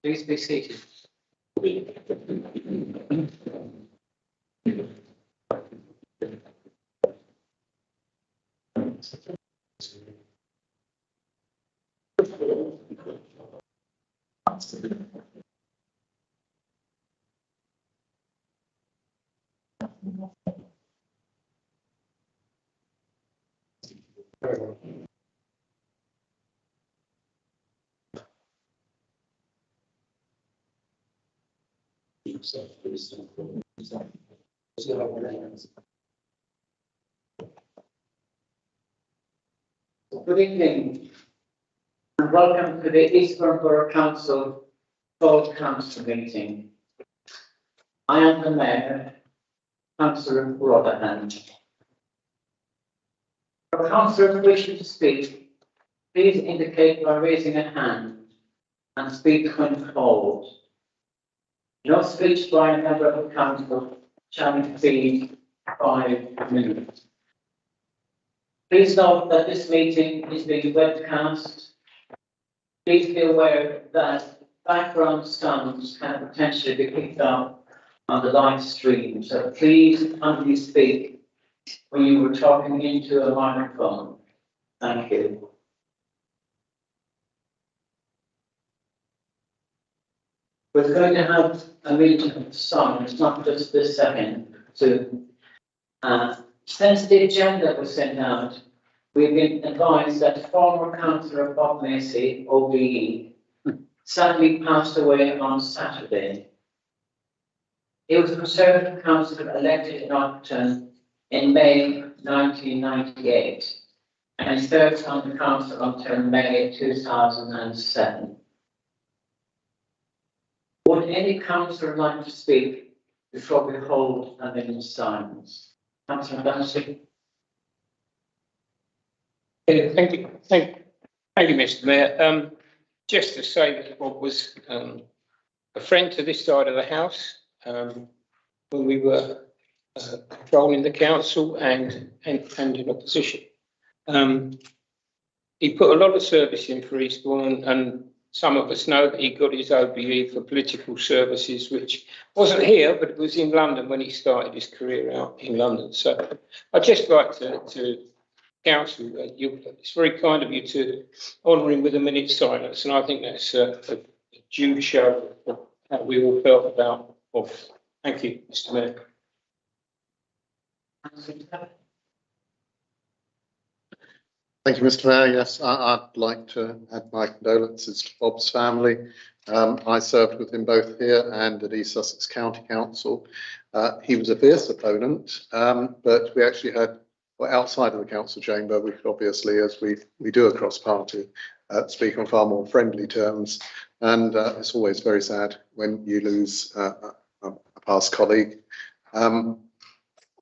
Please be seated. Good evening and welcome to the Eastbourne Borough Council full council meeting. I am the Mayor, Councillor Rotherham. For councillors wishing to speak, please indicate by raising a hand and speak when called. No speech by a member of the council shall exceed 5 minutes. Please note that this meeting is being webcast. Please be aware that background sounds can potentially be picked up on the live stream, so please only speak when you were talking into a microphone. Thank you. We're going to have a meeting of songs, not just this second. Since the agenda was sent out, we've been advised that former councillor Bob Macy, OBE, sadly passed away on Saturday. He was a Conservative councillor elected in Upton in May 1998 and served on the council until May 2007. Would any councillor like to speak before we hold a minute's silence? Councillor Darcy. Thank you, Mr. Mayor. Just to say that Bob was a friend to this side of the house when we were controlling the council and in opposition. He put a lot of service in for Eastbourne, and some of us know that he got his OBE for political services, which wasn't here, but it was in London when he started his career out in London. So I'd just like to council, it's very kind of you to honour him with a minute's silence, and I think that's a due show of how we all felt about Bob. Thank you, Mr. Mayor. Thank you, Mr. Mayor. Yes, I'd like to add my condolences to Bob's family. I served with him both here and at East Sussex County Council. He was a fierce opponent, but we actually had, well, outside of the council chamber, we could obviously, as we do across party, speak on far more friendly terms. And it's always very sad when you lose a past colleague.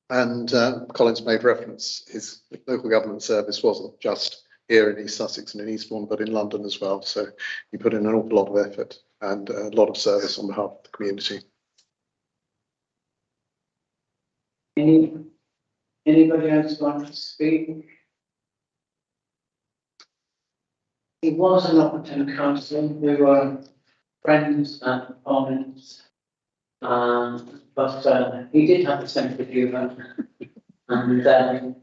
Colin's made reference, his local government service wasn't just here in East Sussex and in Eastbourne, but in London as well. So he put in an awful lot of effort and a lot of service on behalf of the community. Anybody else want to speak? He was an Upton councillor. We were friends and opponents. But he did have a sense of humour, and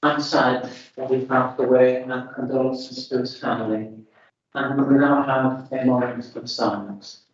I'm sad that he passed away, and condolences to his family. And we now have a moment of silence.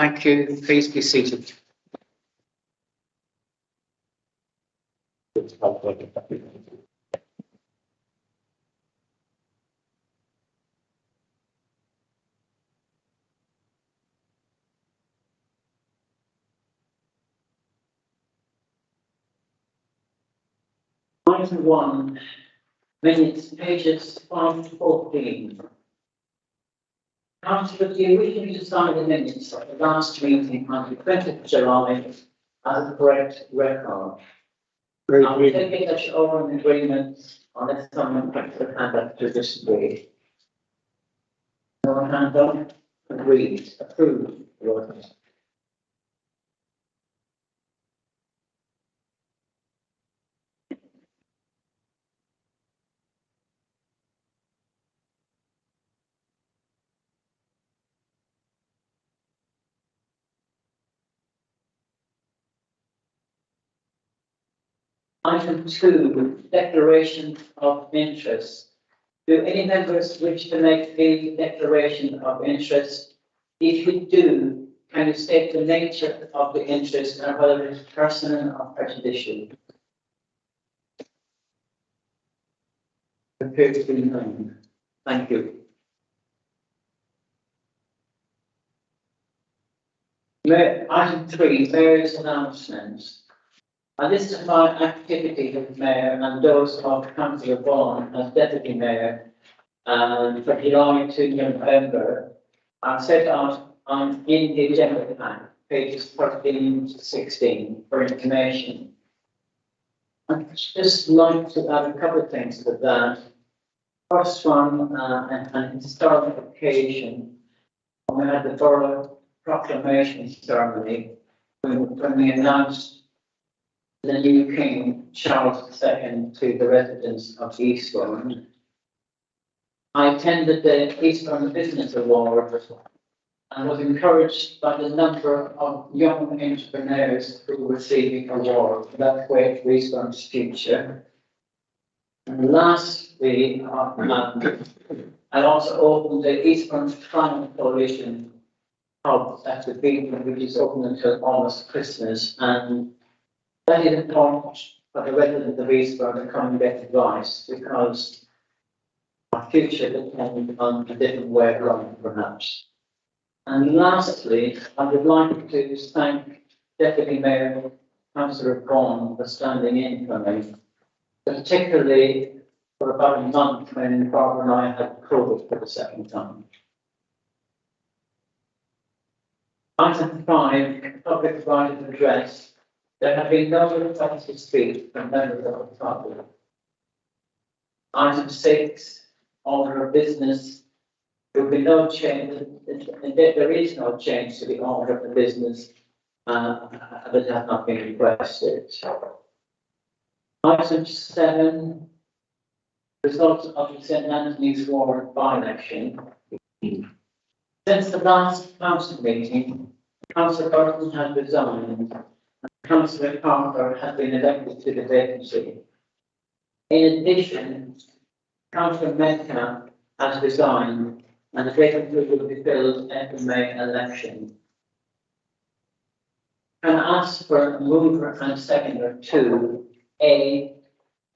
Thank you. Please be seated. Item 1, minutes, pages 5 to 14. Councillor, do you wish me to sign the minutes of the last meeting on the 20th of July as a correct record? I'll take it that you're all in agreement unless someone puts their hand up to disagree. No one hand up? Agreed. Approved. Lord. Item 2, declaration of interest. Do any members wish to make a declaration of interest? If you do, can you state the nature of the interest and whether it is personal or prejudicial? Appear to be none. Thank you. Item 3, various announcements. A list of my activities as Mayor and those of Councillor Vaughan as Deputy Mayor for July to November are set out in the agenda pack, pages 13 to 16 for information. I'd just like to add a couple of things to that. First one, an historic occasion, when we had the Borough Proclamation ceremony, when we announced the new King Charles II to the residents of Eastbourne. I attended the Eastbourne Business Award and was encouraged by the number of young entrepreneurs who were receiving awards. That's great for Eastbourne's future. And lastly, I also opened the Eastbourne Climate Coalition hub at the beginning, which is open until almost Christmas, and that is important for the residents of Eastbourne to come and get advice, because our future depends on a different way of life, perhaps. And lastly, I would like to thank Deputy Mayor Councillor Vaughan for standing in for me, particularly for about a month when Barbara and I had COVID for the second time. Item 5, public right of address. There have been no requests to speak from members of the public. Item 6, order of business. There will be no change. There is no change to the order of the business that has not been requested. Item 7, results of the St Anthony's Ward by-election. Since the last council meeting, Councillor Burton has resigned. Councillor Parker has been elected to the vacancy. In addition, Councillor Metcalfe has resigned and the vacancy will be filled at the May election. Can I ask for a mover and seconder to A,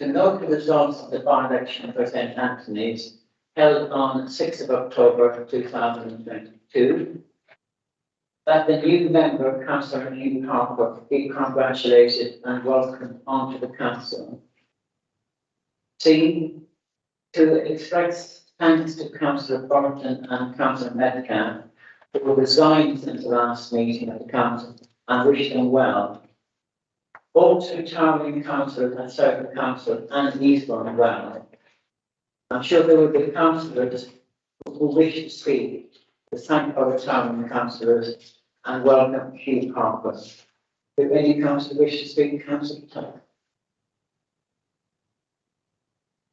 to note the results of the by-election for St Anthony's held on 6th of October 2022. That the new member, Councillor Hugh Harper, be congratulated and welcomed onto the council. C, to express thanks to Councillor Burton and Councillor Metcalfe, who resigned since the last meeting of the council, and wish them well. Both to Towering Council and South Council and Eastbourne well. I'm sure there will be councillors who wish to speak to thank our Towering councillors and welcome Hugh Harper. If any councillor wish to speak, Councillor Tuck.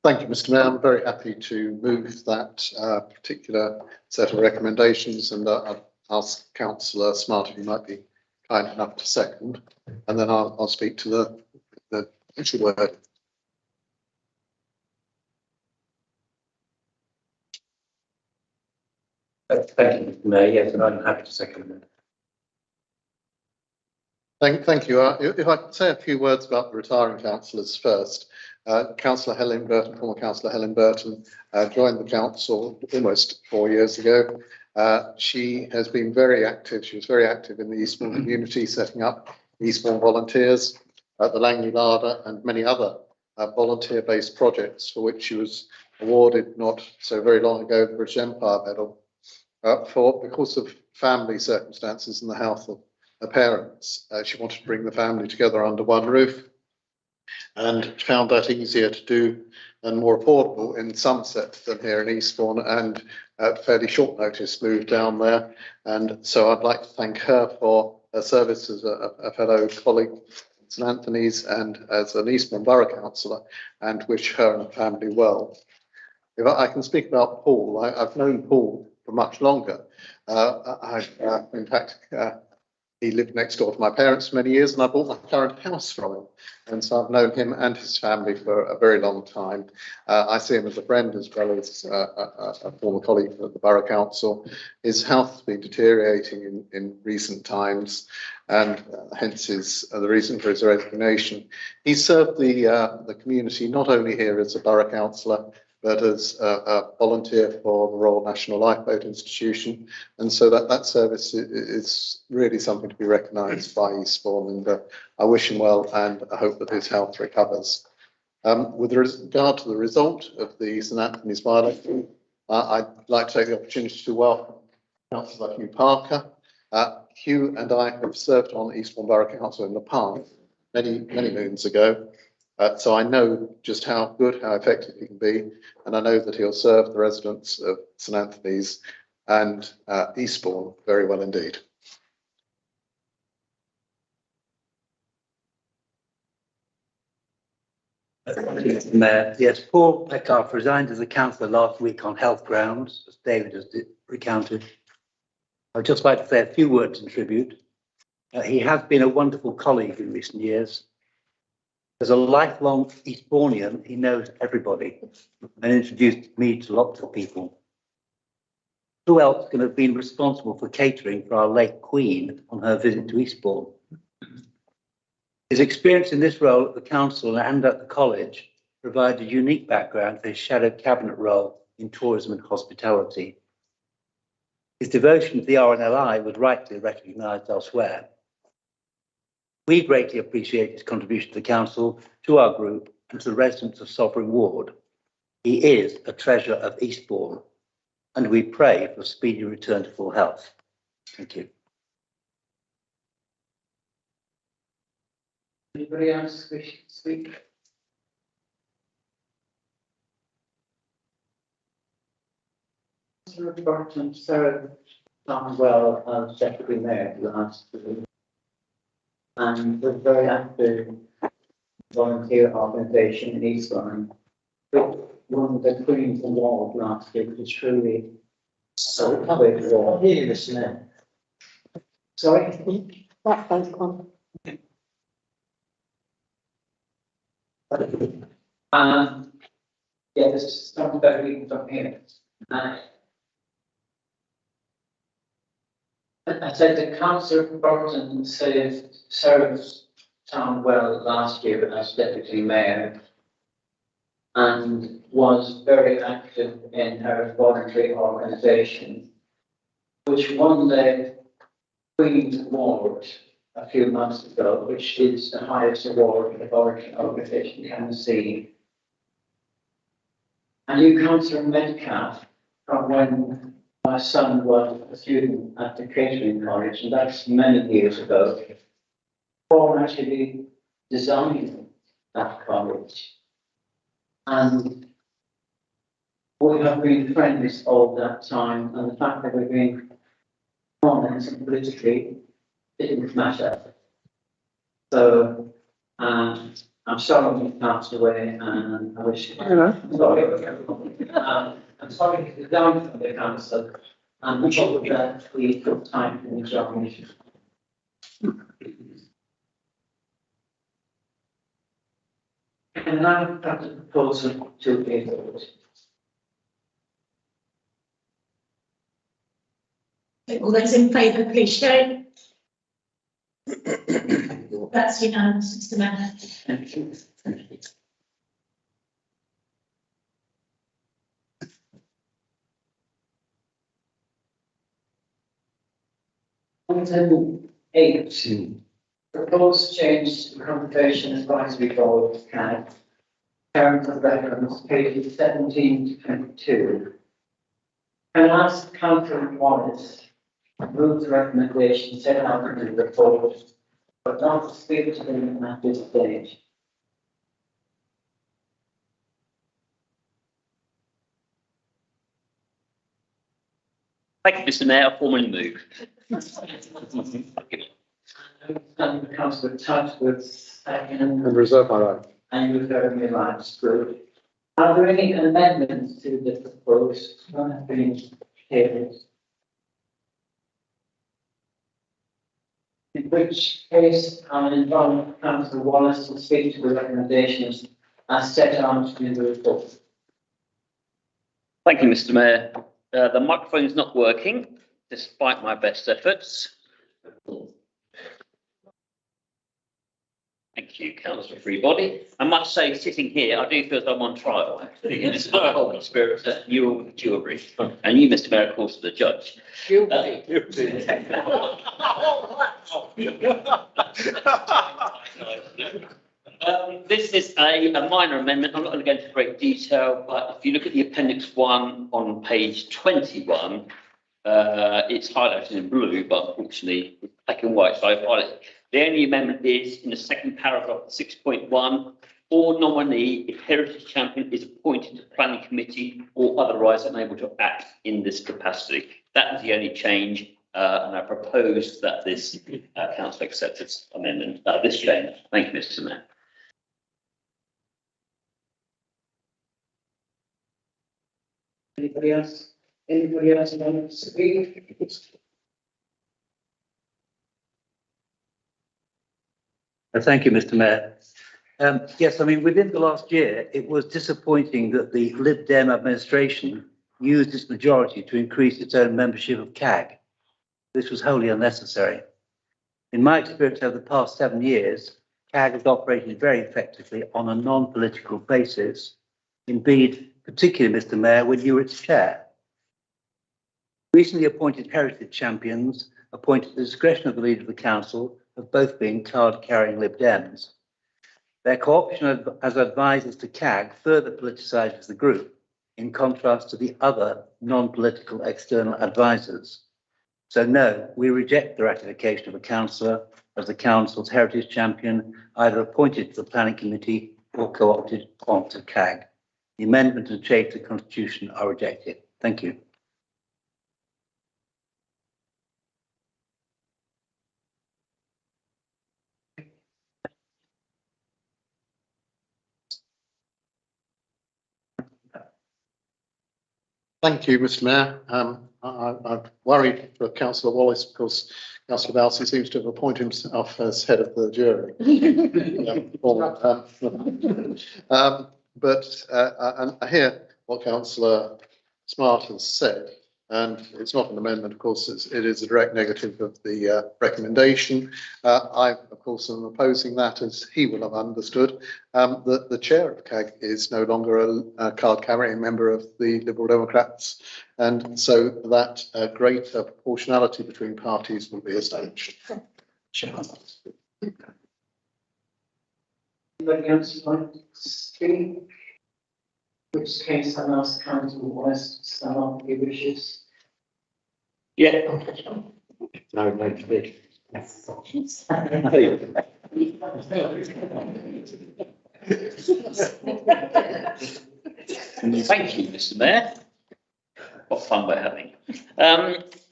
Thank you, Mr. Mayor. I'm very happy to move that particular set of recommendations, and I'd ask Councillor Smart if he might be kind enough to second, and then I'll speak to the issue word. Thank you, Mr. Mayor. Yes, and I'm happy to second that. Thank you. If I could say a few words about the retiring councillors first. Councillor Helen Burton, former Councillor Helen Burton, joined the council almost 4 years ago. She has been very active. She was very active in the Eastbourne community, setting up Eastbourne Volunteers, the Langley Larder, and many other volunteer-based projects for which she was awarded not so very long ago the British Empire Medal because of family circumstances and the health of her parents. She wanted to bring the family together under one roof and found that easier to do and more affordable in Somerset than here in Eastbourne, and at fairly short notice moved down there. And so I'd like to thank her for her service as a fellow colleague at St Anthony's and as an Eastbourne Borough councillor, and wish her and her family well. If I can speak about Paul, I've known Paul for much longer. In fact, he lived next door to my parents for many years, and I bought my current house from him. And so I've known him and his family for a very long time. I see him as a friend as well as a former colleague at the Borough Council. His health has been deteriorating in recent times, and hence the reason for his resignation. He served the community not only here as a Borough Councillor, but as a volunteer for the Royal National Lifeboat Institution. And so that service is really something to be recognised by Eastbourne, and I wish him well, and I hope that his health recovers. With regard to the result of the St Anthony's by-election, I'd like to take the opportunity to welcome Councillor Hugh Parker. Hugh and I have served on Eastbourne Borough Council in the past, many moons ago. So I know just how good, how effective he can be, and I know that he'll serve the residents of St Anthony's and Eastbourne very well indeed. Mayor, yes, Paul Metcalfe resigned as a councillor last week on health grounds, as David has recounted. I'd just like to say a few words in tribute. He has been a wonderful colleague in recent years. As a lifelong Eastbournian, he knows everybody and introduced me to lots of people. Who else can have been responsible for catering for our late Queen on her visit to Eastbourne? His experience in this role at the council and at the college provided a unique background for his shadow cabinet role in tourism and hospitality. His devotion to the RNLI was rightly recognised elsewhere. We greatly appreciate his contribution to the council, to our group, and to the residents of Sovereign Ward. He is a treasure of Eastbourne, and we pray for a speedy return to full health. Thank you. Anybody else wish to speak? Councillor Burton served well as Deputy Mayor last year, and was very active volunteer organisation in Eastbourne. Won the Queen's Award last year, which is truly so covered. Here, listener. Sorry? That phone call. Yeah, this is something that we can talk here. I said the Councillor Burton served town well last year as Deputy Mayor and was very active in her voluntary organisation, which won the Queen's Award a few months ago, which is the highest award a voluntary organisation can receive. And you, Councillor Metcalfe, from when my son was a student at the catering college, and that's many years ago, Paul actually designed that college. And we have been friends all that time, and the fact that we've been honest and politically didn't matter. So I'm sorry he passed away, and I wish I'm sorry he's down from the council, and we hope that we took time in the examination. And now I've got a proposal to be voted. All those in favour, please show. That's unanimous, Mr Mayor. Thank you. Item 8, proposed change to the Conservation Advisory Board, CAD. Terms of reference, pages 17 to 22. Can I ask Councillor Wallace to move the recommendation set out in the report, but not to speak to them at this stage? Thank you, Mr Mayor. I formally move. And Councillor Touchwood, second. And reserve my right. And you've heard me last good. Are there any amendments to the proposed? None have been tabled. In which case, I'll invite Councillor Wallace to speak to the recommendations as set out in the report. Thank you, Mr Mayor. The microphone is not working, despite my best efforts. Thank you, Councillor Freebody. I must say, sitting here, I do feel as though I'm on trial, actually. It's not a whole experience, you're all the jury. And you, Mr Mayor, of course, are the judge. This is a minor amendment. I'm not going to go into great detail, but if you look at the Appendix 1 on page 21, it's highlighted in blue, but unfortunately it's black and white, so I've highlighted. The only amendment is in the second paragraph, 6.1, or nominee, if heritage champion is appointed to planning committee or otherwise unable to act in this capacity. That is the only change, and I propose that this council accept this amendment, this change. Thank you, Mr Mayor. Anybody else? Anybody else want to speak? Thank you, Mr Mayor. Yes, I mean, within the last year, it was disappointing that the Lib Dem administration used its majority to increase its own membership of CAG. This was wholly unnecessary. In my experience over the past 7 years, CAG has operated very effectively on a non-political basis. Indeed, particularly, Mr Mayor, when you were its chair. Recently appointed heritage champions, appointed at the discretion of the leader of the council, have both been card-carrying Lib Dems. Their co-option as advisors to CAG further politicises the group, in contrast to the other non-political external advisors. So no, we reject the ratification of a councillor as the council's heritage champion, either appointed to the planning committee or co-opted onto CAG. The amendment and change to the constitution are rejected. Thank you. Thank you, Mr Mayor. I'm worried for Councillor Wallace because Councillor Balsey seems to have appointed himself as head of the jury. But I hear what Councillor Smart has said, and it's not an amendment, of course, it is a direct negative of the recommendation. I, of course, am opposing that, as he will have understood, that the chair of CAG is no longer a card-carrying member of the Liberal Democrats, and so that greater proportionality between parties will be established. Anybody else like to speak? In which case, I'll ask Councillor Wallace to sum up your wishes. Yeah. No, big. Thank you, Mr Mayor. What fun we're having.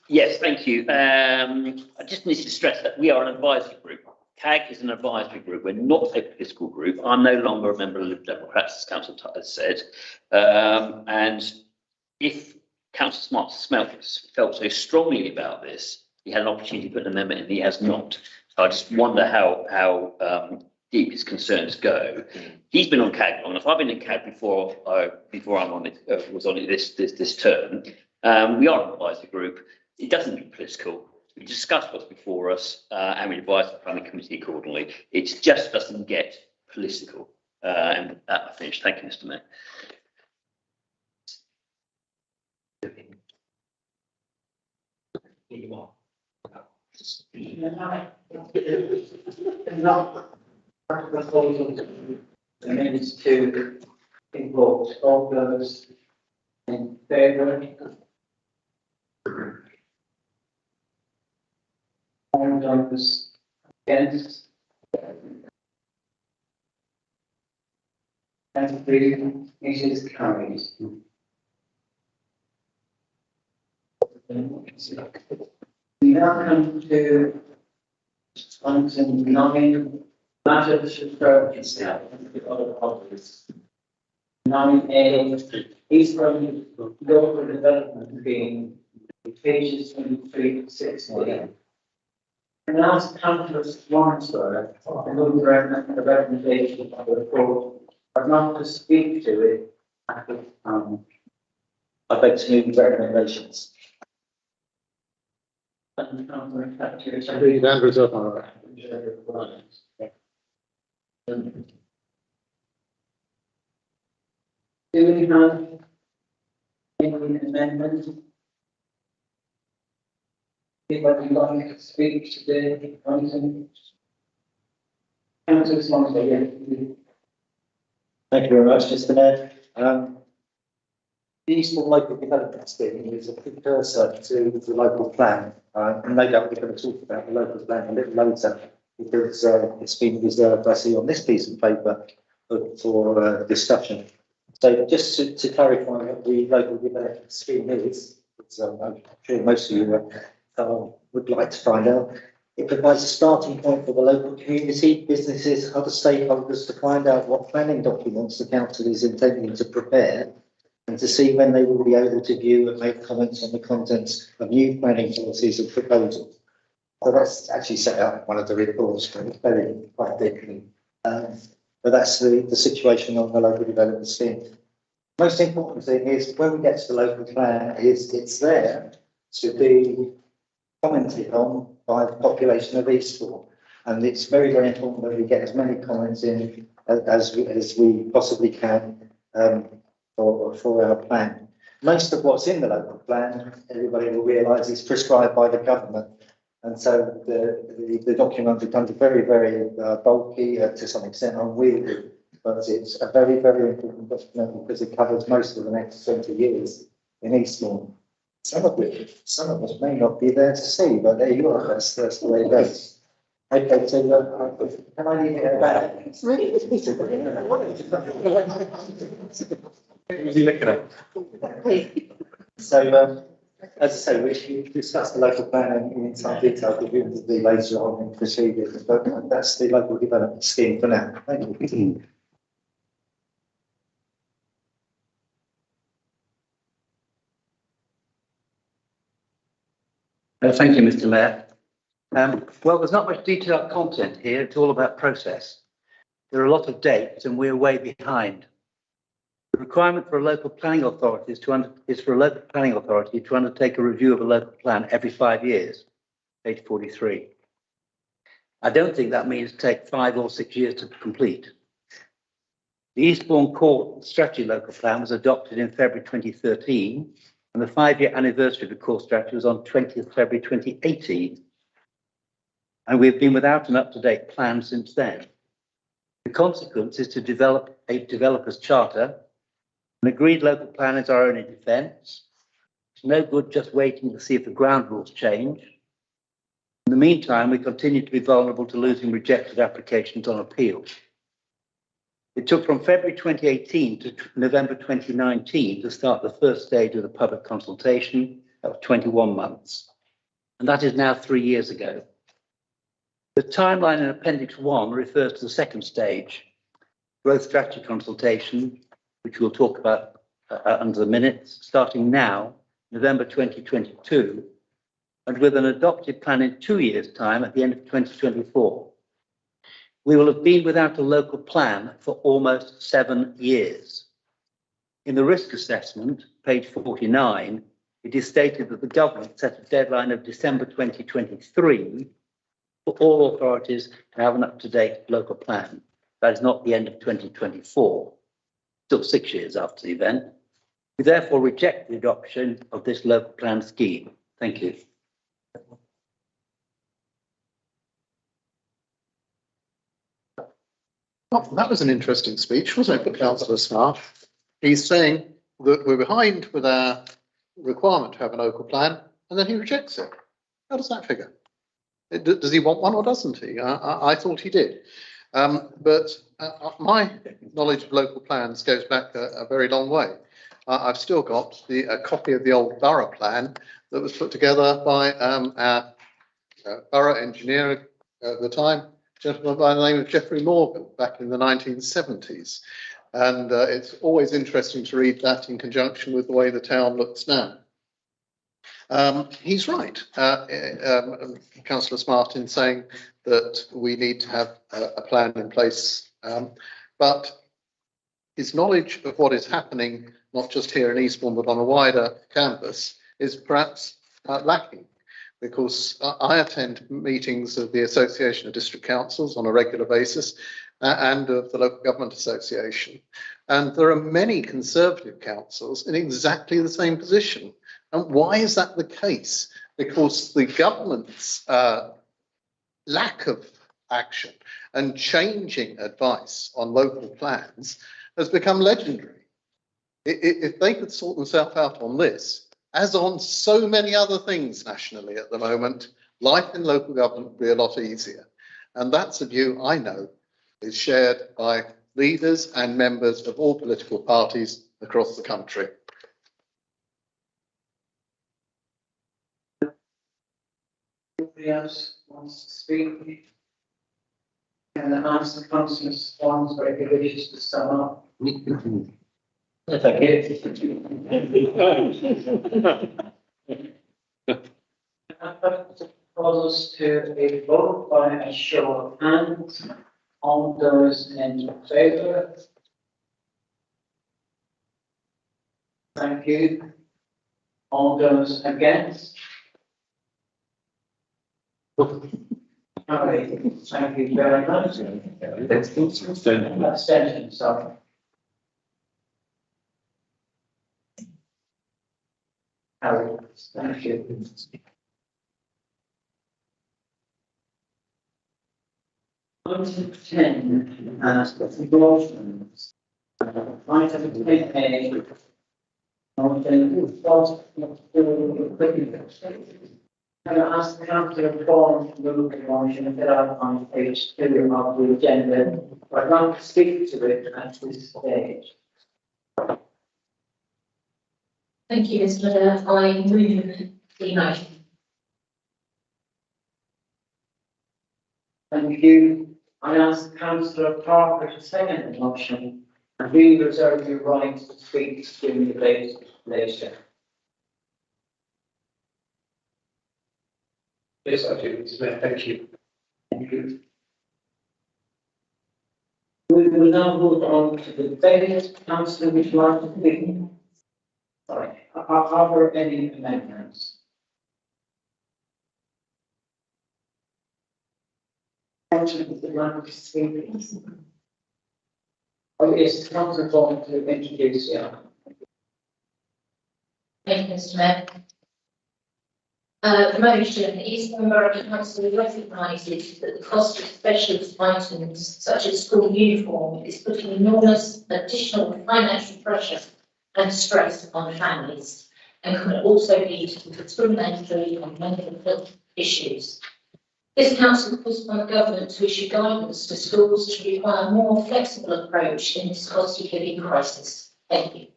Yes, thank you. I just need to stress that we are an advisory group. CAG is an advisory group. We're not a political group. I'm no longer a member of the Liberal Democrats, as Councillor Tutt has said. And if Councillor Smart felt so strongly about this, he had an opportunity to put an amendment in. He has not. So I just wonder how deep his concerns go. He's been on CAG long enough. I've been in CAG before I'm on it. Was on it this term. We are an advisory group. It doesn't be political. we discuss what's before us, and we advise the planning committee accordingly. It just doesn't get political. And with that, I finish. Thank you, Mr. Mayor. The minutes to import all those in favour. All those against. And three, it is carried. We now come to item 9, matters referred itself to the other office. 9A, Eastbourne Local Development Scheme, pages 23 to 60. And ask Councillor Swansford to move the recommendation of the report, but not to speak to it at this time. I beg to move the recommendations. And Councillor Thatcher. Read Andrew's up on that. Do we have any amendments? Anybody like to speak to the item? Councillor Swansford. Thank you very much, Mr. Mayor. The Eastbourne Local Development Scheme is a precursor to the local plan. And no doubt we're going to talk about the local plan a little later because it's been reserved, I see, on this piece of paper for discussion. So just to clarify what the local development scheme is, I'm sure most of you would like to find out. It provides a starting point for the local community, businesses, other stakeholders to find out what planning documents the council is intending to prepare and to see when they will be able to view and make comments on the contents of new planning policies and proposals. So that's actually set out in one of the reports, but it's very quite thickly. But that's the situation on the local development scheme. Most important thing is when we get to the local plan is it's there to be commented on by the population of Eastbourne. And it's very, very important that we get as many comments in as we possibly can for our plan. Most of what's in the local plan, everybody will realise, is prescribed by the government. And so the document becomes very, very bulky, to some extent unwieldy. But it's a very, very important document because it covers most of the next 20 years in Eastbourne. Some of us may not be there to see, but there you are. That's the way it goes. Okay, so can I leave it back? It's really what was he looking at? So, as I say, we discussed the local plan in some detail, presumably later on in proceedings, but that's the local development scheme for now. Thank you. Thank you, Mr. Mayor. Well, there's not much detailed content here. It's all about process. There are a lot of dates and we're way behind. The requirement for a local planning authority is for a local planning authority to undertake a review of a local plan every 5 years, page 43. I don't think that means take 5 or 6 years to complete. The Eastbourne Core Strategy Local Plan was adopted in February 2013, and the 5-year anniversary of the core strategy was on 20th February 2018. And we've been without an up-to-date plan since then. The consequence is to develop a developer's charter. An agreed local plan is our only defence. It's no good just waiting to see if the ground rules change. In the meantime, we continue to be vulnerable to losing rejected applications on appeal. It took from February 2018 to November 2019 to start the first stage of the public consultation. That was 21 months. And that is now 3 years ago. The timeline in Appendix 1 refers to the second stage, growth strategy consultation, which we'll talk about under the minutes, starting now, November 2022, and with an adopted plan in 2 years' time at the end of 2024. We will have been without a local plan for almost 7 years. In the risk assessment, page 49, it is stated that the government set a deadline of December 2023 for all authorities to have an up-to-date local plan. That is not the end of 2024, still 6 years after the event. We therefore reject the adoption of this local plan scheme. Thank you. Oh, that was an interesting speech, wasn't it, for Councillor Smart? He's saying that we're behind with our requirement to have an local plan, and then he rejects it. How does that figure? Does he want one or doesn't he? I thought he did. But my knowledge of local plans goes back a very long way. I've still got a copy of the old borough plan that was put together by our borough engineer at the time, a gentleman by the name of Geoffrey Morgan, back in the 1970s. And it's always interesting to read that in conjunction with the way the town looks now. He's right, Councillor Smart, in saying that we need to have a plan in place, but his knowledge of what is happening, not just here in Eastbourne, but on a wider canvas, is perhaps lacking, because I attend meetings of the Association of District Councils on a regular basis and of the Local Government Association. And there are many Conservative councils in exactly the same position. And why is that the case? Because the government's lack of action and changing advice on local plans has become legendary. If they could sort themselves out on this, as on so many other things nationally at the moment, life in local government would be a lot easier. And that's a view I know is shared by leaders and members of all political parties across the country. Anybody else wants to speak? Can I ask the Councillor Swans whether he wishes to sum up? Thank I propose to a vote by a show of hands. All those in favour? Thank you. All those against? Alright, thank you very much. Abstention, sorry. Harry, thank you. Item 10, abortions. Item 10A. Can I ask the Councillor Vaughan to move the motion set out on page 2 of the agenda? I'd like to speak to it at this stage. Thank you, Mr. Mayor. I move the motion. Thank you. I ask Councillor Parker to second the motion, and we reserve your right to speak during the debate later. Yes, I do, Mr. Mayor. Thank you. Thank you. We will now move on to the debate. Councillor, would you like to speak? Sorry, are there any amendments? Councillor, would you like to speak? Oh, yes, Councillor Vaughan to introduce you. Thank you, Mr. Mayor. The motion, the Eastbourne Borough Council recognises that the cost of specialist items such as school uniform is putting enormous additional financial pressure and stress on families, and can also lead to discriminatory and mental health issues. This council calls upon the government to issue guidance to schools to require a more flexible approach in this cost of living crisis. Thank you.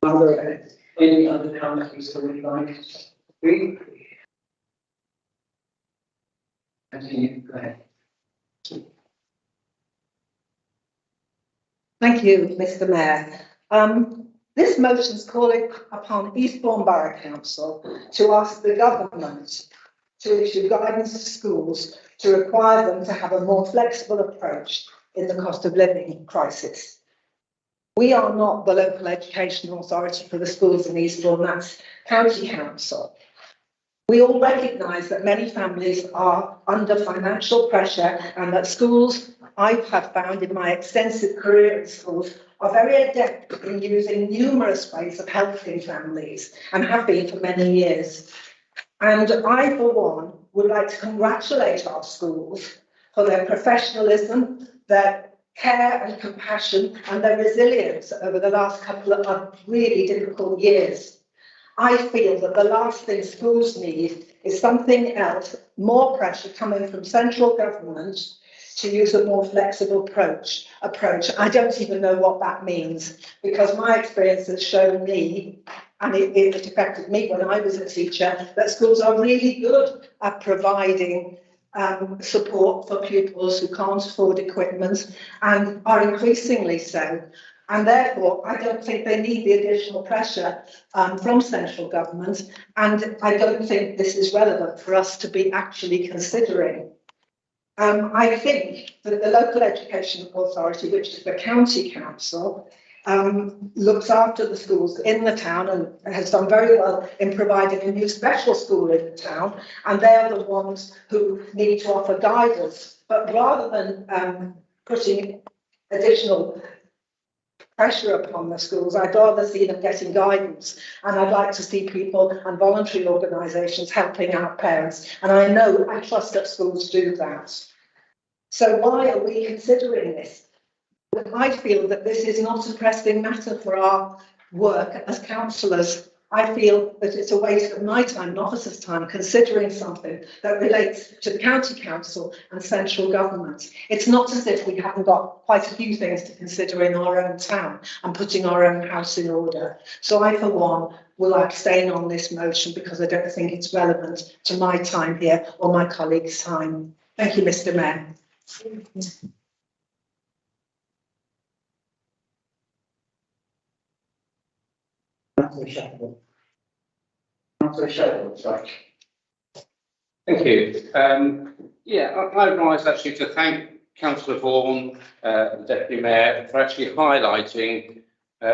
Are there any other councillors who would like to speak? Continue, go ahead. Thank you, Mr. Mayor. This motion is calling upon Eastbourne Borough Council to ask the government to issue guidance to schools to require them to have a more flexible approach in the cost of living crisis. We are not the local education authority for the schools in Eastbourne, that's County Council. We all recognise that many families are under financial pressure and that schools, I have found in my extensive career in schools, are very adept in using numerous ways of helping families and have been for many years. And I, for one, would like to congratulate our schools for their professionalism, their care and compassion and their resilience over the last couple of really difficult years. I feel that the last thing schools need is something else, more pressure coming from central government to use a more flexible approach. I don't even know what that means, because my experience has shown me, and it affected me when I was a teacher, that schools are really good at providing support for pupils who can't afford equipment, and are increasingly so. And therefore, I don't think they need the additional pressure from central government, and I don't think this is relevant for us to be actually considering. I think that the local education authority, which is the county council, looks after the schools in the town and has done very well in providing a new special school in the town, and they are the ones who need to offer guidance. But rather than putting additional pressure upon the schools, I'd rather see them getting guidance, and I'd like to see people and voluntary organisations helping out parents, and I trust that schools do that. So why are we considering this? I feel that this is not a pressing matter for our work as councillors. I feel that it's a waste of my time and officers' time considering something that relates to the county council and central government. It's not as if we haven't got quite a few things to consider in our own town and putting our own house in order. So I, for one, will abstain on this motion because I don't think it's relevant to my time here or my colleagues' time. Thank you, Mr. Mayor. Sorry. Thank you. I rise actually to thank Councillor Vaughan, the Deputy Mayor, for actually highlighting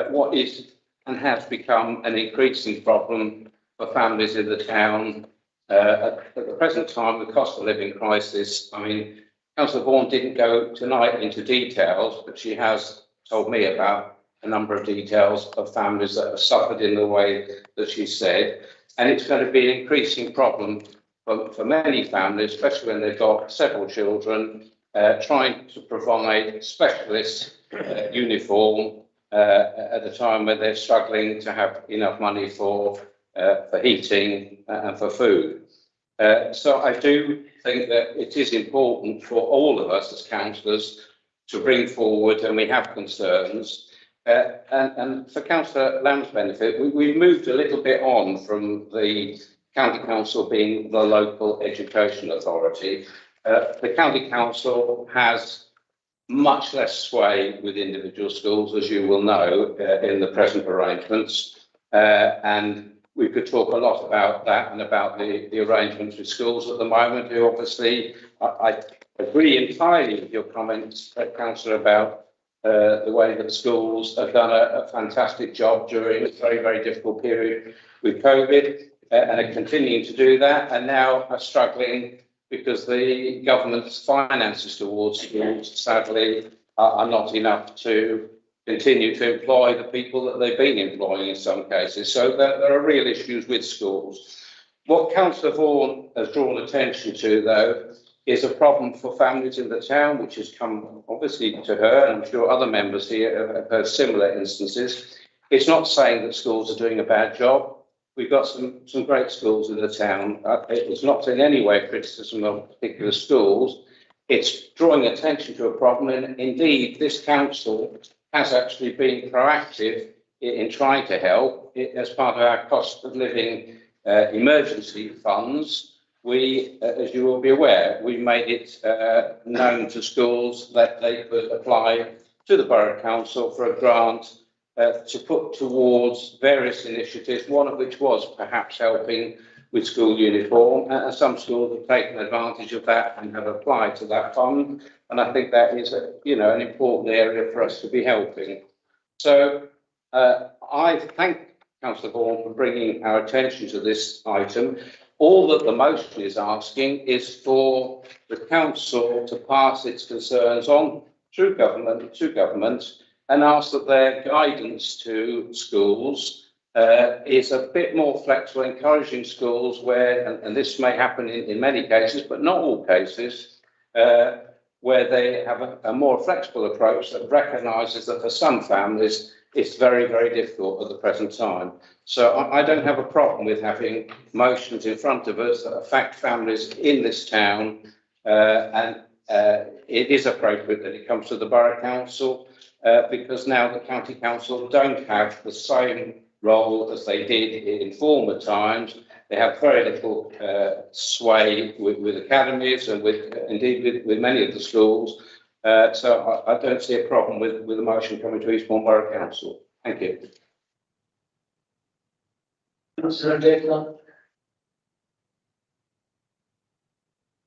what is and has become an increasing problem for families in the town. At the present time, the cost of living crisis, I mean, Councillor Vaughan didn't go tonight into details, but she has told me about a number of details of families that have suffered in the way that she said. And it's going to be an increasing problem for many families, especially when they've got several children, trying to provide specialist uniform at a time when they're struggling to have enough money for heating and for food. So I do think that it is important for all of us as councillors to bring forward, and we have concerns. And for Councillor Lamb's benefit, we moved a little bit on from the County Council being the local education authority. The County Council has much less sway with individual schools, as you will know, in the present arrangements. And we could talk a lot about that and about the arrangements with schools at the moment, who obviously, I agree entirely with your comments, Councillor, about the way that schools have done a fantastic job during a very, very difficult period with COVID, and are continuing to do that, and now are struggling because the government's finances towards schools, sadly, are not enough to continue to employ the people that they've been employing in some cases. So there are real issues with schools. What Councillor Vaughan has drawn attention to, though, is a problem for families in the town, which has come obviously to her, and I'm sure other members here have heard similar instances. It's not saying that schools are doing a bad job. We've got some great schools in the town. It's not in any way a criticism of particular schools. It's drawing attention to a problem, and indeed this council has actually been proactive in trying to help. As part of our cost of living emergency funds, we, as you will be aware, we made it known to schools that they could apply to the Borough Council for a grant to put towards various initiatives, one of which was perhaps helping with school uniform. And some schools have taken advantage of that and have applied to that fund. And I think that is, an important area for us to be helping. So I thank Councillor Vaughan for bringing our attention to this item. All that the motion is asking is for the council to pass its concerns on through government to government and ask that their guidance to schools is a bit more flexible, encouraging schools where, and this may happen in many cases, but not all cases, where they have a more flexible approach that recognises that for some families it's very, very difficult at the present time. So I don't have a problem with having motions in front of us that affect families in this town, and it is appropriate that it comes to the Borough Council, because now the County Council don't have the same role as they did in former times. They have very little sway with academies and indeed with many of the schools. So I don't see a problem with the motion coming to Eastbourne Borough Council. Thank you. Councillor Dayton.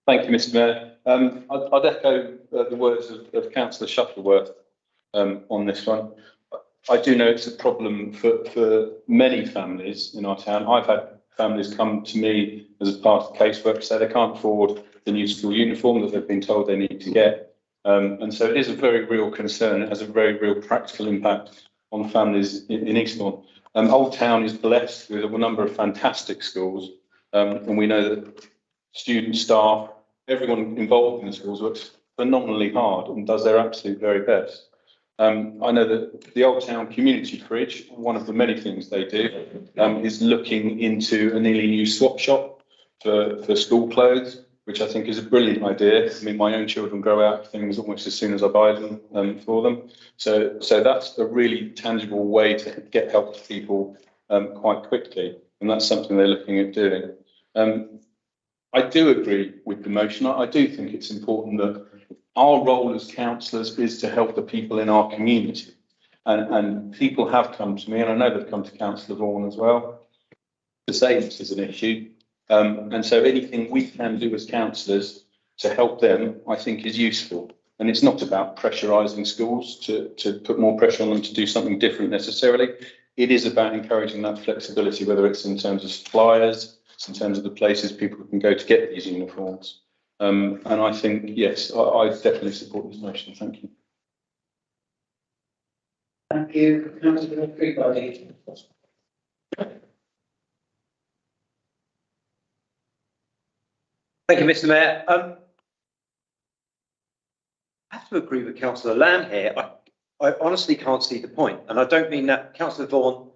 Thank you, Mr. Mayor. I'd echo the words of Councillor Shuttleworth on this one. I do know it's a problem for many families in our town. I've had families come to me as a part of casework say they can't afford the new school uniform that they've been told they need to get. And so it is a very real concern. It has a very real practical impact on families in Eastbourne. Old Town is blessed with a number of fantastic schools. And we know that students, staff, everyone involved in the schools works phenomenally hard and does their absolute very best. I know that the Old Town Community Fridge, one of the many things they do, is looking into a nearly new swap shop for school clothes, which I think is a brilliant idea. I mean, my own children grow out things almost as soon as I buy them for them. So that's a really tangible way to get help to people quite quickly, and that's something they're looking at doing. I do agree with the motion. I do think it's important that our role as councillors is to help the people in our community. And people have come to me, and I know they've come to Councillor Vaughan as well, to say this is an issue. And so anything we can do as councillors to help them, I think, is useful. And it's not about pressurising schools to put more pressure on them to do something different necessarily. It is about encouraging that flexibility, whether it's in terms of suppliers, in terms of the places people can go to get these uniforms. And I think, yes, I definitely support this motion. Thank you. Thank you. Councillor Freebody. Thank you, Mr. Mayor. I have to agree with Councillor Lamb here. I honestly can't see the point, and I don't mean that, Councillor Vaughan.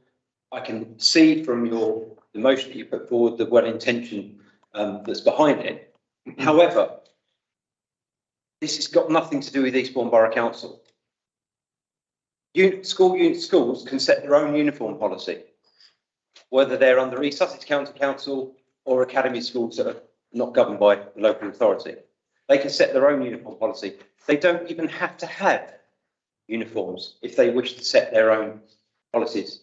I can see from the motion that you put forward the well intention that's behind it. However, this has got nothing to do with Eastbourne Borough Council. Schools can set their own uniform policy, whether they're under East Sussex County Council or academy schools that are not governed by the local authority. They can set their own uniform policy. They don't even have to have uniforms if they wish to set their own policies.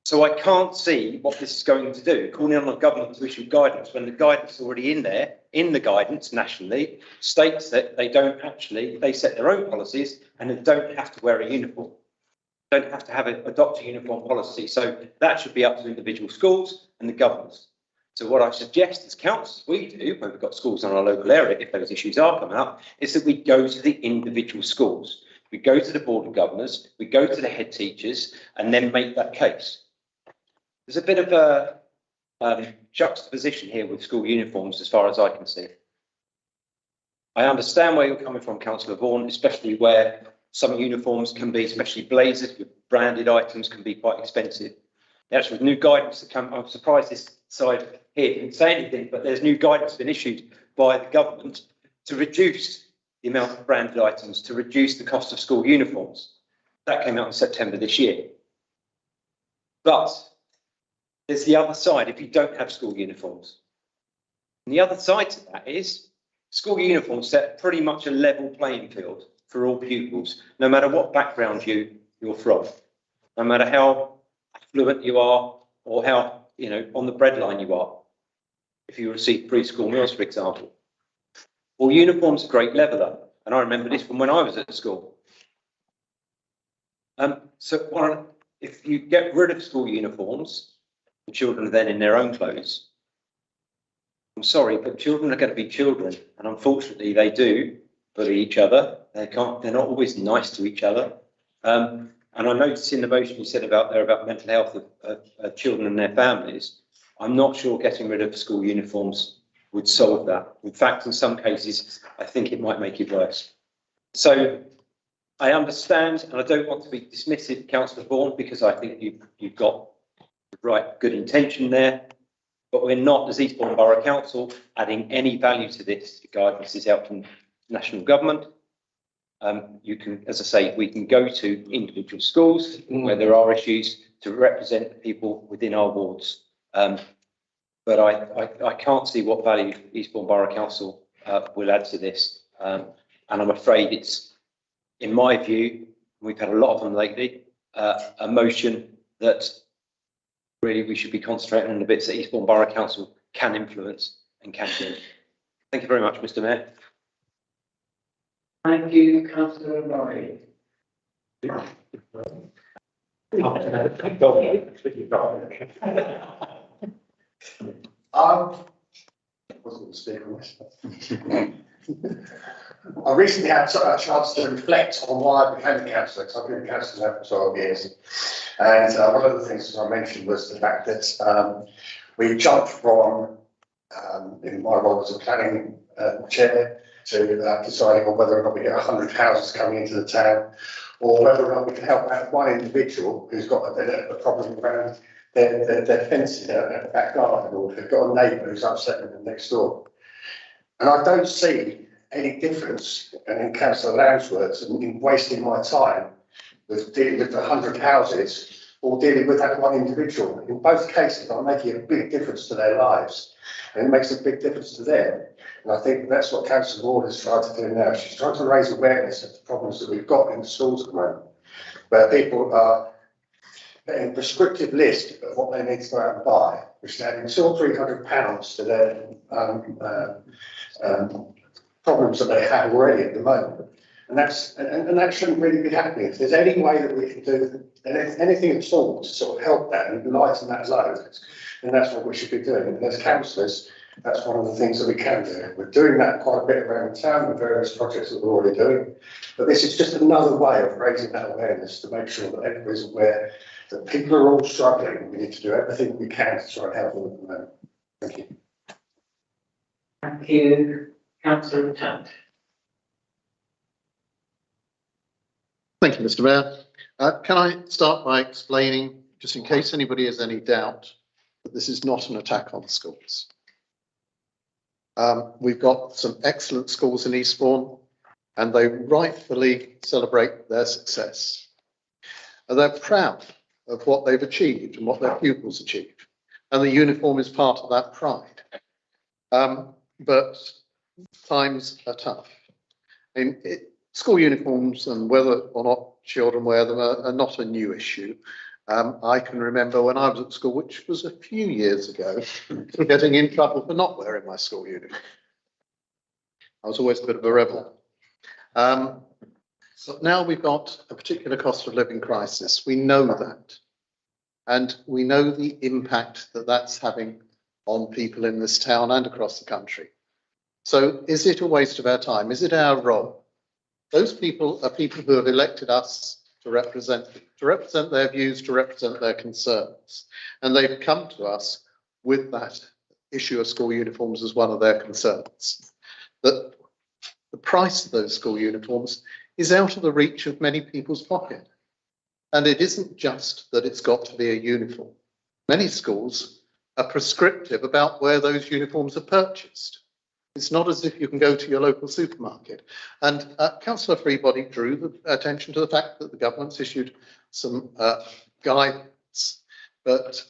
So I can't see what this is going to do, calling on the government to issue guidance when the guidance already in there, in the guidance nationally, states that they set their own policies and they don't have to wear a uniform. They don't have to adopt a uniform policy. So that should be up to individual schools and the governments. So what I suggest as councils we do, when we've got schools in our local area, if those issues are coming up, is that we go to the individual schools. We go to the Board of Governors, we go to the head teachers, and then make that case. There's a bit of a juxtaposition here with school uniforms as far as I can see. I understand where you're coming from, Councillor Vaughan, especially where some uniforms can be, especially blazers with branded items, can be quite expensive. Actually, with new guidance that come, I'm surprised this side here didn't say anything, but there's new guidance been issued by the government to reduce the amount of branded items, to reduce the cost of school uniforms. That came out in September this year. But there's the other side if you don't have school uniforms. And the other side to that is school uniforms set pretty much a level playing field for all pupils, no matter what background you're from, no matter how affluent you are or how, on the breadline you are. If you receive preschool meals, for example. Well, uniforms are a great leveller. And I remember this from when I was at school. So Warren, if you get rid of school uniforms, the children are then in their own clothes. I'm sorry, but children are going to be children, and unfortunately they do bully each other. They're not always nice to each other. And I noticed in the motion you said about mental health of children and their families. I'm not sure getting rid of school uniforms would solve that. In fact, in some cases, I think it might make it worse. So I understand, and I don't want to be dismissive, Councillor Vaughan, because I think you've got the right good intention there. But we're not, as Eastbourne Borough Council, adding any value to this. The guidance is out from national government. You can, as I say, we can go to individual schools where there are issues to represent the people within our wards. But I can't see what value Eastbourne Borough Council will add to this. And I'm afraid it's, in my view, we've had a lot of them lately, a motion that really we should be concentrating on the bits that Eastbourne Borough Council can influence and can do. Thank you very much, Mr. Mayor. Thank you, Councillor Murray. I recently had a chance to reflect on why I became a councillor, because I've been a councillor now for 12 years. And one of the things that I mentioned was the fact that we jumped from, in my role as a planning chair, to deciding on whether or not we get 100 houses coming into the town, or whether or not we can help out one individual who's got a problem around their fences out at the back garden, or they've got a neighbour who's upset with them next door. And I don't see any difference, and in Councillor Lamb's words, in wasting my time with dealing with 100 houses or dealing with that one individual. In both cases, I'm making a big difference to their lives, and it makes a big difference to them. And I think that's what Councillor Ward is trying to do now. She's trying to raise awareness of the problems that we've got in the schools at the moment, where people are getting a prescriptive list of what they need to go out and buy, which is adding £200 or £300 to their problems that they have already at the moment. And that shouldn't really be happening. If there's any way that we can do anything at all to sort of help that and lighten that load, then that's what we should be doing. And as councillors, that's one of the things that we can do. We're doing that quite a bit around town with various projects that we're already doing. But this is just another way of raising that awareness to make sure that everybody's aware that people are all struggling. We need to do everything we can to try and help them at the moment. Thank you. Thank you, Councillor Tutt. Thank you, Mr. Mayor. Can I start by explaining, just in case anybody has any doubt, that this is not an attack on schools. We've got some excellent schools in Eastbourne, and they rightfully celebrate their success. And they're proud of what they've achieved and what their pupils achieve. And the uniform is part of that pride. But times are tough. School uniforms and whether or not children wear them are not a new issue. I can remember when I was at school, which was a few years ago, getting in trouble for not wearing my school uniform. I was always a bit of a rebel. So now we've got a particular cost of living crisis. We know that. And we know the impact that that's having on people in this town and across the country. So is it a waste of our time? Is it our role? Those people are people who have elected us to represent their views, to represent their concerns. And they've come to us with that issue of school uniforms as one of their concerns. That the price of those school uniforms is out of the reach of many people's pocket. And it isn't just that it's got to be a uniform. Many schools are prescriptive about where those uniforms are purchased. It's not as if you can go to your local supermarket. And Councillor Freebody drew the attention to the fact that the government's issued some guidance, but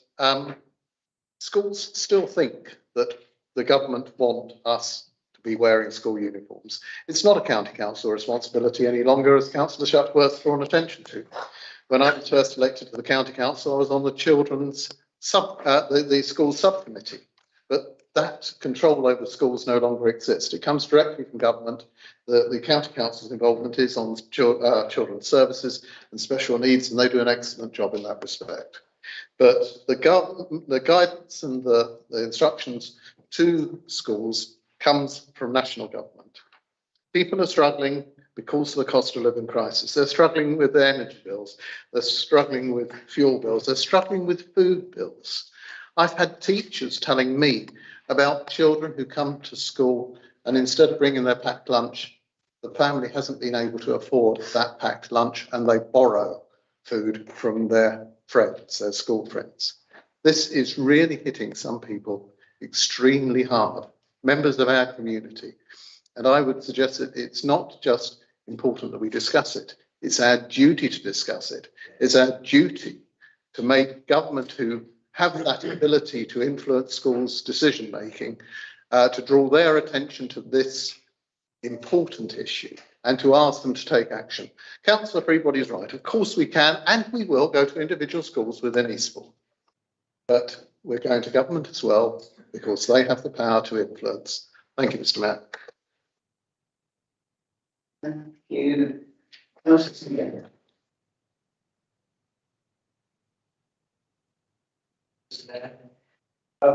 schools still think that the government want us to be wearing school uniforms. It's not a county council responsibility any longer, as Councillor Shuttleworth drawn attention to. When I was first elected to the county council, I was on the children's the school subcommittee, but that control over schools no longer exists. It comes directly from government. The county council's involvement is on children's services and special needs, and they do an excellent job in that respect. But the guidance and the instructions to schools comes from national government. People are struggling because of the cost of living crisis. They're struggling with their energy bills. They're struggling with fuel bills. They're struggling with food bills. I've had teachers telling me about children who come to school and instead of bringing their packed lunch, the family hasn't been able to afford that packed lunch and they borrow food from their friends, their school friends. This is really hitting some people extremely hard, members of our community. And I would suggest that it's not just important that we discuss it. It's our duty to discuss it. It's our duty to make government who have that ability to influence schools' decision making, to draw their attention to this important issue and to ask them to take action. Councillor Freebody's right. Of course we can and we will go to individual schools within Eastbourne. But we're going to government as well because they have the power to influence. Thank you, Mr. Mayor. Thank you. Councillor Smith. I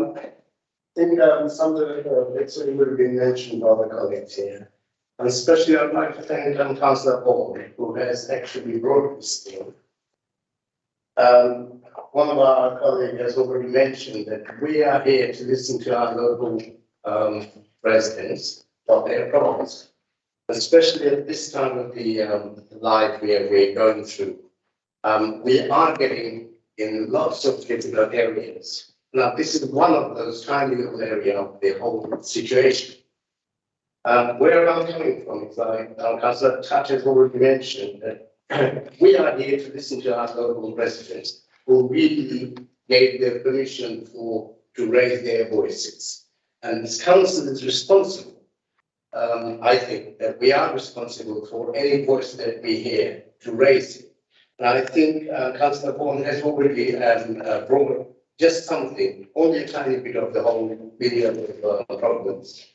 think some of the bits that would have been mentioned by the colleagues here, and especially I'd like to thank Councillor Bourne, who has actually brought this thing. One of our colleagues has already mentioned that we are here to listen to our local residents about their problems, especially at this time of the life we're going through. We are getting in lots of difficult areas. Now, this is one of those tiny little areas of the whole situation. Where I'm coming from is like Councillor Thatch has already mentioned that we are here to listen to our local residents who really gave their permission to raise their voices. And this council is responsible. I think that we are responsible for any voice that we hear to raise it. And I think Councillor Bourne has already brought just something, only a tiny bit of the whole video of problems.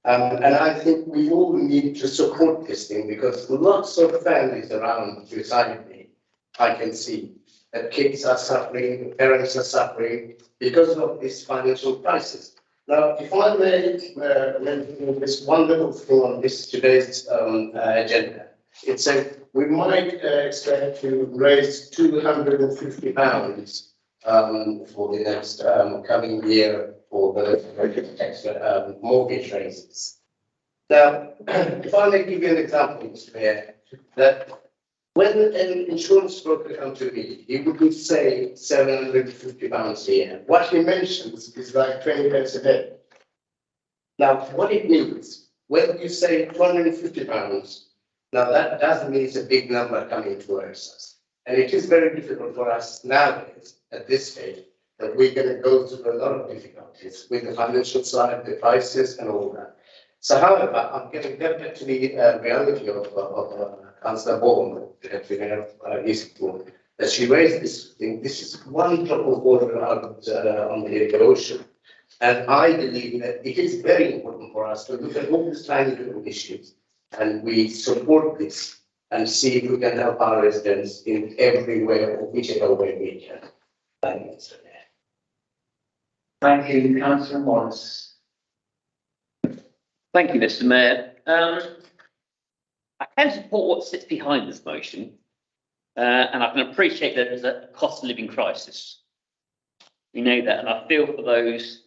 And I think we all need to support this thing because lots of families around beside me, I can see that kids are suffering, parents are suffering because of this financial crisis. Now, if I may mention this wonderful thing on this today's agenda, it said we might expect to raise £250 for the next coming year for the mortgage raises. Now, if I may give you an example, Mr. Mayor, that when an insurance broker comes to me, he wouldn't say £750 a year. What he mentions is like 20 pence a day. Now, what it means, when you say £250, now that doesn't mean it's a big number coming towards us. And it is very difficult for us nowadays, at this stage, that we're going to go through a lot of difficulties with the financial side, the prices and all that. So, however, I'm getting back to the reality of Councillor Bourne, Eastbourne, that she raised this thing. This is one drop of water out on the ocean. And I believe that it is very important for us to look at all these tiny little issues and we support this and see if we can help our residents in every way or whichever way we can. Thank you, Mr. Mayor. Thank you, Councillor Morris. Thank you, Mr. Mayor. I can support what sits behind this motion, and I can appreciate that there's a cost of living crisis. We know that, and I feel for those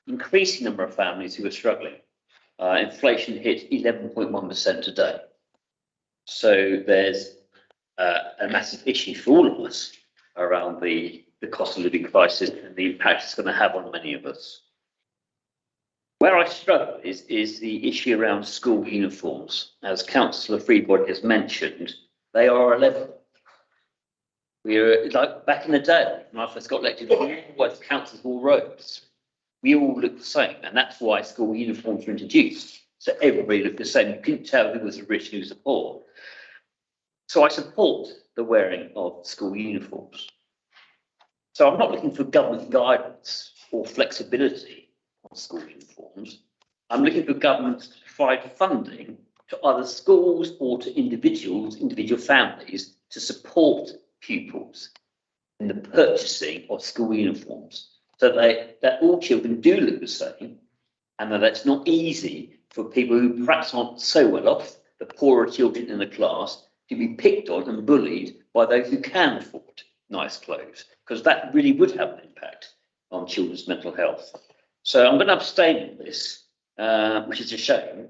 increasing number of families who are struggling. Inflation hit 11.1% today. So there's a massive issue for all of us around the cost of living crisis and the impact it's going to have on many of us. Where I struggle is the issue around school uniforms. As Councillor Freebody has mentioned, they are a level. We are like back in the day when I first got elected, we always councils wore robes. We all looked the same, and that's why school uniforms were introduced. So everybody looked the same. You couldn't tell who was the rich and who was the poor. So I support the wearing of school uniforms. So I'm not looking for government guidance or flexibility on school uniforms. I'm looking for government to provide funding to either schools or to individual families to support pupils in the purchasing of school uniforms, so that all children do look the same, and that it's not easy for people who perhaps aren't so well off, the poorer children in the class, to be picked on and bullied by those who can afford nice clothes, because that really would have an impact on children's mental health. So I'm going to abstain on this, which is a shame,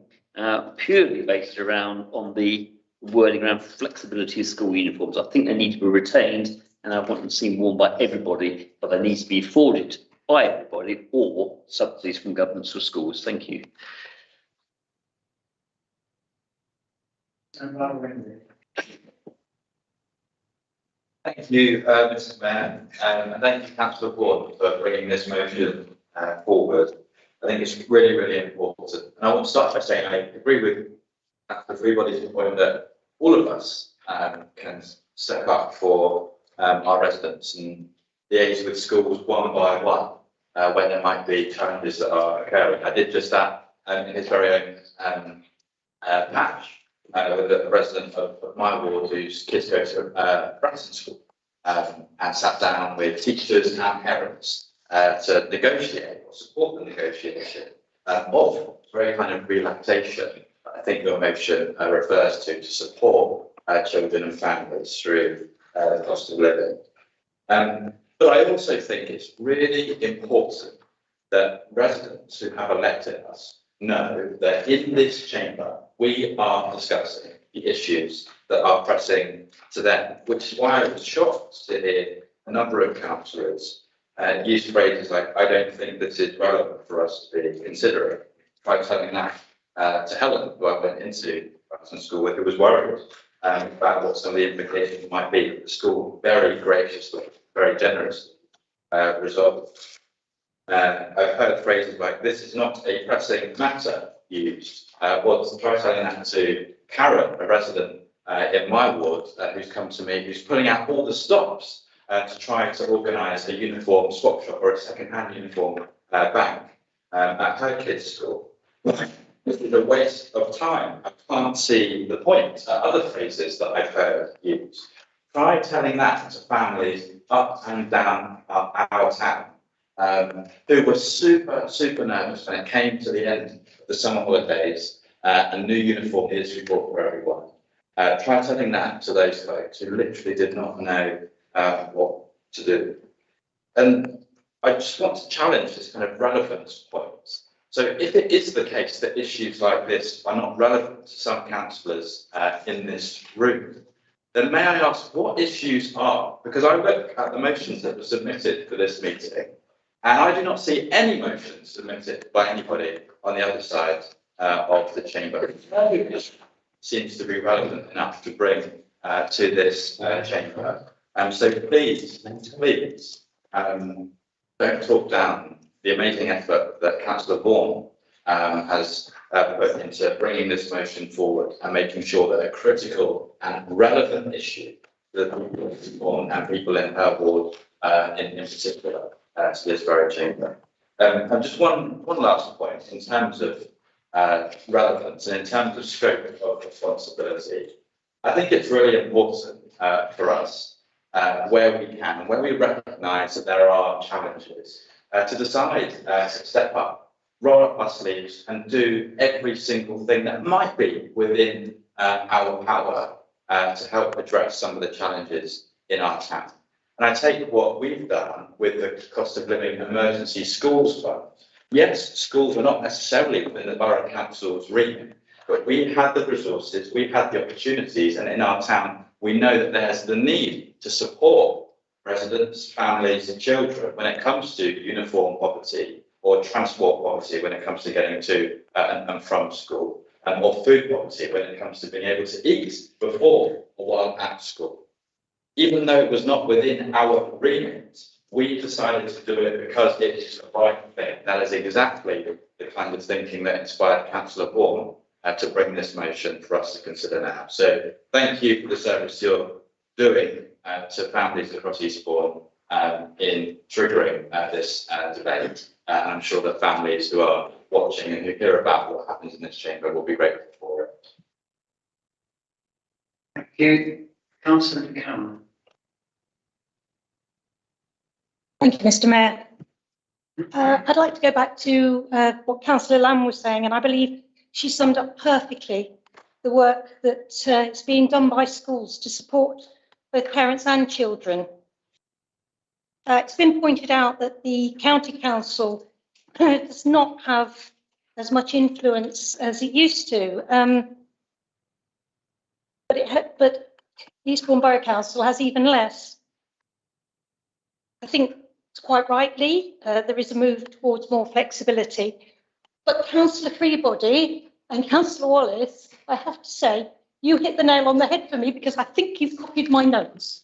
purely based on the wording around flexibility of school uniforms. I think they need to be retained, and I want them seen worn by everybody, but they need to be afforded by everybody or subsidies from governments or schools. Thank you. Thank you, Mr. Mayor, and thank you, Councillor Vaughan, for bringing this motion forward. I think it's really, really important. And I want to start by saying I agree with everybody's point that all of us can step up for our residents and liaise with schools one by one when there might be challenges that are occurring. I did just that in his very own patch with a resident of my ward whose kids go to Branson School and sat down with teachers and parents to negotiate or support the negotiation of very kind of relaxation. I think your motion refers to support children and families through the cost of living. But I also think it's really important that residents who have elected us know that in this chamber we are discussing the issues that are pressing to them, which is why I was shocked to hear a number of councillors use phrases like, I don't think this is relevant for us to be considering. Try telling that to Helen, who I went into Branson School with, who was worried about what some of the implications might be. The school very graciously, very generously resolved. I've heard phrases like, this is not a pressing matter used. Try telling that to Karen, a resident in my ward, who's come to me, who's pulling out all the stops to try to organise a uniform swap shop or a second-hand uniform bank at her kids' school. This is a waste of time. I can't see the point. Other phrases that I've heard used. Try telling that to families up and down our town who were super nervous when it came to the end of the summer holidays and new uniform is bought for everyone. Try telling that to those folks who literally did not know what to do. And I just want to challenge this kind of relevance point. So if it is the case that issues like this are not relevant to some councillors in this room, then may I ask what issues are? Because I look at the motions that were submitted for this meeting, and I do not see any motions submitted by anybody on the other side of the chamber. It seems to be relevant enough to bring to this chamber. So please, don't talk down the amazing effort that Councillor Vaughan has put into bringing this motion forward and making sure that a critical and relevant issue that people in Vaughan and people in her ward in particular to this very chamber. And just one last point in terms of relevance and in terms of scope of responsibility. I think it's really important for us where we can and where we recognise that there are challenges to decide to step up, roll up our sleeves and do every single thing that might be within our power to help address some of the challenges in our town. And I take what we've done with the cost of living emergency schools fund. Yes, schools are not necessarily within the Borough Council's remit, but we had the resources, we've had the opportunities, and in our town, we know that there's the need to support residents, families and children when it comes to uniform poverty or transport poverty when it comes to getting to and from school, or food poverty when it comes to being able to eat before or while at school. Even though it was not within our remit, we decided to do it because it is the right thing. That is exactly the kind of thinking that inspired Councillor Vaughan to bring this motion for us to consider now. So thank you for the service you're doing to families across Eastbourne in triggering this debate. And I'm sure that families who are watching and who hear about what happens in this chamber will be grateful for it. Thank you. Councillor Cameron. Thank you, Mr. Mayor. I'd like to go back to what Councillor Lamb was saying, and I believe she summed up perfectly the work that is being done by schools to support both parents and children. It's been pointed out that the County Council does not have as much influence as it used to, but Eastbourne Borough Council has even less. I think quite rightly, there is a move towards more flexibility. But Councillor Freebody and Councillor Wallace, I have to say, you hit the nail on the head for me because I think you've copied my notes.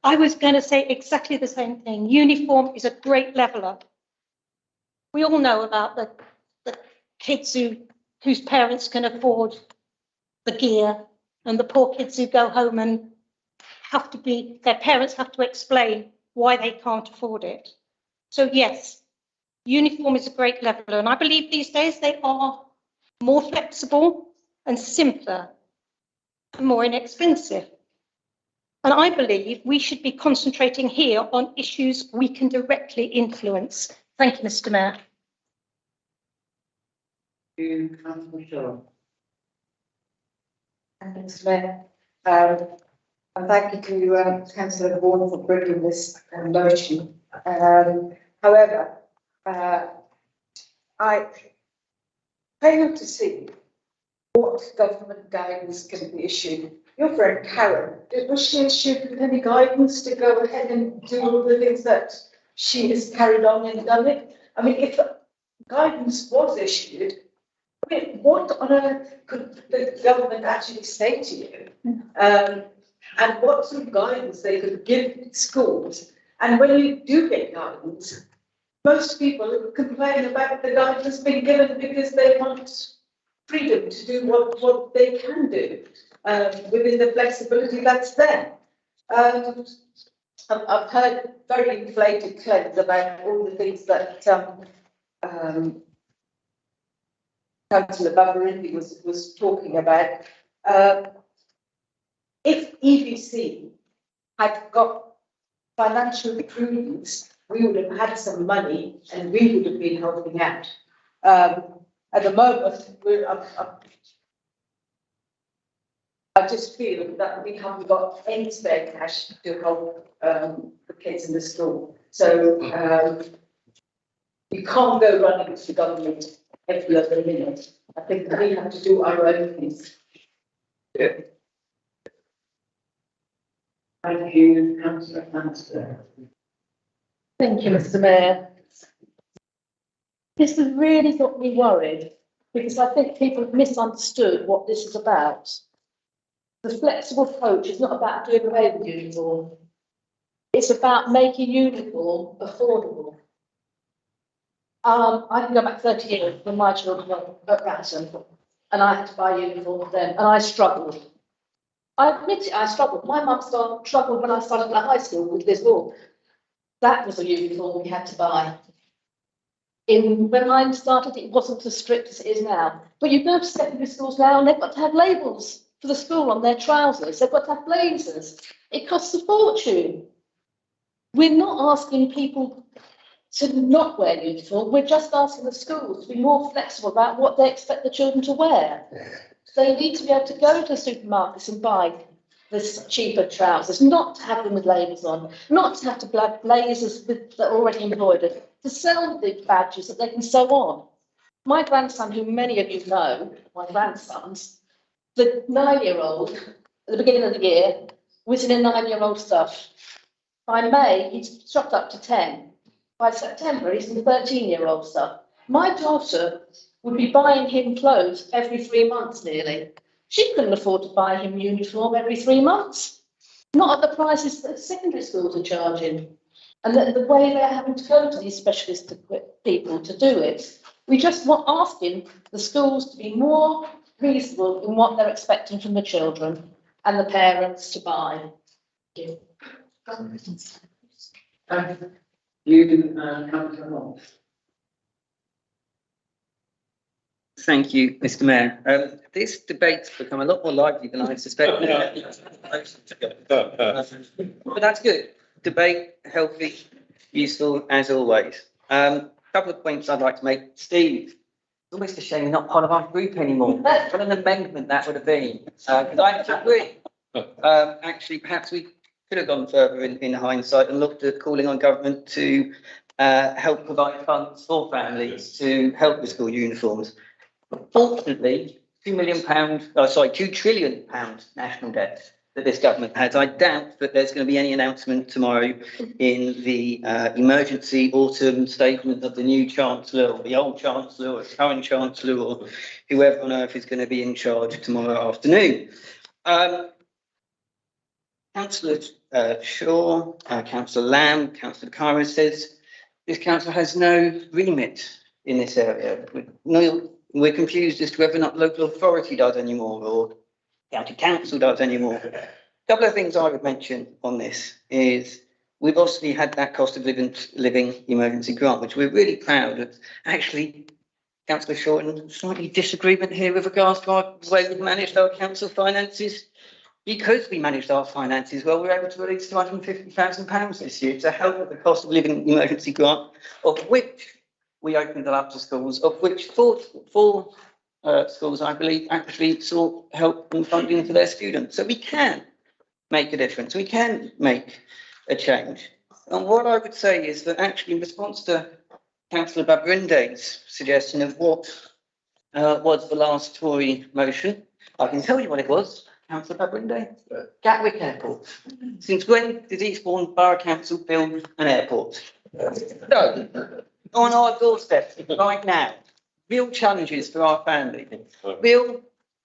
I was going to say exactly the same thing. Uniform is a great leveller. We all know about the kids whose parents can afford the gear and the poor kids who go home and their parents have to explain why they can't afford it. So yes, uniform is a great leveller, and I believe these days they are more flexible and simpler and more inexpensive. And I believe we should be concentrating here on issues we can directly influence. Thank you, Mr. Mayor. Thank you, Councillor Shaw. Thank you, Mr. Mayor. And thank you to Councillor Vaughan for bringing this motion. However, I fail to see what government guidance can be issued. Your friend Karen, was she issued with any guidance to go ahead and do all the things that she has carried on and done it? I mean, if guidance was issued, I mean, what on earth could the government actually say to you? And what sort of guidance they could give schools? And when you do get guidance, most people complain about the guidance being given because they want freedom to do what they can do within the flexibility that's there. I've heard very inflated claims about all the things that Councillor Babarindi was talking about. If EBC had got financial prudence, we would have had some money and we would have been helping out. At the moment, I just feel that we haven't got any spare cash to help the kids in the school. So you can't go running to the government every other minute. I think we have to do our own things. Yeah. Thank you, Councillor Fanster. Thank you, Mr. Mayor. This has really got me worried because I think people have misunderstood what this is about. The flexible approach is not about doing away with uniform. It's about making uniform affordable. I can go back 30 years when my children were at Ransom and I had to buy a uniform then and I struggled. I admit it, I struggled. My mum struggled when I started at high school with this law. That was a uniform we had to buy. When mine started, it wasn't as strict as it is now. But you go to secondary schools now and they've got to have labels for the school on their trousers. They've got to have blazers. It costs a fortune. We're not asking people to not wear uniform. We're just asking the schools to be more flexible about what they expect the children to wear. They need to be able to go to supermarkets and buy this cheaper trousers, not to have them with labels on, not to have to have blazers that are already embroidered, to sell the badges that they can sew on. My grandson, who many of you know, my grandsons, the 9-year-old, at the beginning of the year, was in a 9-year-old stuff. By May, he's shot up to 10. By September, he's in the 13-year-old stuff. My daughter would be buying him clothes every 3 months nearly. She couldn't afford to buy him uniform every 3 months. Not at the prices that secondary schools are charging. And the way they're having to go to these specialist people to do it. We just want asking the schools to be more reasonable in what they're expecting from the children and the parents to buy. Thank you. You, Councillor Moore. Thank you, Mr. Mayor. This debate's become a lot more lively than I suspected. But that's good. Debate, healthy, useful as always. Couple of points I'd like to make. Steve, it's almost a shame you're not part of our group anymore. What an amendment that would have been. Because I agree. Actually, perhaps we could have gone further in hindsight and looked at calling on government to help provide funds for families to help with school uniforms. Fortunately, £2 trillion national debt that this government has. I doubt that there's going to be any announcement tomorrow in the emergency autumn statement of the new Chancellor or the old Chancellor or the current Chancellor or whoever on earth is going to be in charge tomorrow afternoon. Councillor Shaw, Councillor Lamb, Councillor Cara says this council has no remit in this area. We're confused as to whether or not local authority does anymore or county council does anymore. A couple of things I would mention on this is we've obviously had that cost of living emergency grant, which we're really proud of. Actually, Councillor Shorten, slightly disagreement here with regards to our way we've managed our council finances. Because we managed our finances well, we were able to release £250,000 this year to help with the cost of living emergency grant, of which we opened it up to schools, of which four schools, I believe, actually sought help and funding for their students. So we can make a difference. We can make a change. And what I would say is that actually in response to Councillor Babrinde's suggestion of what was the last Tory motion, I can tell you what it was. Councillor Babrinde, Gatwick Airport. Since when did Eastbourne Borough Council build an airport? No, on our doorstep right now. Real challenges for our family, real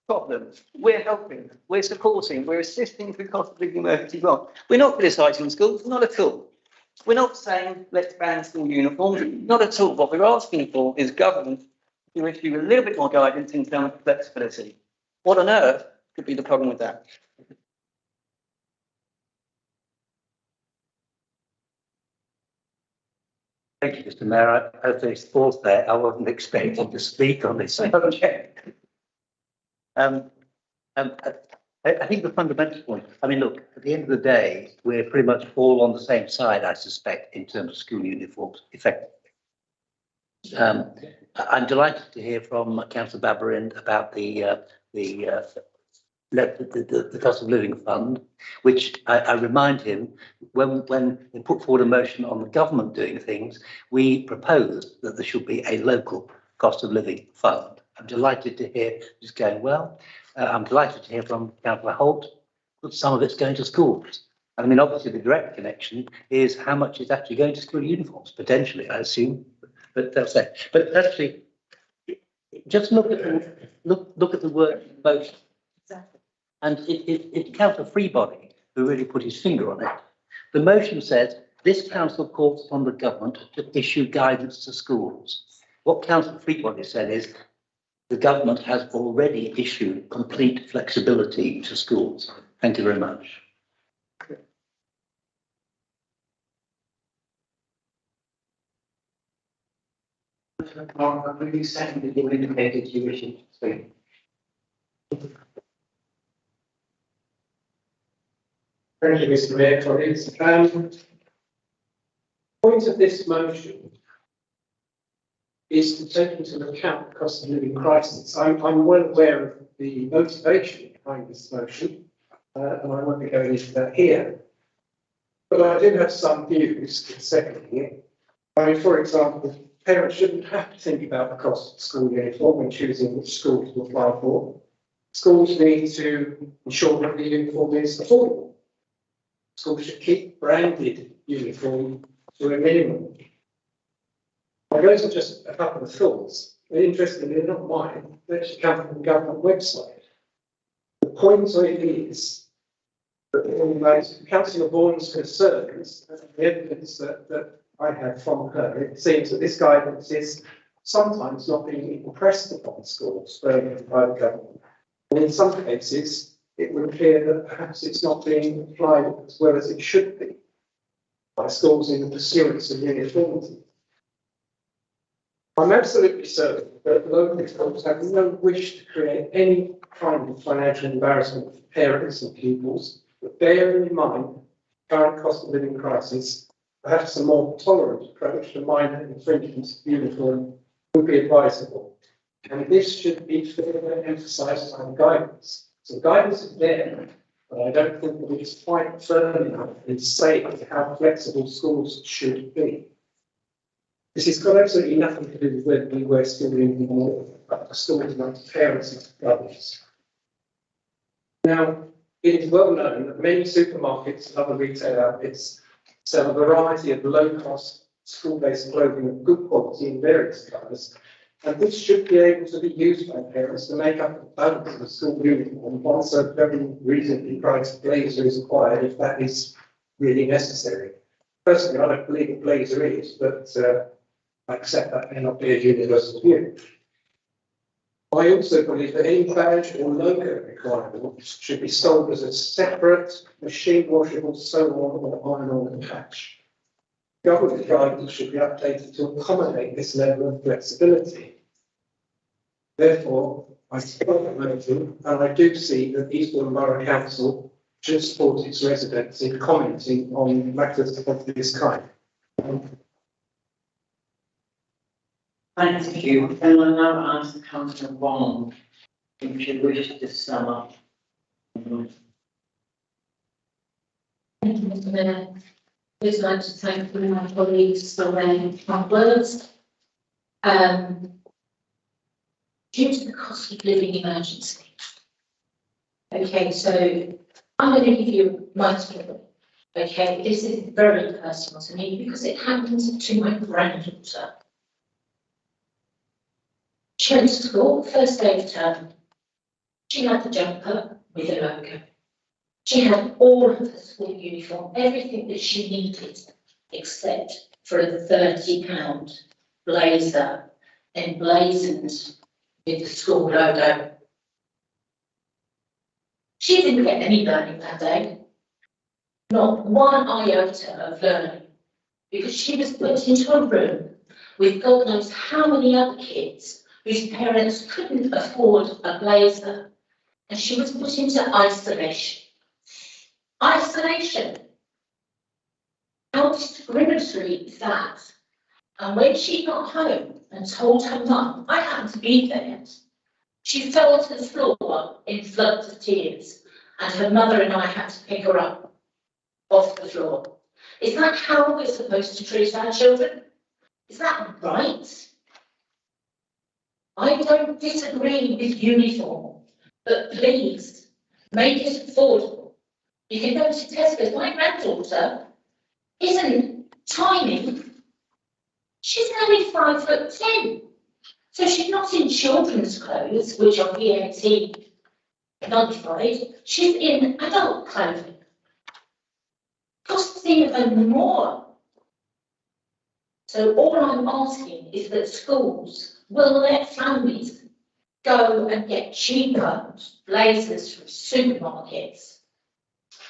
problems. We're helping, we're supporting, we're assisting through cost of living emergency grant. We're not criticising schools, not at all. We're not saying let's ban school uniforms, not at all. What we're asking for is government to issue a little bit more guidance in terms of flexibility. What on earth could be the problem with that? Thank you, Mr. Mayor. As they support there, I wasn't expecting to speak on this subject. I think the fundamental point, I mean, look, at the end of the day, we're pretty much all on the same side, I suspect, in terms of school uniforms, effectively. I'm delighted to hear from Councillor Babarind about the cost of living fund, which I remind him, when they put forward a motion on the government doing things, we proposed that there should be a local cost of living fund. I'm delighted to hear it's going well. I'm delighted to hear from Councillor Holt that some of it's going to schools. I mean, obviously the direct connection is how much is actually going to school uniforms, potentially, I assume, but they'll say. But actually, just look at the word motion. And it's Councillor Freebody who really put his finger on it. The motion says, this council calls upon the government to issue guidance to schools. What Councillor Freebody said is, the government has already issued complete flexibility to schools. Thank you very much. Mark, will you second that you indicated you wish to speak? Thank you, Mr. Mayor, colleagues. Point of this motion is to take into account the cost of living crisis. I'm well aware of the motivation behind this motion, and I won't be going into that here. But I do have some views in seconding it. I mean, for example, parents shouldn't have to think about the cost of school uniform when choosing which school to apply for. Schools need to ensure that the uniform is affordable. Schools should keep branded uniform to a minimum. Now, those are just a couple of thoughts. Interestingly, they're not mine. They actually come from the government website. The point of it is that Councillor Vaughan's concerns, the evidence that I have from her, it seems that this guidance is sometimes not being impressed upon schools by the government. And in some cases, it would appear that perhaps it's not being applied as well as it should be. by schools in the pursuance of uniformity. I'm absolutely certain that local schools have no wish to create any kind of financial embarrassment for parents and pupils, but bearing in mind the current cost of living crisis, perhaps a more tolerant approach to minor infringements of uniform would be advisable. And this should be further emphasised on guidance. So guidance is there, but I don't think that it's quite firm enough in saying how flexible schools should be. This has got absolutely nothing to do with whether we wear school uniform or schools amongst parents and brothers. Now, it is well known that many supermarkets and other retail outlets sell a variety of low-cost school-based clothing of good quality in various colours, and this should be able to be used by parents to make up the balance of a school uniform once a very reasonably priced blazer is acquired, if that is really necessary. Personally, I don't believe a blazer is, but I accept that may not be a universal view. I also believe that any badge or logo requirement should be sold as a separate machine washable sew-on or iron-on patch. Government guidance should be updated to accommodate this level of flexibility. Therefore, I support the motion, and I do see that Eastbourne Borough Council should support its residents in commenting on matters of this kind. Thank you. Can I now ask Councillor Wong if she wishes to sum up? Thank you, Mr. Mayor. I'd like to thank all my colleagues for their kind words. Due to the cost of living emergency. Okay, so I'm going to give you my story. Okay, this is very personal to me because it happened to my granddaughter. She went to school, first day of term. She had the jumper with a logo. She had all of her school uniform, everything that she needed, except for a £30 blazer emblazoned with the school logo. She didn't get any learning that day, not one iota of learning, because she was put into a room with God knows how many other kids whose parents couldn't afford a blazer, and she was put into isolation. Isolation. How discriminatory is that? And when she got home and told her mum, I happened to be there, she fell to the floor in floods of tears, and her mother and I had to pick her up off the floor. Is that how we're supposed to treat our children? Is that right? I don't disagree with uniform, but please make it affordable. You can go to Tesco's. My granddaughter isn't tiny. She's only 5'10". So she's not in children's clothes, which are VAT nullified. She's in adult clothing. Costs even more. So all I'm asking is that schools will let families go and get cheaper blazers from supermarkets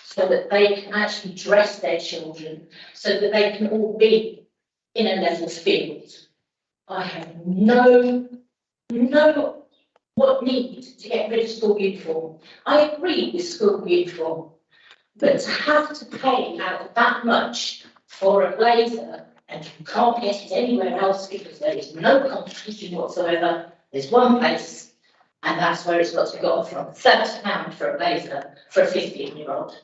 so that they can actually dress their children so that they can all be in a level field. I have no what need to get rid of school uniform. I agree with school uniform, but to have to pay out that much for a blazer and you can't get it anywhere else because there is no competition whatsoever. There's one place, and that's where it's got to go from. £30 for a blazer for a 15-year-old.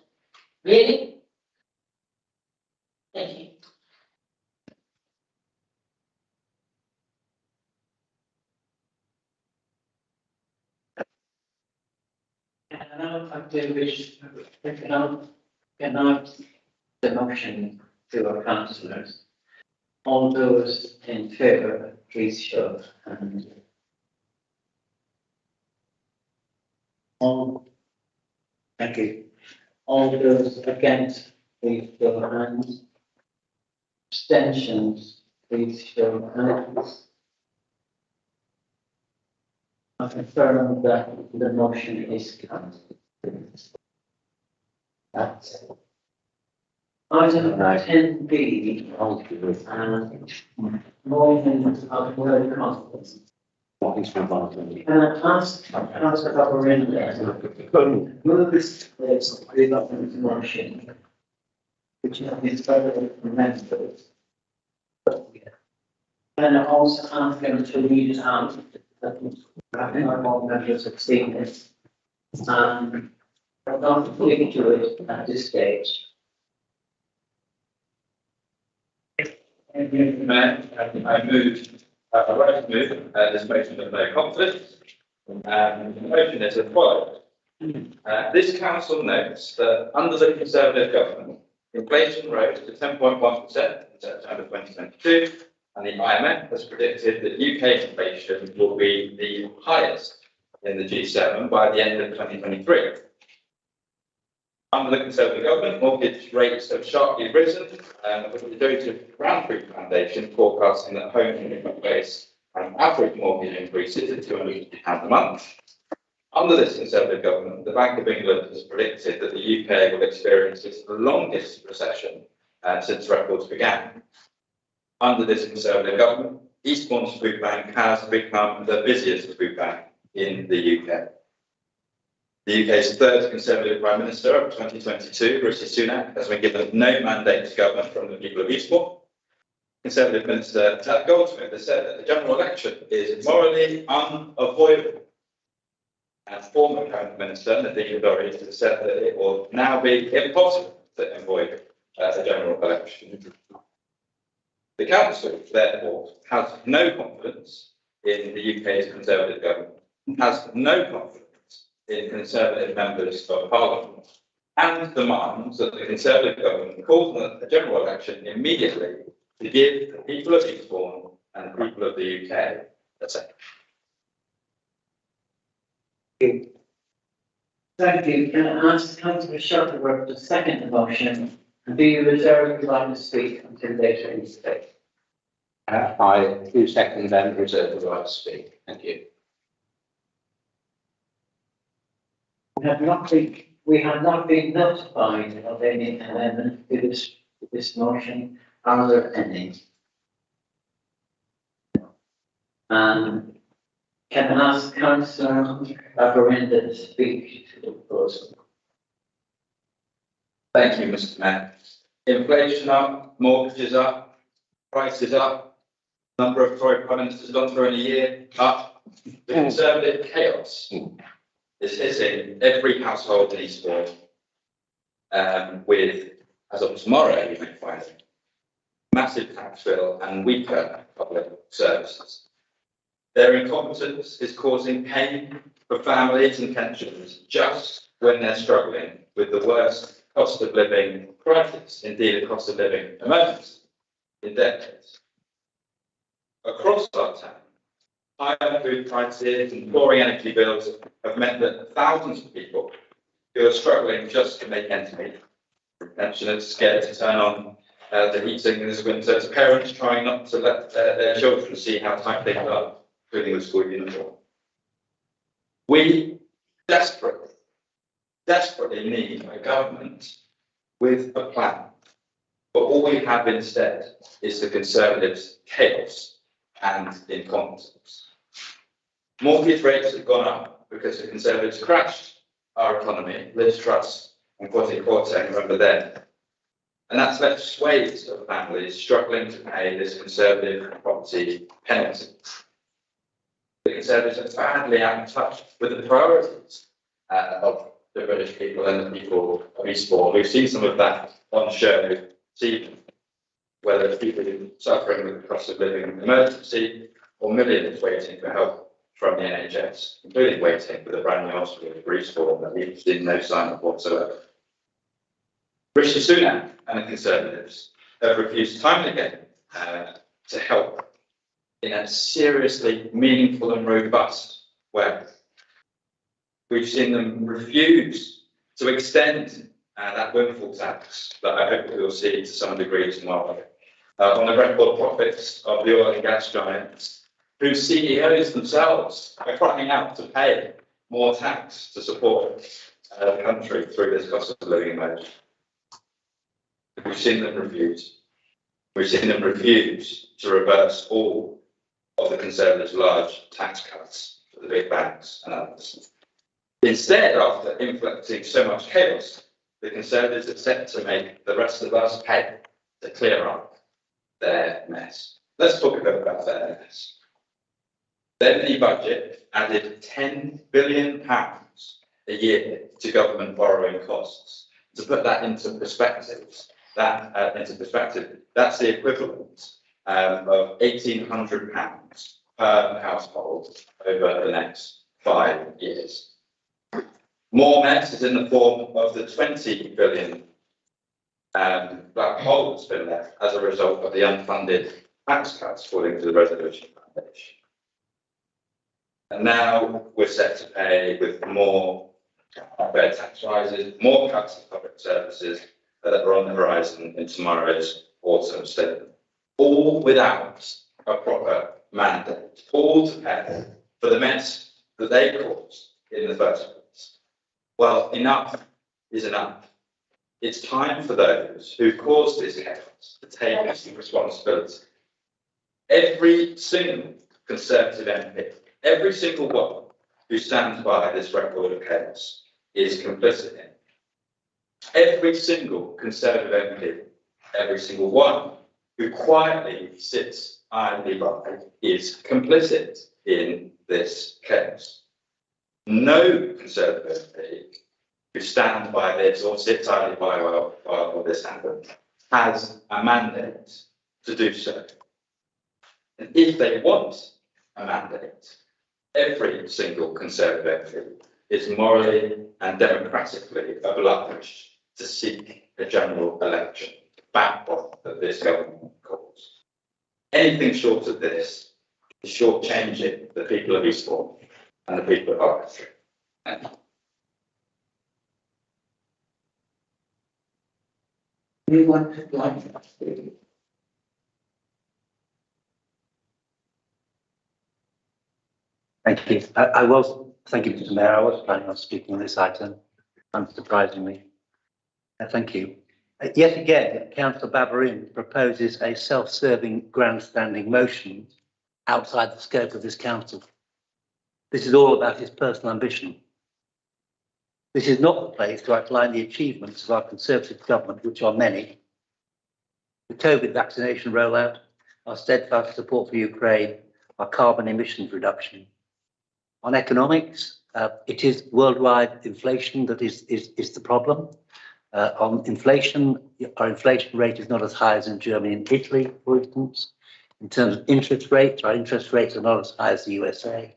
Really? Thank you. And now I do wish to announce the motion to our councillors. All those in favour, please show of hands. Thank you. All those against, please show of hands. Abstentions, please show of hands. I confirm that the motion is carried. That's it. Item 10B, more than word confidence. Can I ask Councillor Barrinda, move this motion, which is further amended. And also ask them to read it out, that no more members have seen this. I'm not looking to it at this stage. Thank you, Mr. Mayor. I move, I rise to move this motion of no confidence. The motion is as follows. This council notes that under the Conservative government, inflation rose to 10.1% in September 2022, and the IMF has predicted that UK inflation will be the highest in the G7 by the end of 2023. Under the Conservative government, mortgage rates have sharply risen, with the Joseph Roundtree Foundation forecasting that home ownership will face an average mortgage increases of £250 a month. Under this Conservative government, the Bank of England has predicted that the UK will experience its longest recession since records began. Under this Conservative government, Eastbourne Food Bank has become the busiest food bank in the UK. The UK's third Conservative Prime Minister of 2022, Rishi Sunak, has been given no mandate to govern from the people of Eastbourne. Conservative Minister Tat Goldsmith has said that the general election is morally unavoidable. And former Cabinet Minister Nadine Dorries has said that it will now be impossible to avoid the general election. The Council, therefore, has no confidence in the UK's Conservative government, has no confidence in Conservative members of Parliament, and demands that the Conservative government call for the general election immediately to give the people of Eastbourne and the people of the UK a say. Thank you. Can I ask Councillor Shuttleworth to second the motion, and do you reserve your right to speak until later in the debate? I do second and reserve the right to speak. Thank you. We have not been notified of any amendment to this motion. Are there any? Can I ask Councillor Barrinda to speak to the proposal? Thank you, Mr. Mayor. Inflation up, mortgages up, prices up, number of Tory Prime Ministers gone through in a year up. The Conservative chaos is hitting every household in Eastbourne, with, as of tomorrow, you may find it, massive tax bill and weaker public services. Their incompetence is causing pain for families and pensioners just when they're struggling with the worst cost of living crisis, indeed a cost of living emergency, in decades. Across our town, higher food prices and soaring energy bills have meant that thousands of people who are struggling just to make ends meet, from pensioners scared to turn on the heating this winter, to parents trying not to let their children see how tight things are, including the school uniform. We desperately need a government with a plan. But all we have instead is the Conservatives' chaos and incompetence. Mortgage rates have gone up because the Conservatives crashed our economy, Liz Truss and Kwasi Kwarteng, remember then. And that's left swathes of families struggling to pay this Conservative property penalty. The Conservatives are badly out of touch with the priorities of the British people and the people of Eastbourne. We've seen some of that on show this evening, whether it's people suffering with the cost of living emergency or millions waiting for help from the NHS, including waiting for the brand new hospital for Eastbourne that we've seen no sign of whatsoever. Rishi Sunak and the Conservatives have refused time and again to help in a seriously meaningful and robust way. We've seen them refuse to extend that windfall tax that I hope we will see to some degree tomorrow on the record profits of the oil and gas giants, whose CEOs themselves are crying out to pay more tax to support the country through this cost of living emergency. We've seen them refuse. We've seen them refuse to reverse all of the Conservatives' large tax cuts for the big banks and others. Instead, after inflicting so much chaos, the Conservatives are set to make the rest of us pay to clear up their mess. Let's talk a bit about their mess. Their mini budget added £10 billion a year to government borrowing costs. To put that into perspective, that's the equivalent of £1,800 per household over the next 5 years. More mess is in the form of the 20 billion black hole that's been left as a result of the unfunded tax cuts falling to the Resolution Foundation. And now we're set to pay with more unfair tax rises, more cuts to public services that are on the horizon in tomorrow's autumn statement, all without a proper mandate, all to pay for the mess that they caused in the first place. Well, enough is enough. It's time for those who caused this chaos to take some responsibility. Every single Conservative MP, every single one who stands by this record of chaos is complicit in. Every single Conservative MP, every single one who quietly sits idly by is complicit in this chaos. No Conservative MP who stands by this or sits idly by while this happens has a mandate to do so. And if they want a mandate, every single Conservative MP is morally and democratically obliged to seek a general election to back off that this government calls. Anything short of this is shortchanging the people of Eastbourne and the people of Hertfordshire. Thank you. Anyone would like to speak? Thank you. Thank you, Mr. Mayor. I was planning on speaking on this item, unsurprisingly. Thank you. Yet again, Councillor Babarin proposes a self-serving grandstanding motion outside the scope of this council. This is all about his personal ambition. This is not the place to outline the achievements of our Conservative government, which are many. The COVID vaccination rollout, our steadfast support for Ukraine, our carbon emissions reduction. On economics, it is worldwide inflation that is the problem. On inflation, our inflation rate is not as high as in Germany and Italy, for instance. In terms of interest rates, our interest rates are not as high as the USA.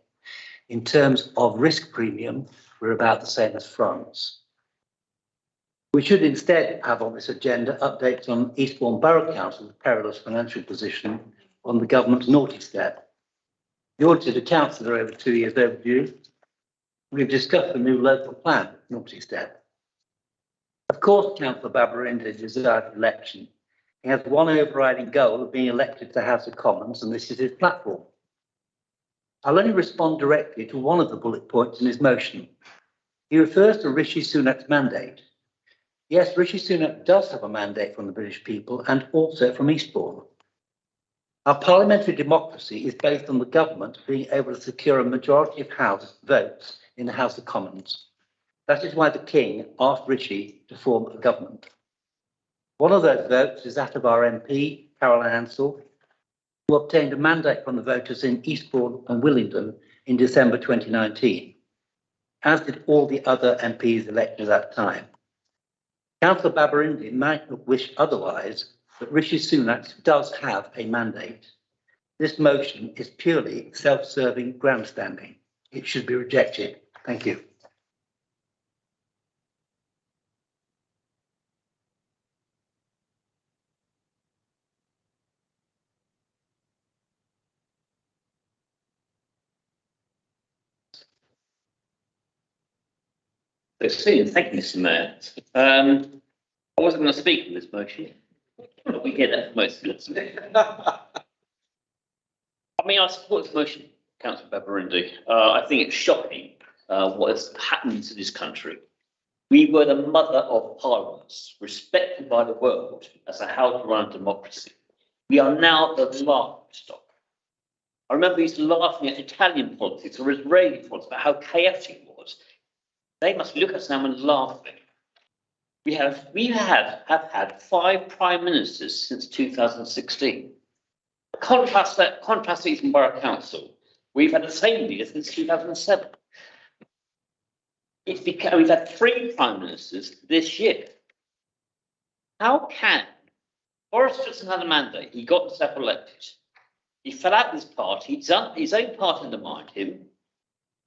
In terms of risk premium, we're about the same as France. We should instead have on this agenda updates on Eastbourne Borough Council's perilous financial position on the government's naughty step. The audited accounts that are over 2 years overdue. We've discussed the new local plan, naughty step. Of course, Councillor Babarinda desired election. He has one overriding goal of being elected to the House of Commons, and this is his platform. I'll only respond directly to one of the bullet points in his motion. He refers to Rishi Sunak's mandate. Yes, Rishi Sunak does have a mandate from the British people and also from Eastbourne. Our parliamentary democracy is based on the government being able to secure a majority of House votes in the House of Commons. That is why the King asked Rishi to form a government. One of those votes is that of our MP, Caroline Ansell, who obtained a mandate from the voters in Eastbourne and Willingdon in December 2019, as did all the other MPs elected at that time. Councillor Babarindi might not wish otherwise, but Rishi Sunak does have a mandate. This motion is purely self-serving grandstanding. It should be rejected. Thank you. Thank you, Mr. Mayor. I wasn't going to speak on this motion, but we hear that from most of us. I mean, I support this motion, Councillor Babarindi. I think it's shocking what has happened to this country. We were the mother of parliaments, respected by the world as a how to run a democracy. We are now the laughing stock. I remember we used to laughing at Italian politics or Israeli politics about how chaotic it was. They must look at us now and laughing. We have had 5 prime ministers since 2016. Contrast Eastbourne Borough Council. We've had the same leader since 2007. We've had 3 prime ministers this year. How can Boris Johnson had a mandate? He got himself elected. He fell out with his party. His own party undermined him.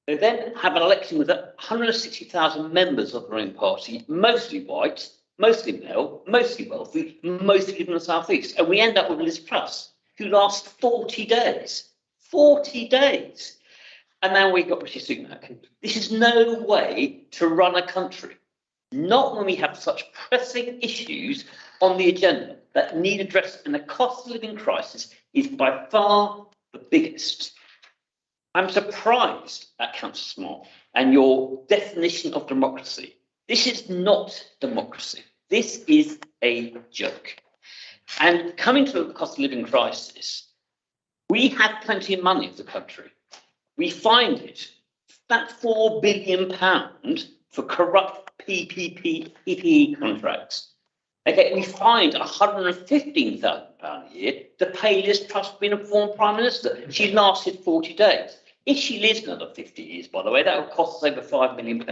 They then have an election with 160,000 members of their own party, mostly white, mostly male, mostly wealthy, mostly from the southeast, and we end up with Liz Truss, who lasts 40 days. 40 days. And now we've got Rishi Sunak. This is no way to run a country. Not when we have such pressing issues on the agenda that need addressing, and the cost of living crisis is by far the biggest. I'm surprised at Councillor Smart and your definition of democracy. This is not democracy. This is a joke. And coming to the cost of living crisis, we have plenty of money as a country. We find it, that £4 billion for corrupt PPE contracts. Okay, we find £115,000 a year to pay Liz Truss for being a former Prime Minister. She lasted 40 days. If she lives another 50 years, by the way, that will cost us over £5 million.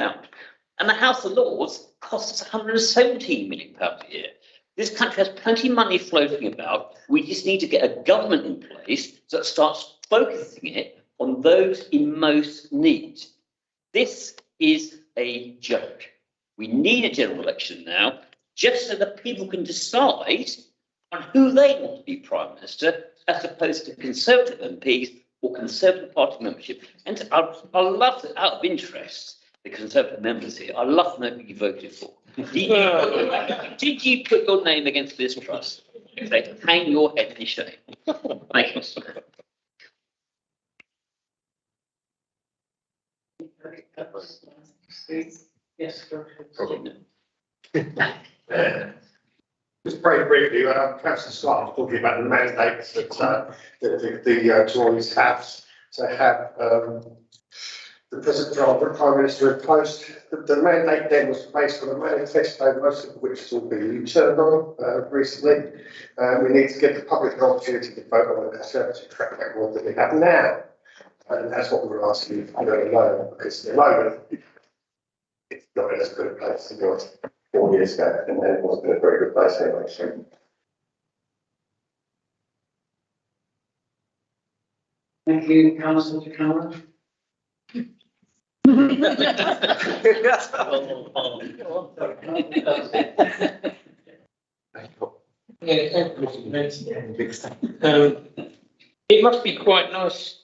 And the House of Lords costs us £117 million a year. This country has plenty of money floating about. We just need to get a government in place that starts focusing it on those in most need. This is a joke. We need a general election now, just so that people can decide on who they want to be Prime Minister, as opposed to Conservative MPs or Conservative Party membership. And I love that, out of interest, the Conservative members here, I love to know who you voted for. Did you put your name against Liz Truss? If they hang your head in shame. Thank you, Mr. Mayor. Yes, Just very briefly, Councillor Scott was talking about the mandates that the Tories have to have the present Prime Minister in post. The mandate then was based on a manifesto, most of which has all been returned on recently. We need to give the public an opportunity to vote on the Conservative track record that we have now. And that's what we're asking you to do at the moment, because at the moment, it's not in as good a place as it was 4 years ago, and then it wasn't in a very good place anyway. So. Thank you, Councillor Cameron. It must be quite nice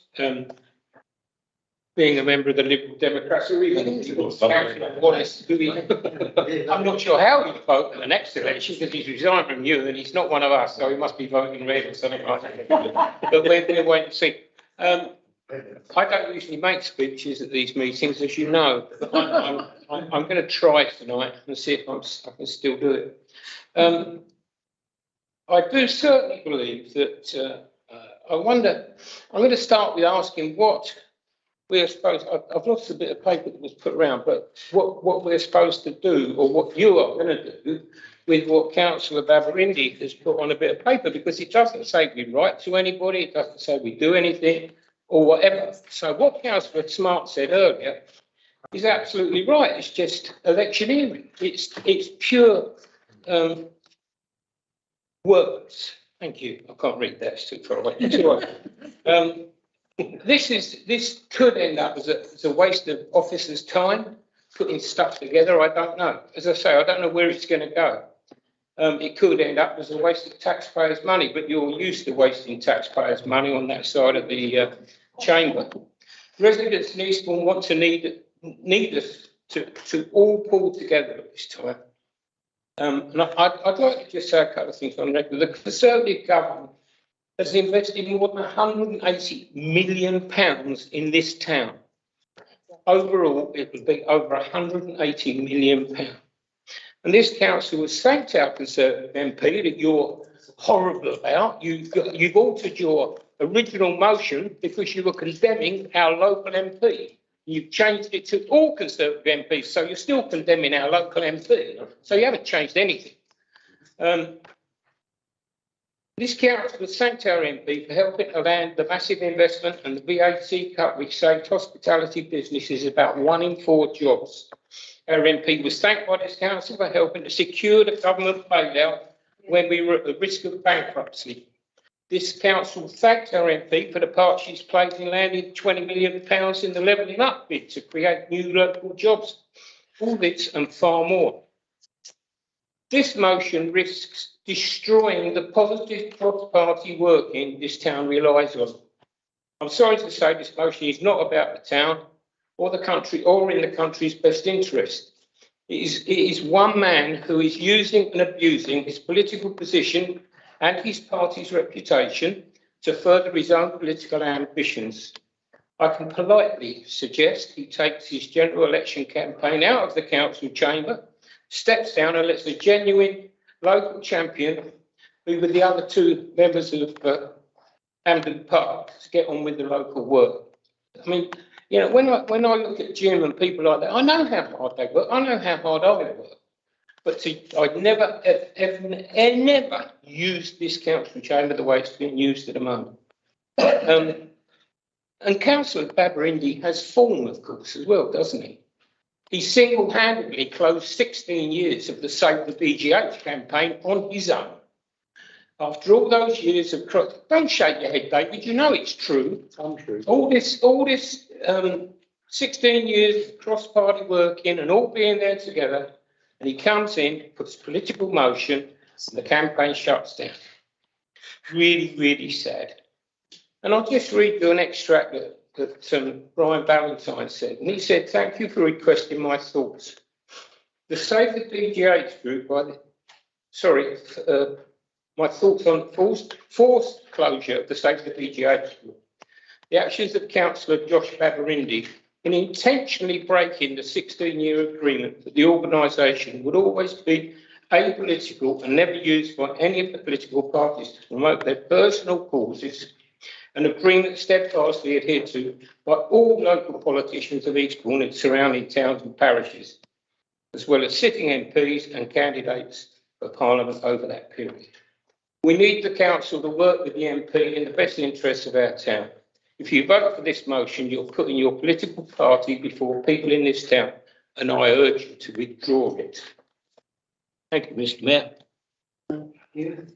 being a member of the Liberal Democrats, or even Councillor Wallace, I'm not sure how he'll vote in the next election because he's resigned from you and he's not one of us, so he must be voting red or something like that. But we'll wait and see. I don't usually make speeches at these meetings, as you know, but I'm going to try tonight and see if I can still do it. I do certainly believe that I'm going to start with asking what we're supposed, I've lost a bit of paper that was put around, but what we're supposed to do, or what you are going to do with what Councillor Babarindi has put on a bit of paper, because it doesn't say we write to anybody, it doesn't say we do anything or whatever. So what Councillor Smart said earlier is absolutely right. It's just electioneering. It's pure words. Thank you. I can't read that. It's too far away. This could end up as a waste of officers' time, putting stuff together. I don't know. As I say, I don't know where it's going to go. It could end up as a waste of taxpayers' money, but you're used to wasting taxpayers' money on that side of the chamber. Residents in Eastbourne want to need us to all pull together at this time. And I'd like to just say a couple of things on record. The Conservative government has invested more than £180 million in this town. overall, it would be over £180 million. And this council has thanked our Conservative MP that you're horrible about. You've altered your original motion because you were condemning our local MP. You've changed it to all Conservative MPs, so you're still condemning our local MP. So you haven't changed anything. This council has thanked our MP for helping to land the massive investment and the VAT cut, which saved hospitality businesses about 1 in 4 jobs. Our MP was thanked by this council for helping to secure the government bailout when we were at the risk of bankruptcy. This council thanked our MP for the part she's played in landing £20 million in the Levelling Up bid to create new local jobs. All this and far more. This motion risks destroying the positive cross-party working this town relies on. I'm sorry to say this motion is not about the town or the country or in the country's best interest. It is one man who is using and abusing his political position and his party's reputation to further his own political ambitions. I can politely suggest he takes his general election campaign out of the council chamber, steps down and lets a genuine local champion, who were the other 2 members of Hampden Park, to get on with the local work. I mean, you know, when I look at Jim and people like that, I know how hard they work. I know how hard I work. But I'd never, never used this council chamber the way it's been used at the moment. And Councillor Babarindi has form, of course, as well, doesn't he? He single-handedly closed 16 years of the Save the BGH campaign on his own. After all those years of don't shake your head, David. You know it's true. Untrue. All this 16 years of cross-party working and all being there together, and he comes in, puts political motion, and the campaign shuts down. Really, really sad. And I'll just read you an extract that Brian Ballantyne said, and he said, "Thank you for requesting my thoughts. The Save the BGH group, my thoughts on forced closure of the Save the BGH group. The actions of Councillor Josh Babarindi in intentionally breaking the 16-year agreement that the organisation would always be apolitical and never used by any of the political parties to promote their personal causes, an agreement steadfastly adhered to by all local politicians of Eastbourne and surrounding towns and parishes, as well as sitting MPs and candidates for Parliament over that period. We need the council to work with the MP in the best interests of our town. If you vote for this motion, you're putting your political party before people in this town, and I urge you to withdraw it." Thank you, Mr. Mayor. Thank you.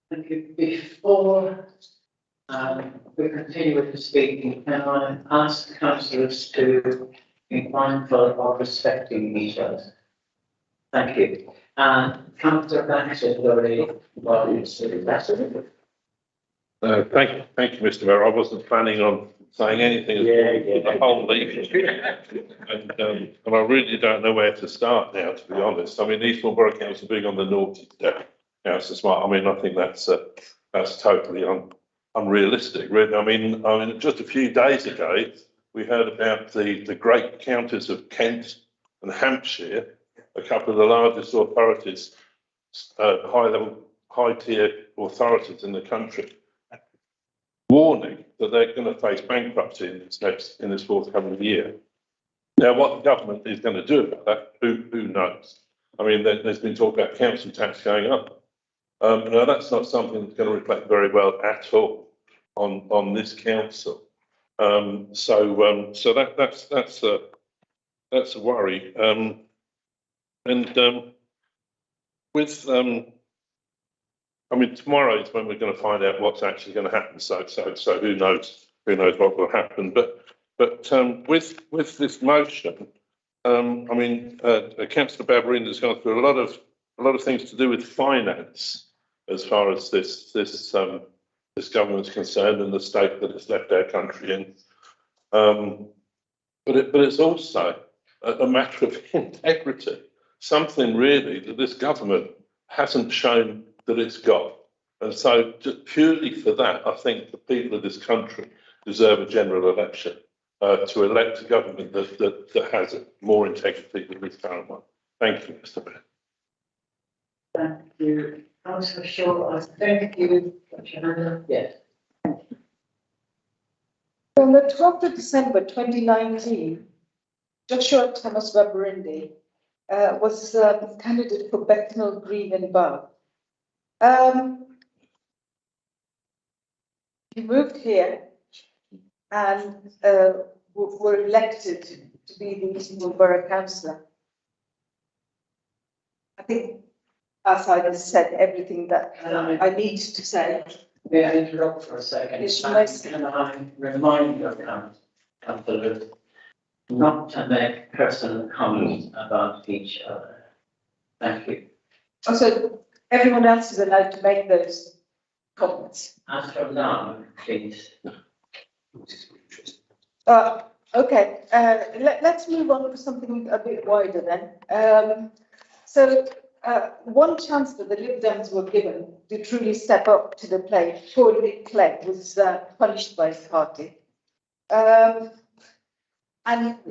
Thank you. Before we continue with the speaking, can I ask councillors to be mindful of respecting each other? Thank you. Councillor Baxter, very well, Thank you, Mr. Mayor. I wasn't planning on saying anything the whole evening. And I really don't know where to start now, to be honest. I mean, Eastbourne Borough Council being on the naughty step, Councillor Smart, I mean, I think that's totally unrealistic, really. I mean, just a few days ago, we heard about the great counties of Kent and Hampshire, a couple of the largest authorities, high-tier authorities in the country, warning that they're going to face bankruptcy in this forthcoming year. Now, what the government is going to do about that, who knows? I mean, there's been talk about council tax going up. No, that's not something that's going to reflect very well at all on this council. So that's a worry. I mean, tomorrow is when we're going to find out what's actually going to happen. So who knows what will happen? But with this motion, I mean, Councillor Babarindi has gone through a lot of things to do with finance as far as this government's concerned and the state that it's left our country in. But it's also a matter of integrity, something really that this government hasn't shown that it's got. And so just purely for that, I think the people of this country deserve a general election to elect a government that has more integrity than this current one. Thank you, Mr. Mayor. Thank you. Councillor Shaw, I thank you. Yes. On the 12th of December 2019, Joshua Thomas Wabarindi was candidate for Bethnal Green and Bow. He moved here and were elected to be the Eastbourne Borough Councillor. I think, as I just said, everything that I need to say. May I interrupt for a second? Can I remind your councillors not to make personal comments about each other? Thank you. Also, everyone else is allowed to make those comments. As for now, please. Okay, let's move on to something a bit wider then. One chance that the Lib Dems were given to truly step up to the plate, poor Nick Clegg was punished by his party. And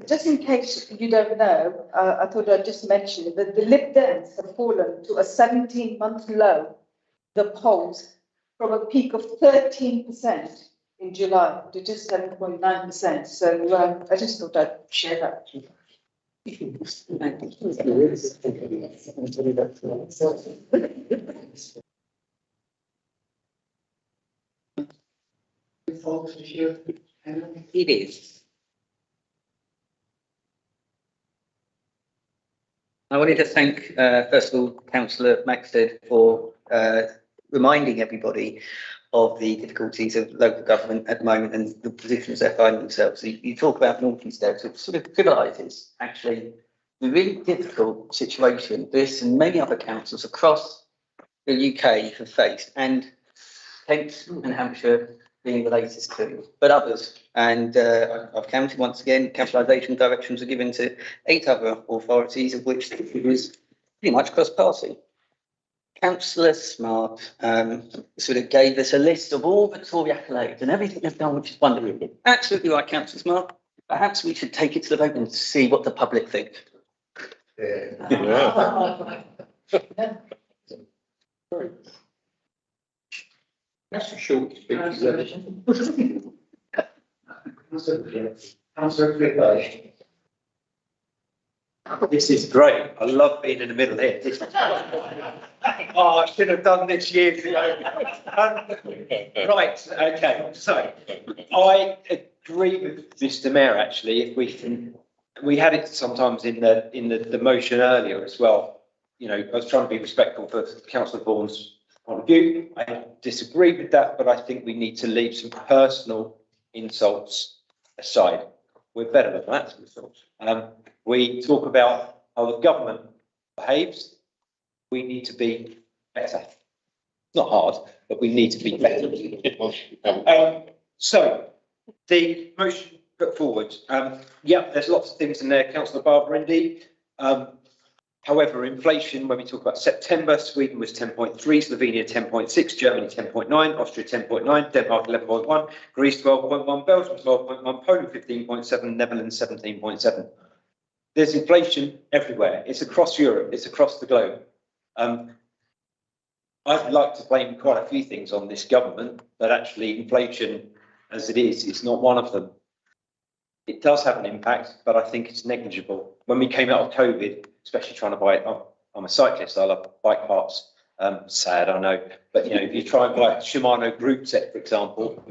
just in case you don't know, I thought I'd just mention that the Lib Dems have fallen to a 17-month low, the polls, from a peak of 13% in July to just 7.9%. So I just thought I'd share that. It is. I wanted to thank, first of all, Councillor Maxted for reminding everybody of the difficulties of local government at the moment and the positions they find themselves. You talk about naughty steps, it sort of trivialises actually the really difficult situation this and many other councils across the UK have faced, and Kent and Hampshire being the latest two, but others. And I've counted once again, capitalisation directions are given to 8 other authorities, of which it was pretty much cross-party. Councillor Smart sort of gave us a list of all the Tory accolades and everything they've done, which is wonderful. Absolutely right, Councillor Smart. Perhaps we should take it to the vote and see what the public think. That's a short speech. This is great. I love being in the middle here. Oh, I should have done this years ago. Right, okay, so I agree with Mr. Mayor, actually, if we can, we had it sometimes in the motion earlier as well. You know, I was trying to be respectful for Councillor Vaughan's point of view. I disagree with that, but I think we need to leave some personal insults aside. We're better than that. We talk about how the government behaves. We need to be better. Not hard, but we need to be better. So the motion put forward. Yeah, there's lots of things in there. Councillor Barber-Indy. However, inflation, when we talk about September, Sweden was 10.3, Slovenia 10.6, Germany 10.9, Austria 10.9, Denmark 11.1, Greece 12.1, Belgium 12.1, Poland 15.7, Netherlands 17.7. There's inflation everywhere. It's across Europe. It's across the globe. I'd like to blame quite a few things on this government, but actually inflation as it is not one of them. It does have an impact, but I think it's negligible. When we came out of COVID, especially trying to buy, I'm a cyclist, I love bike parts. Sad, I know. But, you know, if you try and buy a Shimano group set, for example,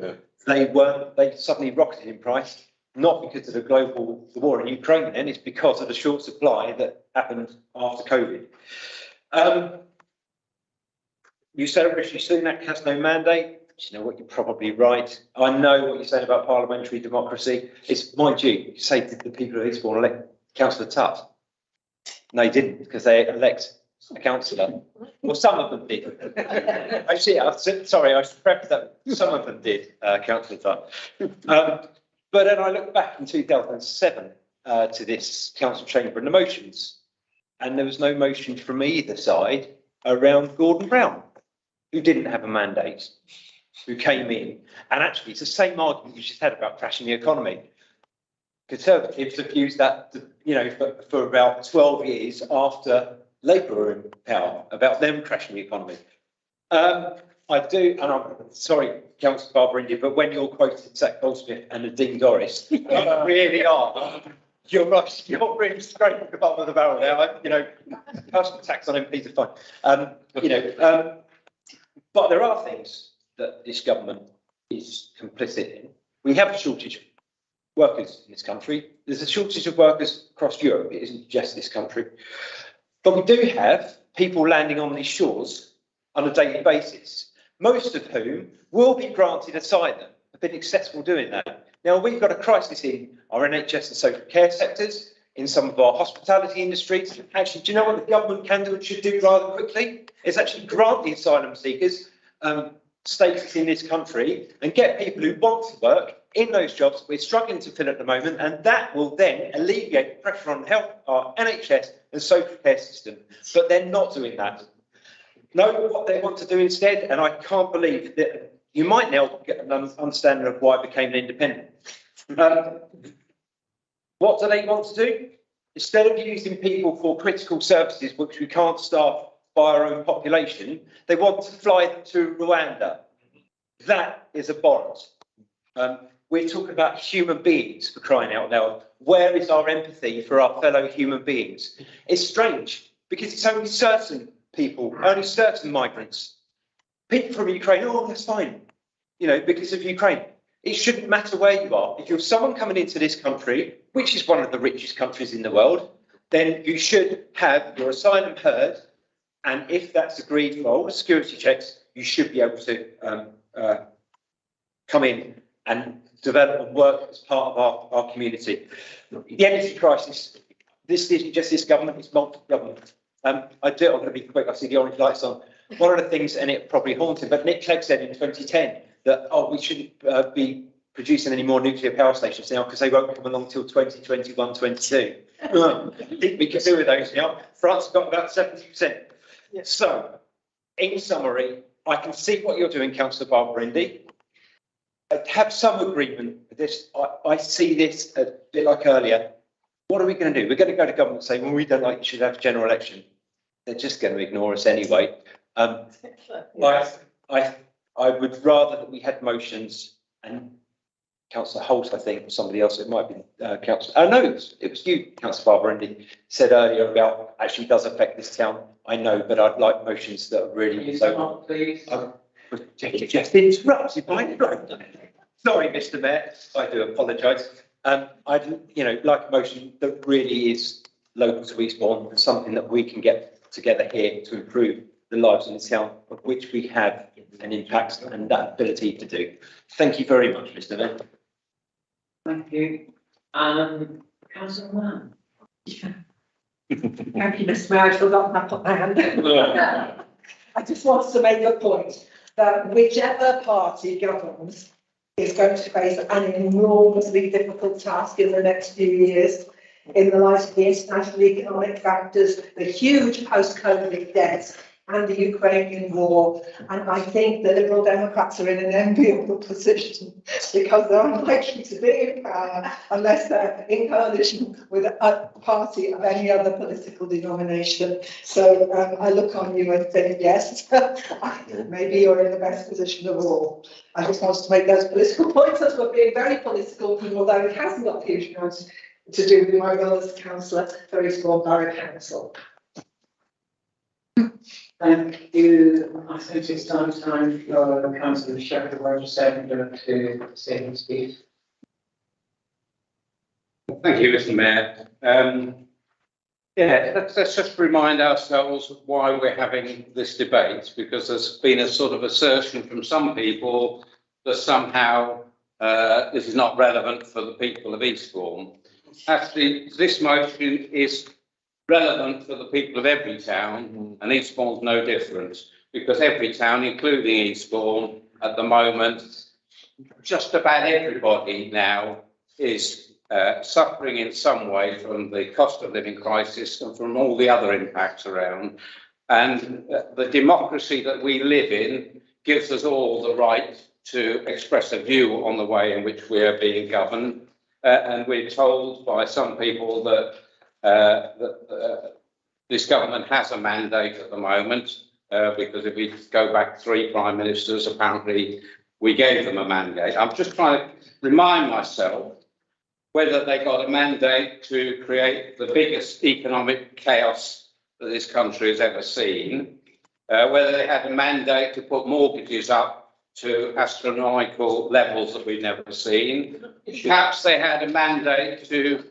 they suddenly rocketed in price. Not because of the war in Ukraine, then it's because of the short supply that happened after COVID. You said Rishi Sunak has no mandate. You know what? You're probably right. I know what you're saying about parliamentary democracy. It's mind you say to the people of Eastbourne elect Councillor Tutt. No, they didn't, because they elect a councillor. Well, some of them did. Actually, sorry, I should preface that. Some of them did, Councillor Tutt. But then I look back in 2007 to this council chamber and the motions, and there was no motion from either side around Gordon Brown. who didn't have a mandate, who came in, and actually it's the same argument you just had about crashing the economy. Conservatives have used that, you know, for about 12 years after Labour were in power, about them crashing the economy. I do, and I'm sorry, Councillor Barbara India, but when you're quoting Zach Goldsmith and Nadine Dorris, you really are. You're really scraping the bottom of the barrel now. You know, personal attacks on MPs are fine. You know, but there are things that this government is complicit in. We have a shortage of workers in this country. There's a shortage of workers across Europe. It isn't just this country. But we do have people landing on these shores on a daily basis, most of whom will be granted asylum, have been successful doing that. Now, we've got a crisis in our NHS and social care sectors, in some of our hospitality industries. Actually, do you know what the government can do and should do rather quickly? It's actually grant the asylum seekers status in this country and get people who want to work in those jobs we're struggling to fill at the moment, and that will then alleviate the pressure on health, our NHS and social care system. But they're not doing that. Know what they want to do instead, and I can't believe that you might now get an understanding of why I became an independent. What do they want to do? Instead of using people for critical services, which we can't staff by our own population, they want to fly them to Rwanda. That is abhorrent. We're talking about human beings, for crying out loud. Where is our empathy for our fellow human beings? It's strange, because it's only certain people, only certain migrants. People from Ukraine, oh, that's fine, you know, because of Ukraine. It shouldn't matter where you are. If you're someone coming into this country, which is one of the richest countries in the world, then you should have your asylum heard. And if that's agreed for all the security checks, you should be able to come in and develop and work as part of our community. The energy crisis, this isn't just this government, it's multiple government. I'm going to be quick, I see the orange lights on. One of the things, and it probably haunted, but Nick Clegg said in 2010 that, oh, we shouldn't be producing any more nuclear power stations now because they won't come along till 2021, 22. I think we could do with those now. France has got about 70%. Yes. So, in summary, I can see what you're doing, Councillor Barbara Indy. Have some agreement with this. I see this a bit like earlier. What are we going to do? We're going to go to government and say, well, we don't like you should have a general election. They're just going to ignore us anyway. I would rather that we had motions, and Councillor Holt, I think, or somebody else, it might be Councillor. Oh, no, it was you, Councillor Barbara Indy, said earlier about actually does affect this town. I know, but I'd like motions that are really. So, please. Just interrupted by sorry, Mr. Mayor, I do apologise. I'd, you know, like a motion that really is local to Eastbourne, and something that we can get together here to improve the lives in the town, of which we have an impact and that ability to do. Thank you very much, Mr. Mayor. Thank you. Councillor Mann. Thank you, Mr. Mayor. I forgot to put my hand up. I just want to make a point that whichever party governs is going to face an enormously difficult task in the next few years in the light of the international economic factors, the huge post-COVID debts and the Ukrainian war. And I think the Liberal Democrats are in an enviable position because they're unlikely to be in power unless they're in coalition with a party of any other political denomination. So I look on you and think, yes, maybe you're in the best position of all. I just wanted to make those political points as we're being very political, although it hasn't got huge amounts to do with my role as councillor for Eastbourne Borough Council. Thank you. I think it's time for Councillor Shepherd, Secretary, to say his piece. Thank you, Mr. Mayor. Let's just remind ourselves why we're having this debate, because there's been a sort of assertion from some people that somehow this is not relevant for the people of Eastbourne. Actually, this motion is relevant for the people of every town, and Eastbourne's no different, because every town, including Eastbourne, at the moment, just about everybody now is suffering in some way from the cost of living crisis and from all the other impacts around. And the democracy that we live in gives us all the right to express a view on the way in which we are being governed. And we're told by some people that, this government has a mandate at the moment, because if we go back 3 prime ministers, apparently we gave them a mandate. I'm just trying to remind myself whether they got a mandate to create the biggest economic chaos that this country has ever seen, whether they had a mandate to put mortgages up to astronomical levels that we've never seen. Perhaps they had a mandate to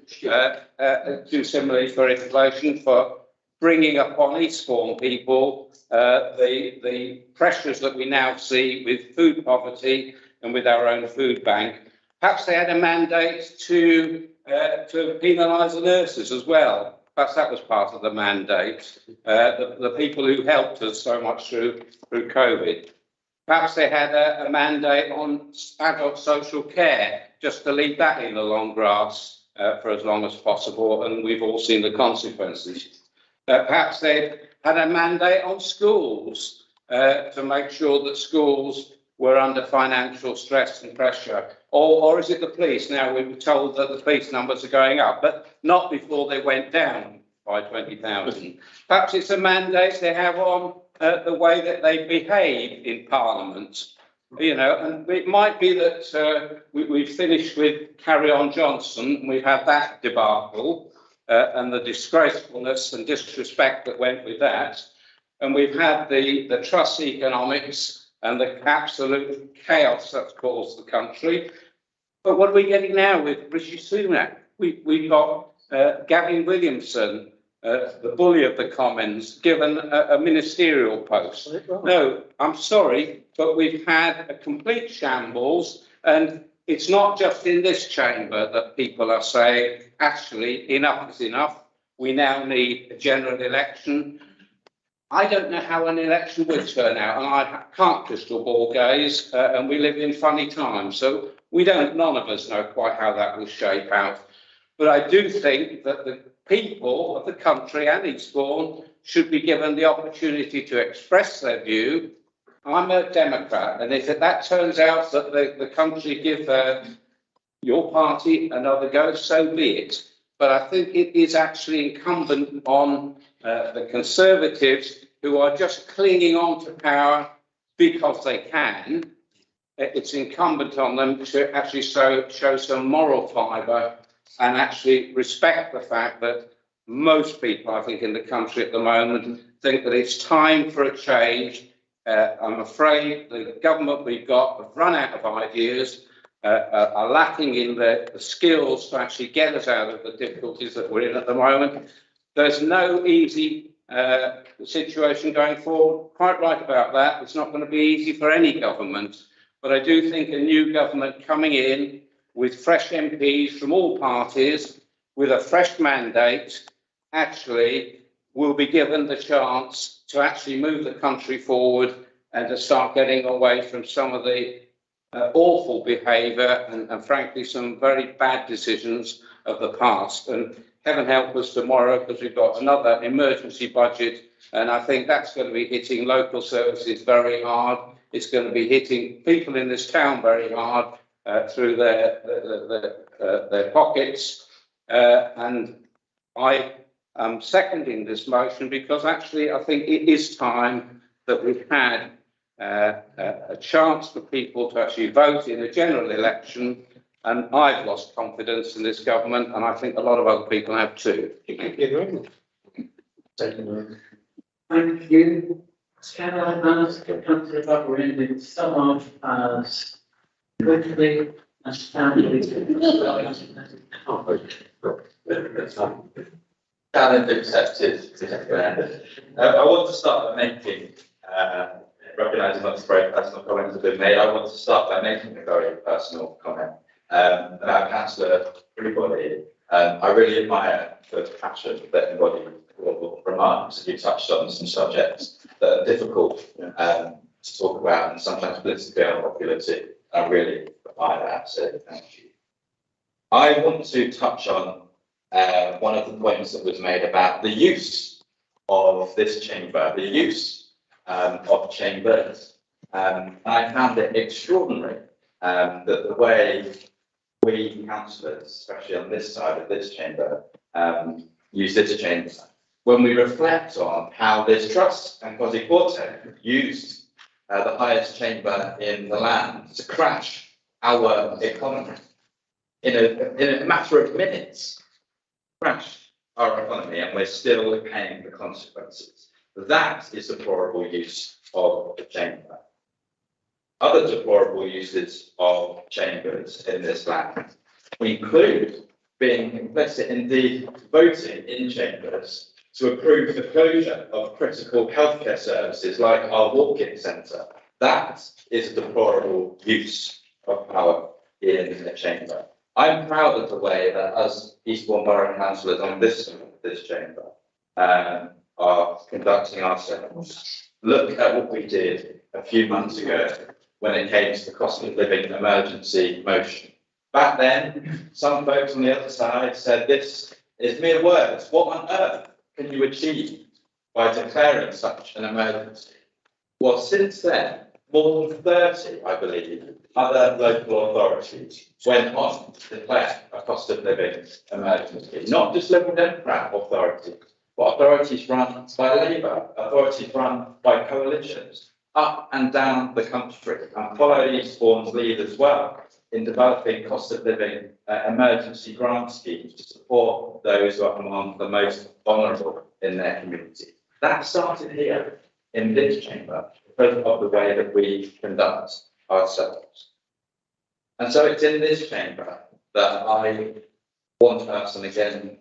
do similarly for inflation, for bringing upon Eastbourne people the pressures that we now see with food poverty and with our own food bank. Perhaps they had a mandate to penalise the nurses as well. Perhaps that was part of the mandate, the people who helped us so much through COVID. Perhaps they had a mandate on adult social care, just to leave that in the long grass for as long as possible, and we've all seen the consequences. Perhaps they had a mandate on schools to make sure that schools were under financial stress and pressure. Or is it the police? Now, we were told that the police numbers are going up, but not before they went down by 20,000. Perhaps it's a mandate they have on the way that they behave in Parliament. You know, and it might be that we've finished with Carry On Johnson, we've had that debacle and the disgracefulness and disrespect that went with that. And we've had the Truss economics and the absolute chaos that's caused the country. But what are we getting now with Rishi Sunak? We've got Gavin Williamson, the bully of the Commons, given a ministerial post. No, I'm sorry, but we've had a complete shambles, and it's not just in this chamber that people are saying, actually, enough is enough. We now need a general election. I don't know how an election would turn out, and I can't crystal ball gaze, and we live in funny times, so none of us know quite how that will shape out. But I do think that the people of the country and Eastbourne should be given the opportunity to express their view. I'm a Democrat, and if that turns out that the country give your party another go, so be it. But I think it is actually incumbent on the Conservatives, who are just clinging on to power because they can. It's incumbent on them to actually show some moral fibre and actually respect the fact that most people, I think, in the country at the moment think that it's time for a change. I'm afraid the government we've got have run out of ideas, are lacking in the skills to actually get us out of the difficulties that we're in at the moment. There's no easy situation going forward. Quite right about that. It's not going to be easy for any government. But I do think a new government coming in with fresh MPs from all parties, with a fresh mandate, actually will be given the chance to actually move the country forward and to start getting away from some of the awful behaviour and frankly some very bad decisions of the past. And heaven help us tomorrow, because we've got another emergency budget, and I think that's going to be hitting local services very hard. It's going to be hitting people in this town very hard through their pockets. And I am seconding this motion because actually I think it is time that we've had a chance for people to actually vote in a general election. And I've lost confidence in this government, and I think a lot of other people have too. Thank you. Thank you. Can I ask the councillor Butler to sum up as quickly and soundly? Challenge accepted. I want to start by making, recognising lots of very personal comments have been made, I want to start by making a very personal comment about Councillor Everybody. I really admire the passion that everybody remarks. You touched on some subjects that are difficult to talk about and sometimes politically unpopular too. I really admire that, so thank you. I want to touch on one of the points that was made about the use of this chamber, the use of chambers. I found it extraordinary that the way we councillors, especially on this side of this chamber, use this chamber. When we reflect on how this trust and Quasi-Forte used the highest chamber in the land to crash our economy in a matter of minutes, crash our economy, and we're still paying the consequences. That is deplorable use of the chamber. Other deplorable uses of chambers in this land include being complicit in the voting in chambers to approve the closure of critical healthcare services like our walk-in centre. That is a deplorable use of power in a chamber. I'm proud of the way that us Eastbourne Borough councillors on this side of this chamber are conducting ourselves. Look at what we did a few months ago when it came to the cost of living emergency motion. Back then, some folks on the other side said this is mere words. What on earth can you achieve by declaring such an emergency? Well, since then, more than 30, I believe, other local authorities went on to declare a cost of living emergency. Not just Liberal Democrat authorities, but authorities run by Labour, authorities run by coalitions, up and down the country, and follow Eastbourne's lead as well in developing cost of living emergency grant schemes to support those who are among the most vulnerable in their community. That started here in this chamber because of the way that we conduct ourselves. And so it's in this chamber that I want us, and again,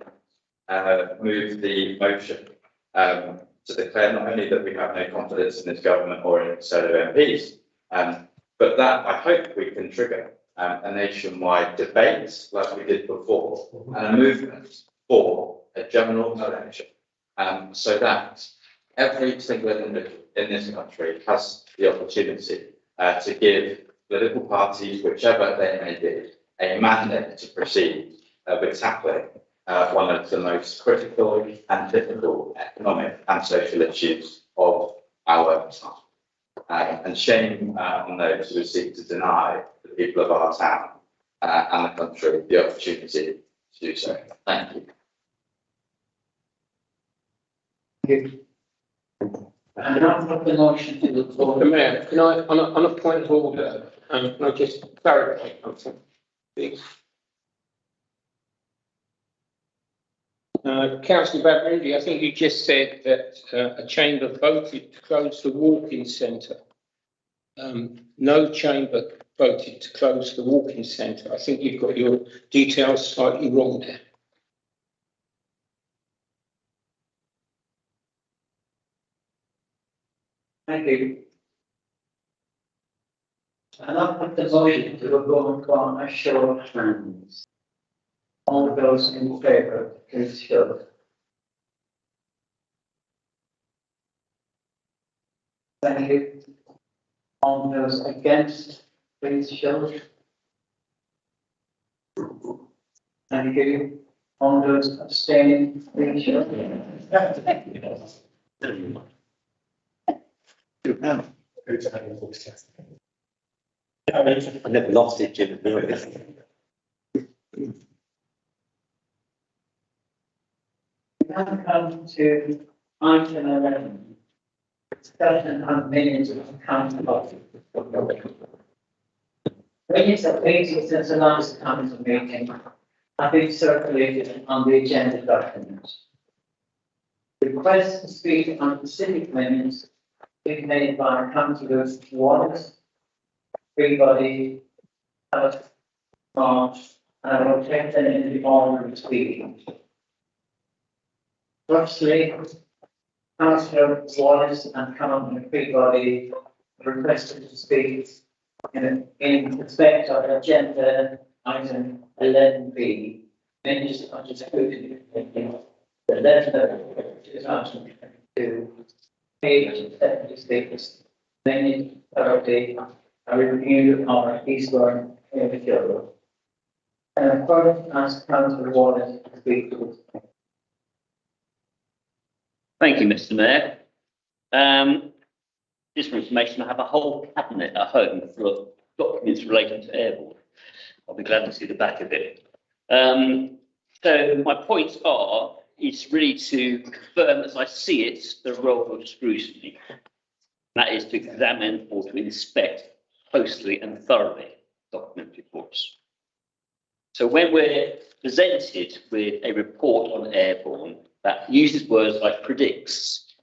move the motion to declare not only that we have no confidence in this government or in its set of MPs, but that I hope we can trigger a nationwide debate like we did before, and a movement for a general election, so that every single individual in this country has the opportunity to give political parties, whichever they may be, a mandate to proceed with tackling one of the most critical and difficult economic and social issues of our time. And shame on those who seek to deny the people of our town and the country the opportunity to do so. Thank you. Thank you. And now put the motion to the floor. The Mayor, can I, on a point of order, can I just clarify something, please? Councillor Babrindi, I think you just said that a chamber voted to close the walk-in centre. No chamber voted to close the walk-in centre. I think you've got your details slightly wrong there. Thank you. And I'll put the motion to the vote on a show of hands. All those in favour, please show. Thank you. All those against, please show. Thank you. All those abstaining, please show. I never lost it, Jim. We now come to item 11. Discussion on minutes of council. Minutes of meetings since the last council meeting have been circulated on the agenda document. Requests to speak on specific minutes being made by councillors Wallace, Peabody, March, and I will take them in the order of speaking. Firstly, Councillor Wallace and Councillor Peabody requested to speak in respect of agenda item 11B. Minutes of scrutiny. The letter is item 2, page 76, minute 30, a review of Eastbourne Borough. And first ask Councillor Wallace to speak to this. Thank you, Mr. Mayor. Just for information, I have a whole cabinet at home full of documents relating to airborne. I'll be glad to see the back of it. So my points are, it's really to confirm, as I see it, the role of scrutiny. That is to examine or to inspect closely and thoroughly document reports. So when we're presented with a report on airborne that uses words like predicts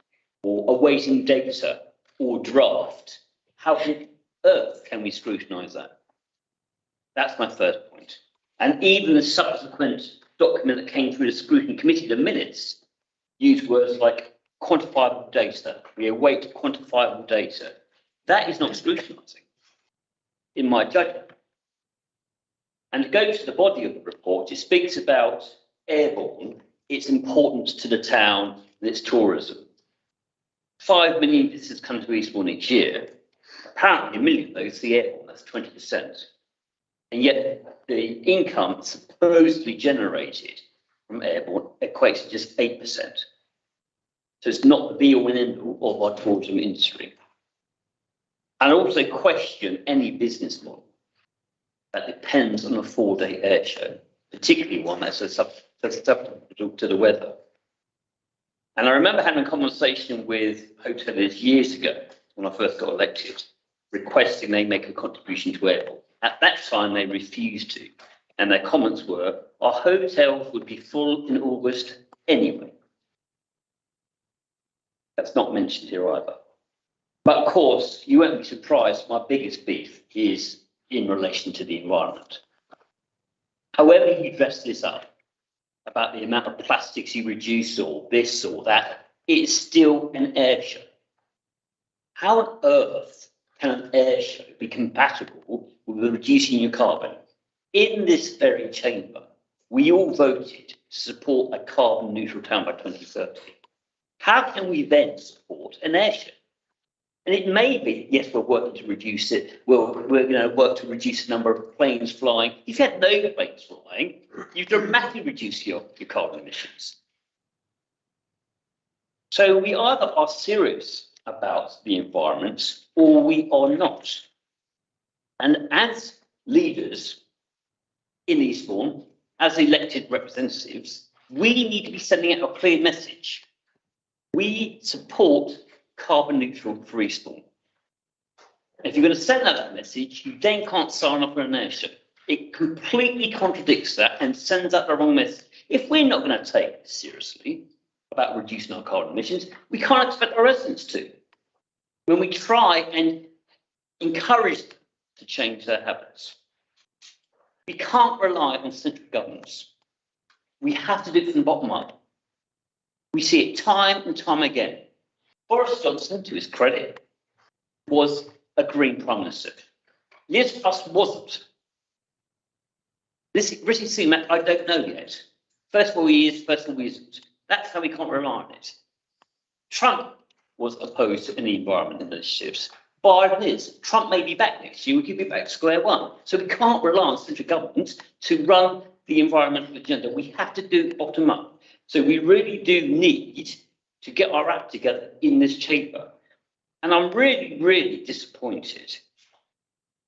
or awaiting data or draft, how on earth can we scrutinise that? That's my first point. And even the subsequent document that came through the scrutiny committee, the minutes, use words like quantifiable data. We await quantifiable data. That is not scrutinising, in my judgment. And to go to the body of the report, it speaks about airborne, its importance to the town and its tourism. 5 million visitors come to Eastbourne each year. Apparently, 1 million of those see airborne, that's 20%. And yet, the income supposedly generated from airborne equates to just 8%. So it's not the be-all and end-all of our tourism industry. And I also question any business model that depends on a 4-day air show, particularly one that's susceptible to the weather. And I remember having a conversation with hoteliers years ago when I first got elected, requesting they make a contribution to airborne. At that time, they refused to. And their comments were, our hotels would be full in August anyway. That's not mentioned here either. But of course, you won't be surprised, my biggest beef is in relation to the environment. However you dress this up, about the amount of plastics you reduce or this or that, it's still an air show. How on earth can an air show be compatible with reducing your carbon? In this very chamber, we all voted to support a carbon neutral town by 2030. How can we then support an air show? And it may be, yes, we're working to reduce it. We're going to work to reduce the number of planes flying. If you had no planes flying, you dramatically reduce your carbon emissions. So we either are serious about the environment or we are not. And as leaders in Eastbourne, as elected representatives, we need to be sending out a clear message. We support carbon neutral for Eastbourne. If you're going to send out that message, you then can't sign off on an air show. It completely contradicts that and sends out the wrong message. If we're not going to take this seriously about reducing our carbon emissions, we can't expect our residents to. When we try and encourage them to change their habits, we can't rely on central governments. We have to do it from the bottom up. We see it time and time again. Boris Johnson, to his credit, was a Green Prime Minister. Liz Truss wasn't. This Rishi Sunak, I don't know yet. First of all, he is, first of all, he isn't. That's how we can't rely on it. Trump was opposed to any environment initiatives. Biden is. Trump may be back next year, we could be back to square one. So we can't rely on central governments to run the environmental agenda. We have to do it bottom up. So we really do need to get our act together in this chamber. And I'm really, really disappointed,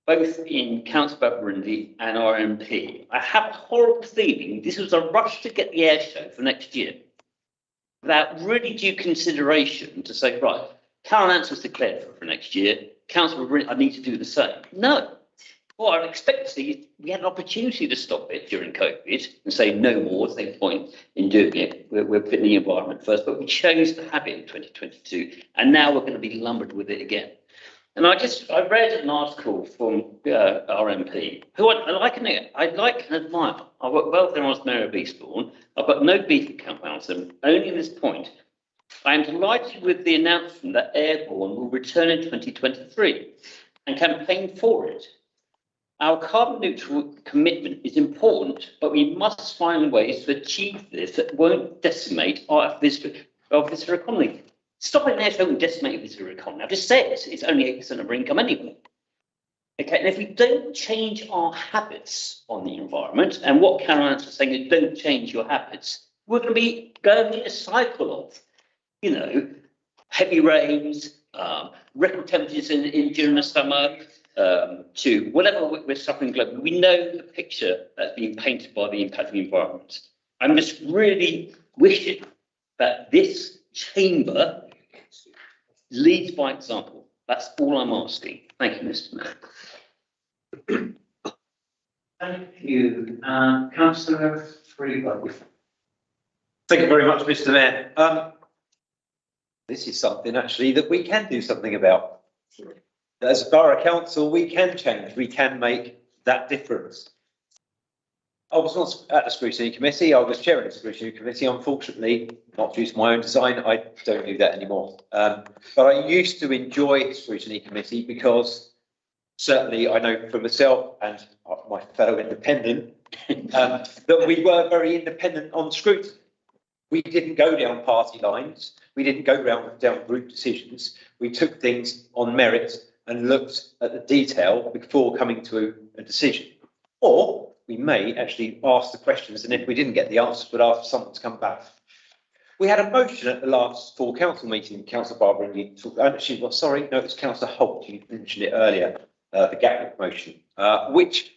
both in Councillor Burundi and our MP. I have a horrible feeling this was a rush to get the air show for next year, without really due consideration to say, right, Karen Ansell's declared for next year, Councillor Burundi, I need to do the same. No. What I'd expect to see is we had an opportunity to stop it during COVID and say no more, there's no point in doing it. We're putting the environment first, but we chose to have it in 2022, and now we're going to be lumbered with it again. And I read an article from our MP, who I like and admire. I worked well with him as Mayor of Eastbourne. I've got no beef with Count Mountain, only at this point. I am delighted with the announcement that airborne will return in 2023 and campaign for it. Our carbon neutral commitment is important, but we must find ways to achieve this that won't decimate our visitor economy. Stopping there won't decimate visitor economy. I've just said it's only 8% of our income anyway. Okay, and if we don't change our habits on the environment, and what Karen Ansell is saying is don't change your habits, we're going to be going in a cycle of you know, heavy rains, record temperatures during the summer, to whatever we're suffering globally. We know the picture that's being painted by the impact of the environment. I'm just really wishing that this chamber leads by example. That's all I'm asking. Thank you, Mr. Mayor. Thank you. Councillor Freeland. Thank you very much, Mr. Mayor. This is something actually that we can do something about. As a borough council, we can change, we can make that difference. I was once at the scrutiny committee, I was chairing the scrutiny committee. Unfortunately, not due to my own design, I don't do that anymore. But I used to enjoy the scrutiny committee because certainly I know for myself and my fellow independent that we were very independent on scrutiny. We didn't go down party lines. We didn't go down group decisions. We took things on merit and looked at the detail before coming to a decision. Or we may actually ask the questions, and if we didn't get the answers, we'd ask someone to come back. We had a motion at the last full council meeting, Councillor Barbara, and you talked, actually, well, sorry, no, it's Councillor Holt, you mentioned it earlier, the Gatwick motion, which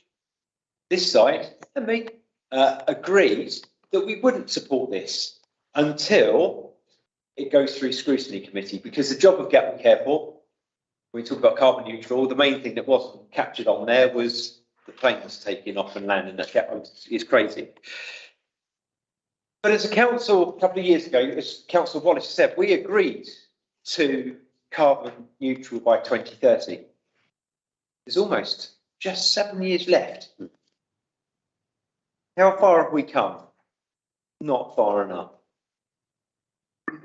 this side and me agreed that we wouldn't support this until it goes through scrutiny committee, because the job of Gatwick Airport, when we talk about carbon neutral, the main thing that wasn't captured on there was the planes taking off and landing at Gatwick. Is crazy. But as a council, a couple of years ago, as Councillor Wallace said, we agreed to carbon neutral by 2030. There's almost just 7 years left. How far have we come? Not far enough.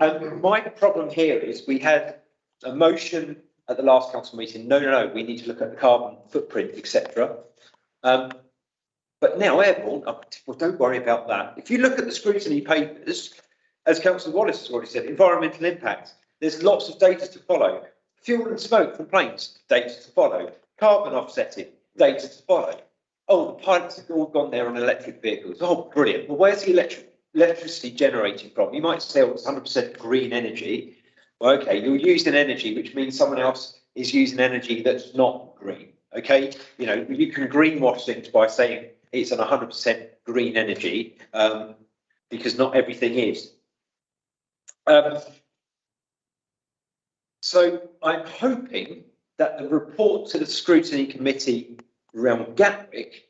And my problem here is we had a motion at the last council meeting, no, we need to look at the carbon footprint, etc. But now Airborne, well, don't worry about that. If you look at the scrutiny papers, as Councillor Wallace has already said, environmental impact, there's lots of data to follow. Fuel and smoke from planes, data to follow. Carbon offsetting, data to follow. Oh, the pilots have all gone there on electric vehicles. Oh, brilliant. Well, where's the electricity generating from? You might say, oh, it's 100% green energy. Well, okay, you're using energy, which means someone else is using energy that's not green. Okay, you know, you can greenwash things by saying it's an 100% green energy, because not everything is. So I'm hoping that the report to the scrutiny committee around Gatwick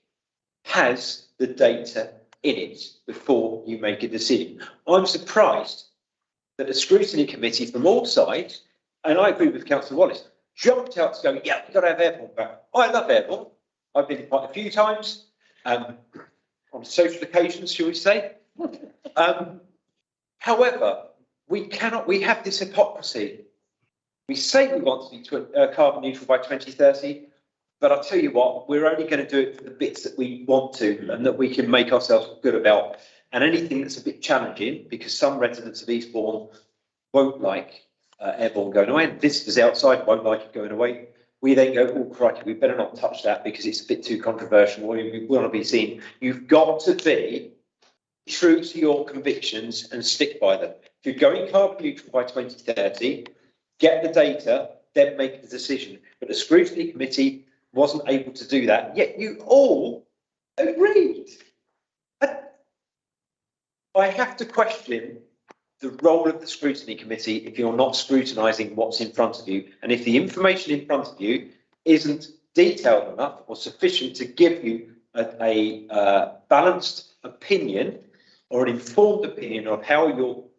has the data in it before you make a decision. I'm surprised that the scrutiny committee from all sides, and I agree with Councillor Wallace, jumped out to go, yeah, we've got to have Airborne back. I love Airborne. I've been quite a few times, on social occasions, shall we say. However, we have this hypocrisy. We say we want to be carbon neutral by 2030, but I'll tell you what, we're only going to do it for the bits that we want to and that we can make ourselves good about. And anything that's a bit challenging, because some residents of Eastbourne won't like Airborne going away, and visitors outside won't like it going away, we then go, oh crikey, we better not touch that because it's a bit too controversial. We want to be seen. You've got to be true to your convictions and stick by them. If you're going carbon neutral by 2030, get the data, then make the decision. But the scrutiny committee wasn't able to do that, yet you all agreed. I have to question the role of the scrutiny committee if you're not scrutinising what's in front of you, and if the information in front of you isn't detailed enough or sufficient to give you a balanced opinion or an informed opinion of how you'll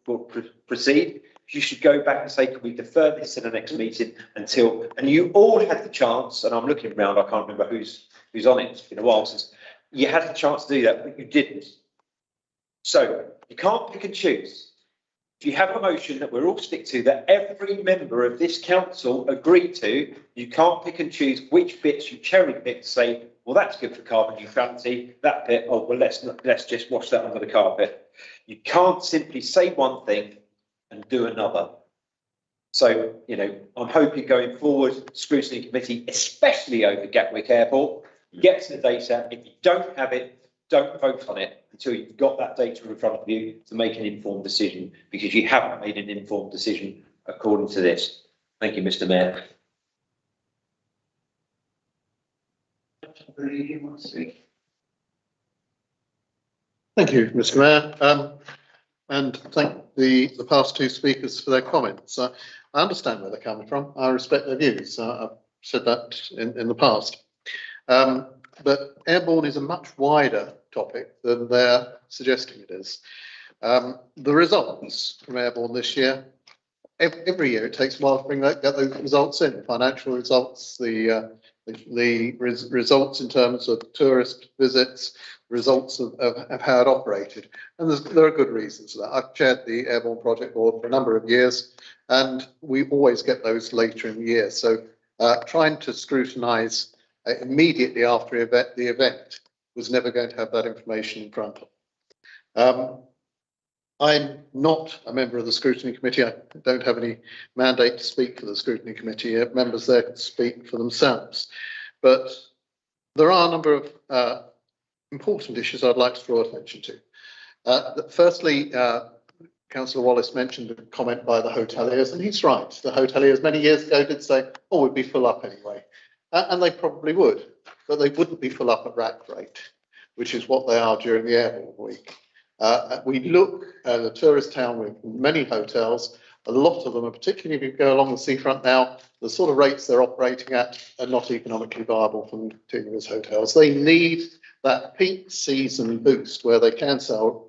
proceed, you should go back and say, can we defer this to the next meeting until, and you all had the chance, and I'm looking around, I can't remember who's on it, it's been a while since, you had the chance to do that, but you didn't. So you can't pick and choose. If you have a motion that we're all stick to, that every member of this council agreed to, you can't pick and choose which bits you cherry pick to say, well, that's good for carbon neutrality, that bit, oh, well, let's just wash that under the carpet. You can't simply say one thing and do another. So, you know, I'm hoping going forward, scrutiny committee, especially over Gatwick Airport, gets the data. If you don't have it, don't vote on it until you've got that data in front of you to make an informed decision, because you haven't made an informed decision according to this. Thank you, Mr. Mayor. Thank you, Mr. Mayor, and thank the past two speakers for their comments. I understand where they're coming from. I respect their views. I've said that in the past. But airborne is a much wider topic than they're suggesting it is. The results from airborne this year, every year it takes a while to get those results in. Financial results, the results in terms of tourist visits, results of how it operated. And there are good reasons for that. I've chaired the Airborne Project Board for a number of years, and we always get those later in the year. So trying to scrutinise immediately after the event was never going to have that information in front of. I'm not a member of the Scrutiny Committee. I don't have any mandate to speak for the Scrutiny Committee. Members there can speak for themselves. But there are a number of important issues I'd like to draw attention to. Firstly, Councillor Wallace mentioned a comment by the hoteliers, and he's right. The hoteliers many years ago did say, oh, we'd be full up anyway. And they probably would, but they wouldn't be full up at rack rate, which is what they are during the Airborne Week. We look at a tourist town with many hotels. A lot of them, and particularly if you go along the seafront now, the sort of rates they're operating at are not economically viable for them to continue as hotels. They need that peak season boost where they can sell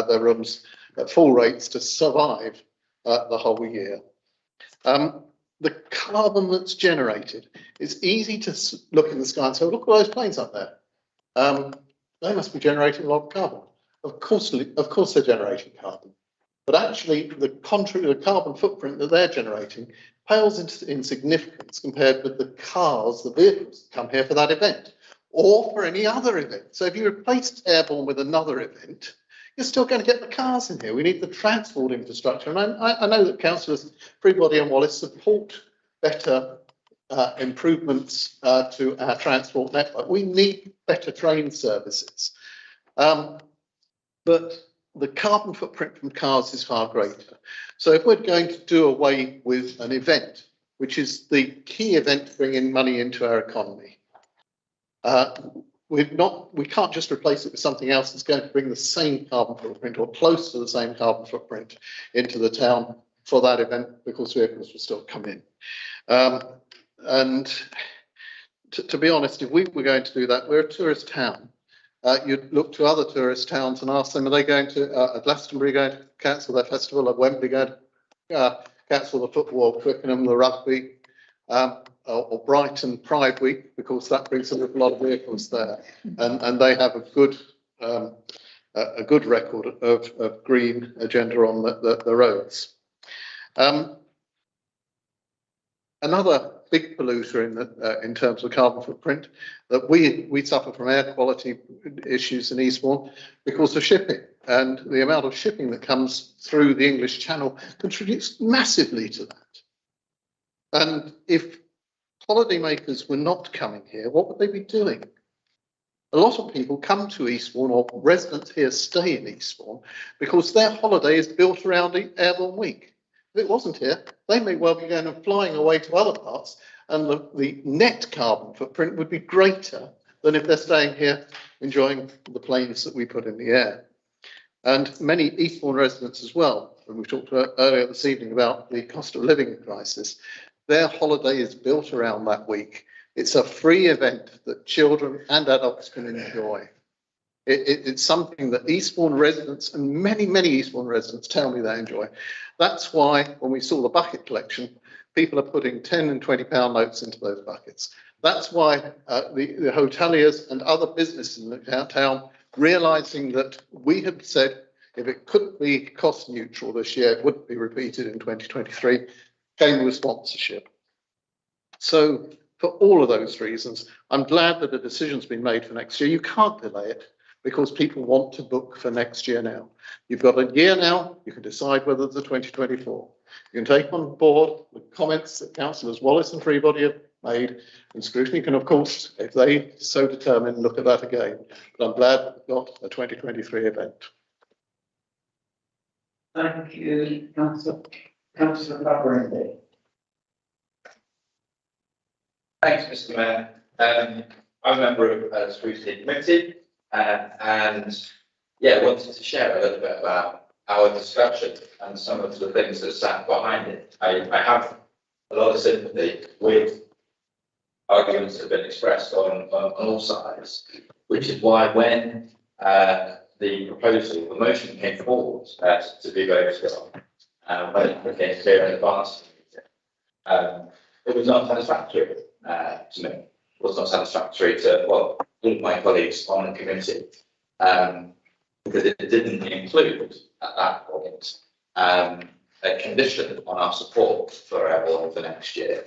their rooms at full rates to survive the whole year. The carbon that's generated, it's easy to look in the sky and say, look at those planes up there. They must be generating a lot of carbon. Of course they're generating carbon. But actually, the carbon footprint that they're generating pales in significance compared with the cars, the vehicles that come here for that event, or for any other event. So if you replaced airborne with another event, you're still going to get the cars in here. We need the transport infrastructure. And I know that councillors Freebody and Wallace support better improvements to our transport network. We need better train services. But the carbon footprint from cars is far greater. So if we're going to do away with an event, which is the key event to bring in money into our economy, we can't just replace it with something else that's going to bring the same carbon footprint or close to the same carbon footprint into the town for that event, because vehicles will still come in. And to be honest, if we were going to do that, we're a tourist town. You'd look to other tourist towns and ask them, are they going to, Glastonbury going to cancel their festival, at Wembley going to cancel the football, Twickenham, the rugby, or Brighton Pride Week, because that brings a lot of vehicles there. And they have a good record of green agenda on the roads. Another big polluter in terms of carbon footprint, that we suffer from air quality issues in Eastbourne because of shipping, and the amount of shipping that comes through the English Channel contributes massively to that. And if holidaymakers were not coming here, what would they be doing? A lot of people come to Eastbourne, or residents here stay in Eastbourne, because their holiday is built around the Airborne Week. If it wasn't here, they may well be going and flying away to other parts, and the net carbon footprint would be greater than if they're staying here enjoying the planes that we put in the air. And many Eastbourne residents as well, and we talked earlier this evening about the cost of living crisis, their holiday is built around that week. It's a free event that children and adults can enjoy. It's something that Eastbourne residents and many Eastbourne residents tell me they enjoy. That's why when we saw the bucket collection, people are putting 10 and 20 pound notes into those buckets. That's why the hoteliers and other businesses in the town, realising that we had said if it couldn't be cost neutral this year, it wouldn't be repeated in 2023, came with sponsorship. So for all of those reasons, I'm glad that a decision's been made for next year. You can't delay it, because people want to book for next year now. You've got a year now, you can decide whether it's a 2024. You can take on board the comments that councillors Wallace and Freebody have made, and scrutiny can, of course, if they so determine, look at that again. But I'm glad we've got a 2023 event. Thank you, Councillor Barberini. Thanks, Mr. Mayor. I'm a member of the Scrutiny Committee, and yeah, wanted to share a little bit about our discussion and some of the things that sat behind it. I have a lot of sympathy with arguments that have been expressed on all sides, which is why when the proposal, the motion came forward to be voted on, when it became clear in advance, it was not satisfactory to me. It was not satisfactory to, well, all of my colleagues on the committee, because it didn't include, at that point, a condition on our support for Airborne for next year.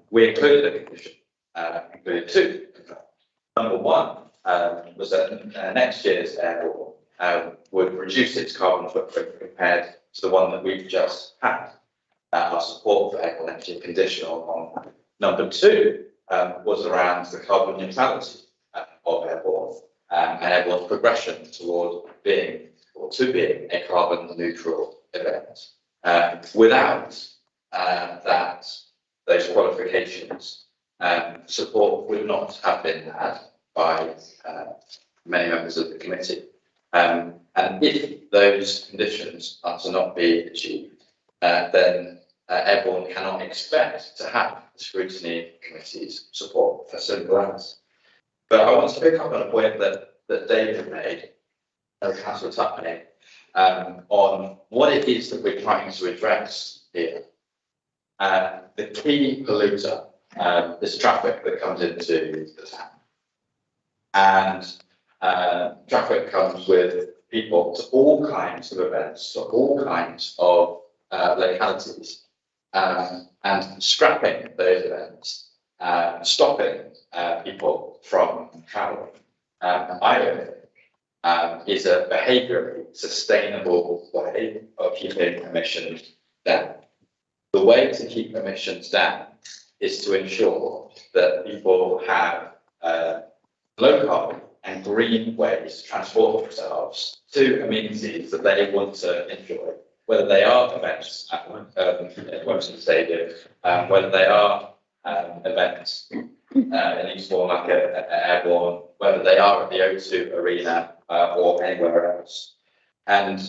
We included a condition, included two. Number one was that next year's Airborne would reduce its carbon footprint compared to the one that we've just had. Our support for Airborne next year conditional on that. Number two was around the carbon neutrality of Airborne and Airborne's progression toward being, or to being, a carbon neutral event. Without those qualifications, support would not have been had by many members of the committee. And if those conditions are to not be achieved, then Airborne cannot expect to have the Scrutiny Committee's support, for simple as. But I want to pick up on a point that David made, Councillor Tuppenny, on what it is that we're trying to address here. The key polluter is traffic that comes into the town. And traffic comes with people to all kinds of events, to all kinds of localities, and scrapping those events, stopping people from travelling, I don't think is a behaviourally sustainable way of keeping emissions down. The way to keep emissions down is to ensure that people have low carbon and green ways to transport themselves to amenities that they want to enjoy, whether they are events at Wembley Stadium, whether they are events in Eastbourne like at Airborne, whether they are at the O2 Arena or anywhere else. And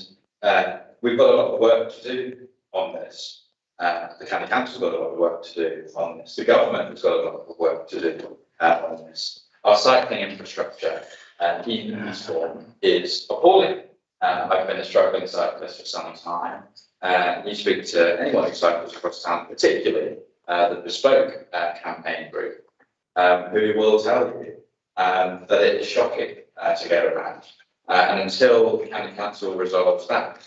we've got a lot of work to do on this. The County Council's got a lot of work to do on this. The government has got a lot of work to do on this. Our cycling infrastructure in Eastbourne is appalling. I've been a struggling cyclist for some time. You speak to anyone who cycles across town, particularly the Bespoke campaign group, who will tell you that it is shocking to get around. And until the County Council resolves that,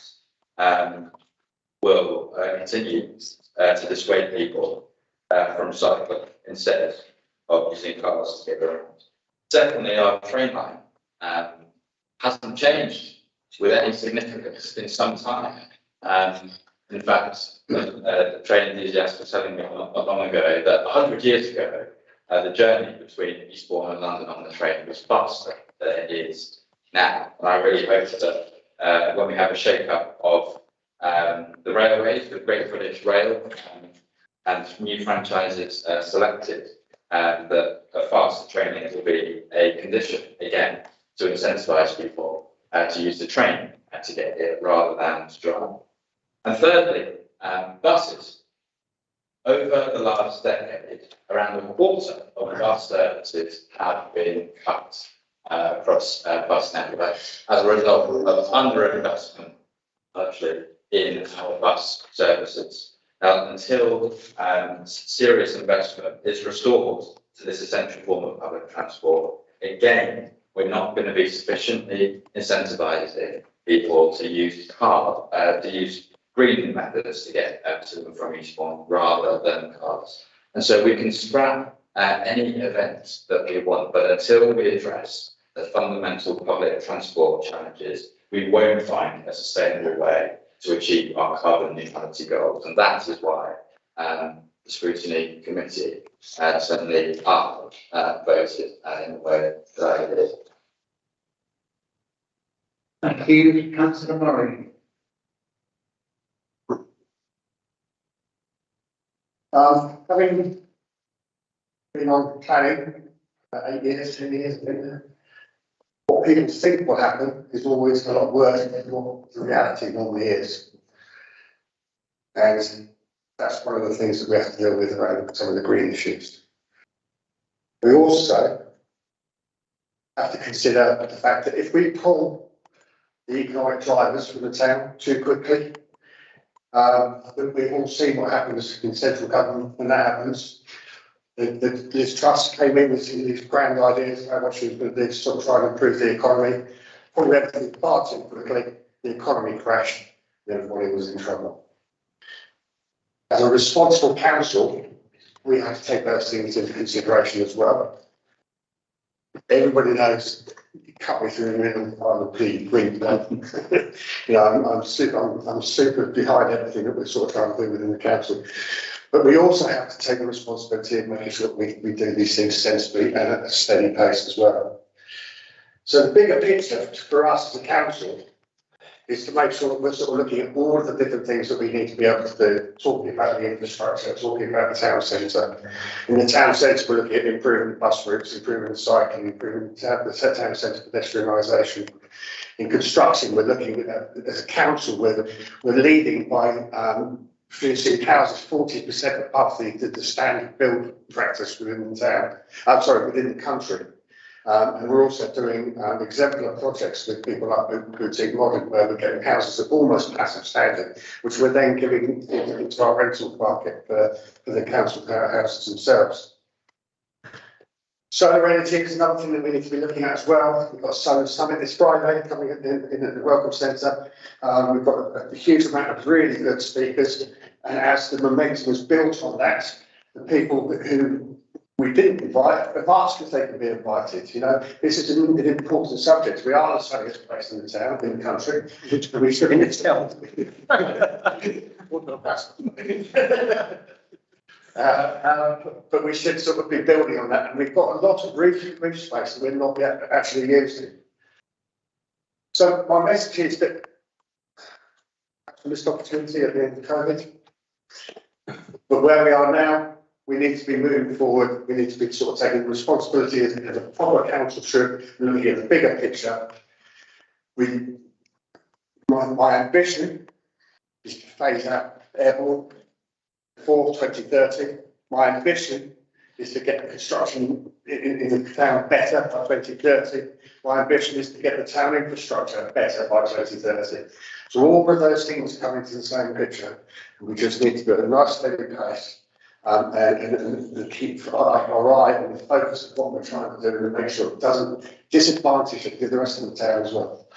will continue to dissuade people from cycling instead of using cars to get around. Secondly, our train line hasn't changed with any significance in some time. In fact, the train enthusiast was telling me not long ago that 100 years ago, the journey between Eastbourne and London on the train was faster than it is now. And I really hope that when we have a shake-up of the railways with Great British Rail and new franchises selected, that faster training will be a condition, again, to incentivise people to use the train to get here rather than to drive. And thirdly, buses. Over the last decade, around a quarter of bus services have been cut across bus networks as a result of underinvestment, actually, in our bus services. Now, until serious investment is restored to this essential form of public transport, again, we're not going to be sufficiently incentivising people to use green methods to get to and from Eastbourne rather than cars. And so we can scrap any event that we want, but until we address the fundamental public transport challenges, we won't find a sustainable way to achieve our carbon neutrality goals. And that is why the scrutiny committee certainly voted in the way that I did. Thank you, councillor Murray. Having been on planning for 8 years, 10 years, I think, what people think will happen is always a lot worse than what the reality normally is. And that's one of the things that we have to deal with around some of the green issues. We also have to consider the fact that if we pull the economic drivers from the town too quickly, we've all seen what happens in central government when that happens. Liz Truss came in with these grand ideas about what she was going to do to sort of try and improve the economy. Pulled everything far too quickly, the economy crashed, and everybody was in trouble. As a responsible council, we have to take those things into consideration as well. Everybody knows you cut me through the middle of the green. You know, I'm super behind everything that we're sort of trying to do within the council. But we also have to take the responsibility of making sure that we do these things sensibly and at a steady pace as well. So the bigger picture for us as a council is to make sure that we're sort of looking at all of the different things that we need to be able to do, talking about the infrastructure, talking about the town centre. In the town centre, we're looking at improving the bus routes, improving the cycling, improving the town centre pedestrianisation. In construction, we're looking at, as a council, we're leading by producing houses 40% above the standard build practice within the town. I'm sorry, within the country. And we're also doing exemplar projects with people like Boutique Modern, where we're getting houses of almost passive standard, which we're then giving into our rental market for the council houses themselves. Solar energy is another thing that we need to be looking at as well. We've got a solar summit this Friday coming in the Welcome Centre. We've got a huge amount of really good speakers, and as the momentum is built on that, the people who we didn't invite have asked if they can be invited. You know, this is an important subject. We are the sunniest place in the town, in the country, which we should in itself. But we should sort of be building on that, and we've got a lot of roof space that we're not yet actually using. So my message is that for this opportunity at the end of COVID, but where we are now, we need to be moving forward. We need to be sort of taking responsibility as a proper council should, looking at the bigger picture. My ambition is to phase out airborne before 2030. My ambition is to get the construction in the town better by 2030. My ambition is to get the town infrastructure better by 2030. So all of those things come into the same picture. We just need to go at a nice steady pace. And keep our eye on the focus of what we're trying to do and make sure it doesn't disadvantage the rest of the town as well.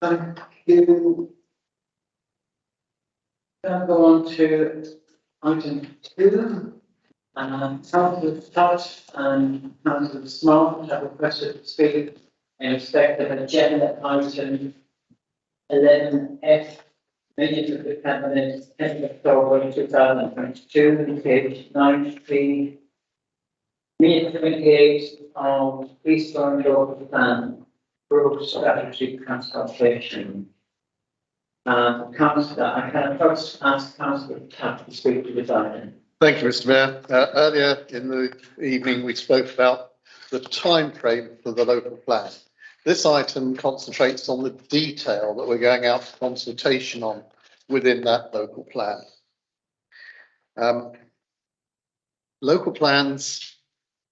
Thank you. Now go on to item 2. Councillor Touch and Councillor Smart have requested to speak in respect of agenda item 11F. Minutes of the Cabinet, 10th October 2022, page 93. Minute 28 of Eastbourne Borough Plan, Borough Strategy Consultation. Councillor, I can first ask Councillor Tapp to speak to this item. Thank you, Mr. Mayor. Earlier in the evening, we spoke about the time frame for the local plan. This item concentrates on the detail that we're going out for consultation on within that local plan. Local plans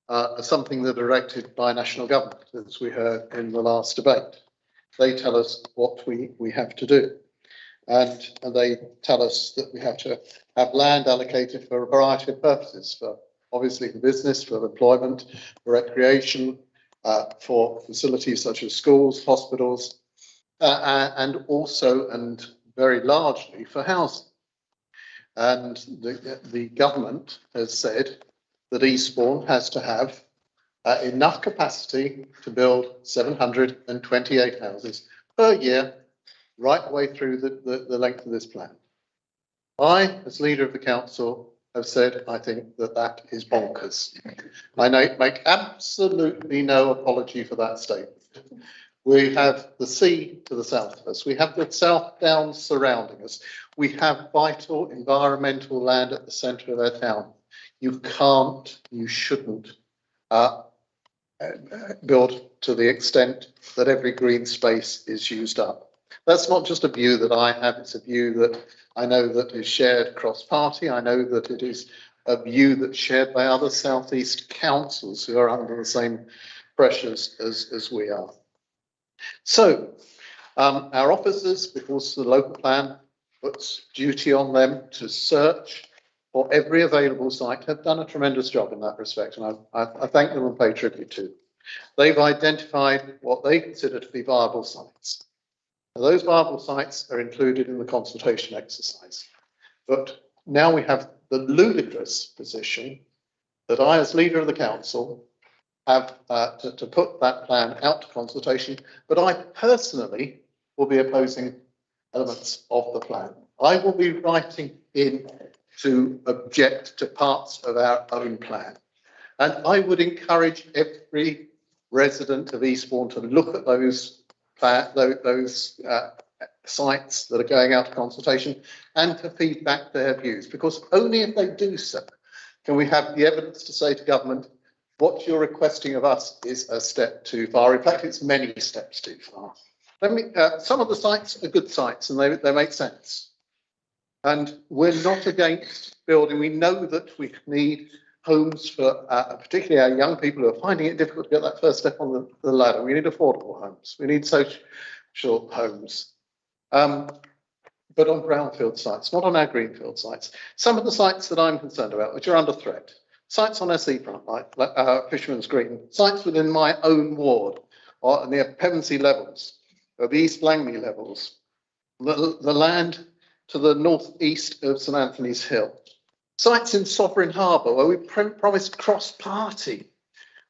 are something that are erected by national government, as we heard in the last debate. They tell us what we have to do. And they tell us that we have to have land allocated for a variety of purposes, for obviously for business, for employment, for recreation, for facilities such as schools, hospitals, and also, and very largely, for housing. And the government has said that Eastbourne has to have enough capacity to build 728 houses per year, right the way through the length of this plan. I, as leader of the council, have said I think that that is bonkers. I make absolutely no apology for that statement. We have the sea to the south of us. We have the South Downs surrounding us. We have vital environmental land at the centre of our town. You can't, you shouldn't build to the extent that every green space is used up. That's not just a view that I have, it's a view that I know that is shared cross-party. I know that it is a view that's shared by other South East councils who are under the same pressures as we are. So our officers, because the local plan puts duty on them to search for every available site, have done a tremendous job in that respect, and I thank them and pay tribute to them. They've identified what they consider to be viable sites. Now, those viable sites are included in the consultation exercise. But now we have the ludicrous position that I, as leader of the council, have to put that plan out to consultation, but I personally will be opposing elements of the plan. I will be writing in to object to parts of our own plan. And I would encourage every resident of Eastbourne to look at those sites that are going out to consultation and to feed back their views, because only if they do so can we have the evidence to say to government, what you're requesting of us is a step too far. In fact, it's many steps too far. Some of the sites are good sites and they make sense. And we're not against building. We know that we need homes for particularly our young people who are finding it difficult to get that first step on the ladder. We need affordable homes. We need social homes. But on brownfield sites, not on our greenfield sites. Some of the sites that I'm concerned about, which are under threat, sites on our seafront, like Fisherman's Green, sites within my own ward, or near Pevensey levels, or the East Langley levels, the land to the northeast of St Anthony's Hill, sites in Sovereign Harbour, where we promised cross-party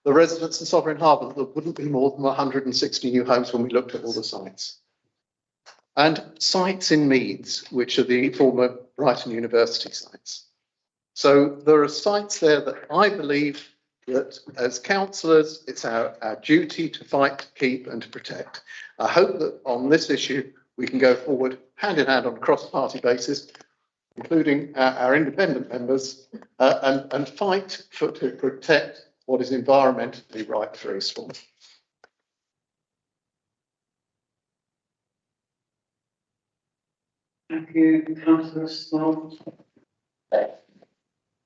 the residents in Sovereign Harbour that there wouldn't be more than 160 new homes when we looked at all the sites. And sites in Meads, which are the former Brighton University sites. So there are sites there that I believe that as councillors, it's our duty to fight, to keep and to protect. I hope that on this issue, we can go forward hand in hand on a cross-party basis, including our independent members, and fight to protect what is environmentally right for Eastbourne. Thank you, Councillor Small.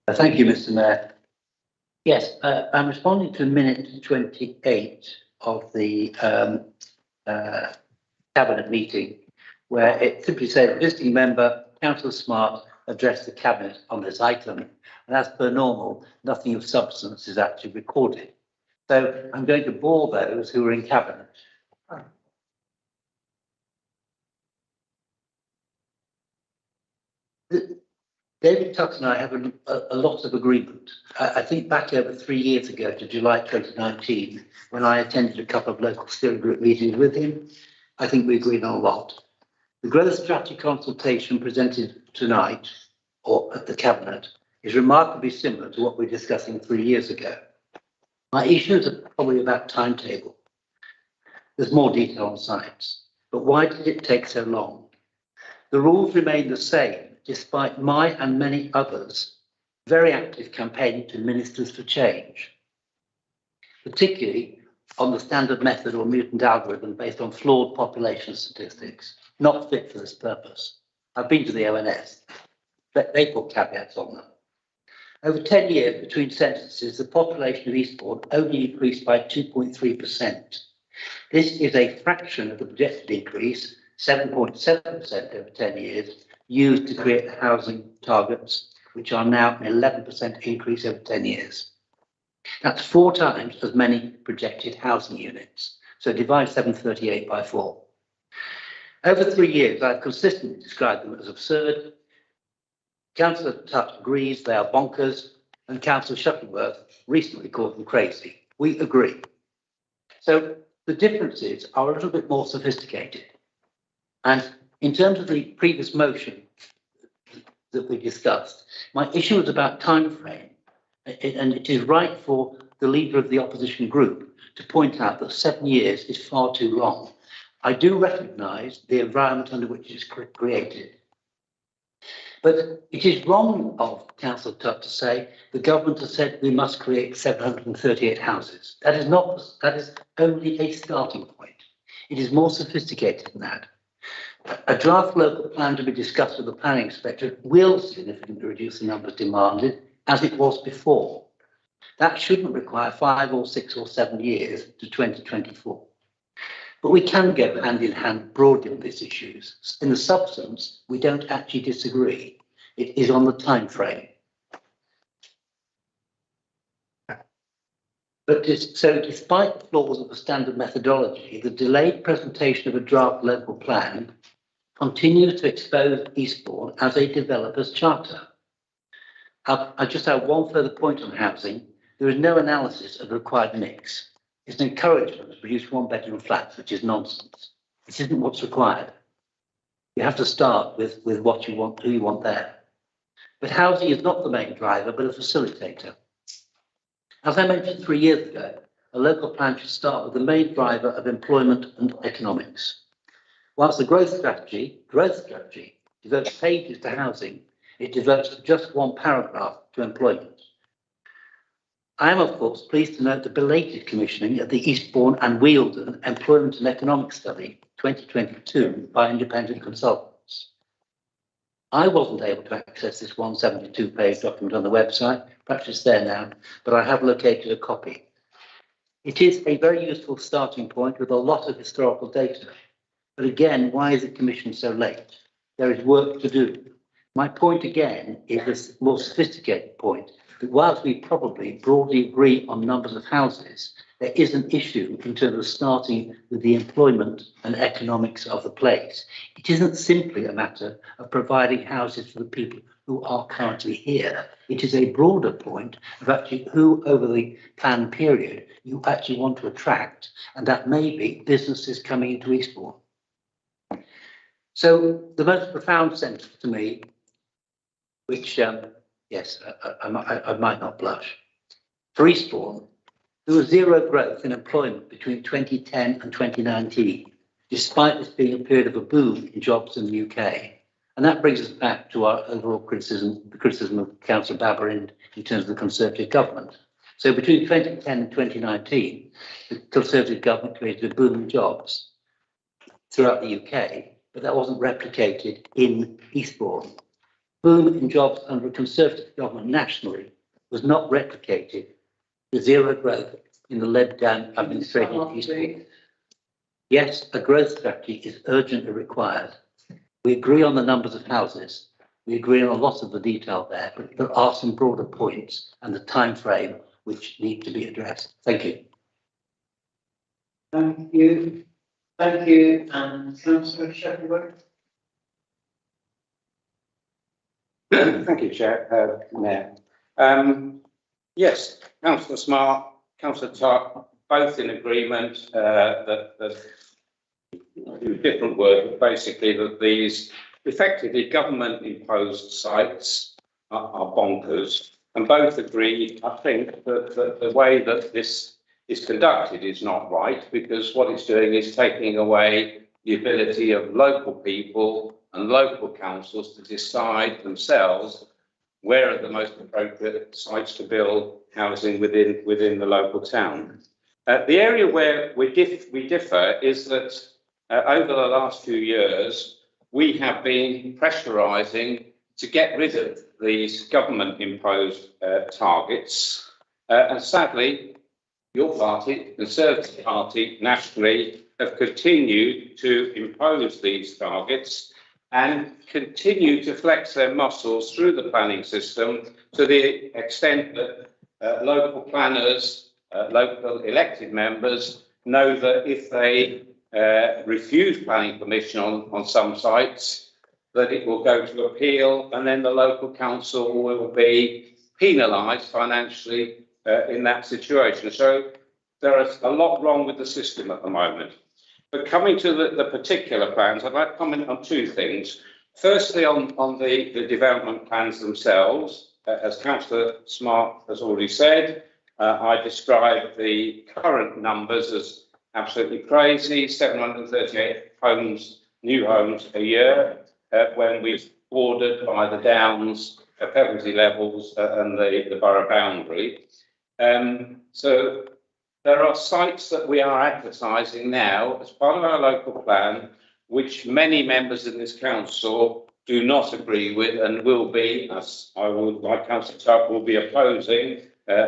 Thank you, Mr. Mayor. Yes, I'm responding to minute 28 of the Cabinet meeting, where it simply said, visiting member, Councillor Smart, addressed the Cabinet on this item. And as per normal, nothing of substance is actually recorded. So I'm going to bore those who are in Cabinet. David Tuck and I have a lot of agreement. I think back over 3 years ago to July 2019, when I attended a couple of local steering group meetings with him, I think we agreed on a lot. The growth strategy consultation presented tonight, or at the Cabinet, is remarkably similar to what we were discussing 3 years ago. My issues are probably about timetable. There's more detail on science, but why did it take so long? The rules remain the same, despite my and many others' very active campaign to ministers for change, particularly on the standard method or mutant algorithm based on flawed population statistics, not fit for this purpose. I've been to the ONS, but they put caveats on them. Over 10 years between censuses, the population of Eastbourne only increased by 2.3%. This is a fraction of the projected increase, 7.7% over 10 years, used to create the housing targets, which are now an 11% increase over 10 years. That's 4 times as many projected housing units. So divide 738 by 4. Over 3 years, I've consistently described them as absurd. Councillor Tutt agrees they are bonkers, and Councillor Shuttleworth recently called them crazy. We agree. So the differences are a little bit more sophisticated. And in terms of the previous motion that we discussed, my issue was about time frame. And it is right for the leader of the opposition group to point out that 7 years is far too long. I do recognise the environment under which it is created. But it is wrong of Councillor Tutt to say the government has said we must create 738 houses. That is only a starting point. It is more sophisticated than that. A draft local plan to be discussed with the planning inspector will significantly reduce the numbers demanded as it was before. That shouldn't require 5 or 6 or 7 years to 2024. But we can go hand in hand broadly on these issues. In the substance, we don't actually disagree. It is on the time frame. So despite the flaws of the standard methodology, the delayed presentation of a draft local plan continues to expose Eastbourne as a developer's charter. I just have one further point on housing. There is no analysis of the required mix. It's an encouragement to produce one-bedroom flats, which is nonsense. This isn't what's required. You have to start with what you want, who you want there. But housing is not the main driver, but a facilitator. As I mentioned 3 years ago, a local plan should start with the main driver of employment and economics. Whilst the growth strategy devotes pages to housing, it devotes just one paragraph to employment. I am, of course, pleased to note the belated commissioning of the Eastbourne and Wealden Employment and Economic Study 2022 by independent consultants. I wasn't able to access this 172-page document on the website, perhaps it's there now, but I have located a copy. It is a very useful starting point with a lot of historical data. But again, why is it commissioned so late? There is work to do. My point again is this more sophisticated point that whilst we probably broadly agree on numbers of houses, there is an issue in terms of starting with the employment and economics of the place. It isn't simply a matter of providing houses for the people who are currently here. It is a broader point of actually who over the planned period you actually want to attract, and that may be businesses coming into Eastbourne. So the most profound sentence to me, which, yes, I might not blush. For Eastbourne, there was zero growth in employment between 2010 and 2019, despite this being a period of a boom in jobs in the UK. And that brings us back to our overall criticism, the criticism of Councillor Babber in terms of the Conservative government. So between 2010 and 2019, the Conservative government created a boom in jobs throughout the UK, but that wasn't replicated in Eastbourne. Boom in jobs under a Conservative government nationally was not replicated with zero growth in the led-down administration of Eastbourne. Yes, a growth strategy is urgently required. We agree on the numbers of houses. We agree on a lot of the detail there, but there are some broader points and the time frame which need to be addressed. Thank you. Thank you. Thank you, and Councillor Shepherd. Thank you, Chair, Mayor. Yes, Councillor Smart, Councillor Tutt, both in agreement that different words, but basically that these effectively government-imposed sites are bonkers, and both agree, I think, that the way that this is conducted is not right, because what it's doing is taking away the ability of local people and local councils to decide themselves where are the most appropriate sites to build housing within the local town. The area where we differ is that over the last few years, we have been pressurising to get rid of these government-imposed targets, and sadly, your party, the Conservative Party, nationally, have continued to impose these targets and continue to flex their muscles through the planning system to the extent that local planners, local elected members know that if they refuse planning permission on some sites, that it will go to appeal, and then the local council will be penalised financially in that situation. So there is a lot wrong with the system at the moment. But coming to the particular plans, I'd like to comment on two things. Firstly, on the development plans themselves, as Councillor Smart has already said, I described the current numbers as absolutely crazy, 738 homes, new homes a year, when we've ordered by the Downs, Pevensey levels and the borough boundary. So there are sites that we are advertising now as part of our local plan, which many members in this council do not agree with and will be, as I would like Councillor Tuck, will be opposing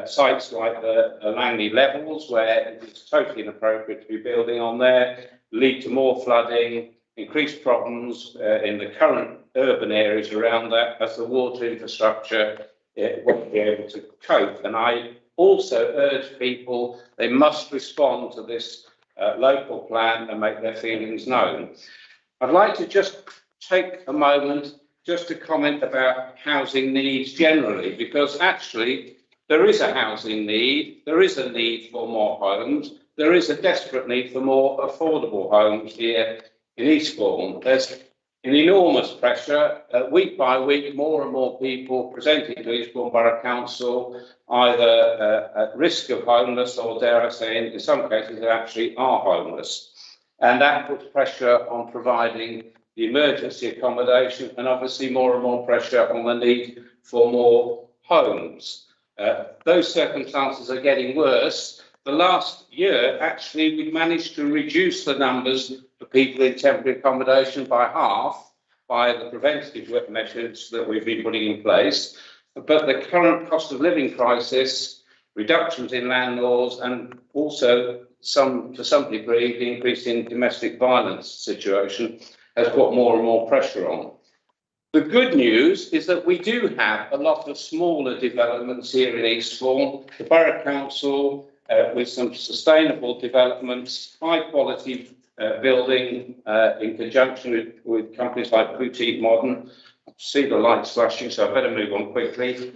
sites like the Langley levels, where it is totally inappropriate to be building on there, lead to more flooding, increased problems in the current urban areas around that, as the water infrastructure won't be able to cope. And I also urge people, they must respond to this local plan and make their feelings known. I'd like to just take a moment just to comment about housing needs generally, because actually there is a housing need, there is a need for more homes, there is a desperate need for more affordable homes here in Eastbourne. There's an enormous pressure, week by week, more and more people presenting to Eastbourne Borough Council, either at risk of homeless or, dare I say, in some cases they actually are homeless. And that puts pressure on providing the emergency accommodation, and obviously more and more pressure on the need for more homes. Those circumstances are getting worse. The last year, actually, we managed to reduce the numbers of people in temporary accommodation by half by the preventative measures that we've been putting in place. But the current cost of living crisis, reductions in land laws, and also to some degree, the increase in domestic violence situation has put more and more pressure on. The good news is that we do have a lot of smaller developments here in Eastbourne. The Borough Council, with some sustainable developments, high quality building in conjunction with companies like Boutique Modern. I see the lights flashing, so I better move on quickly.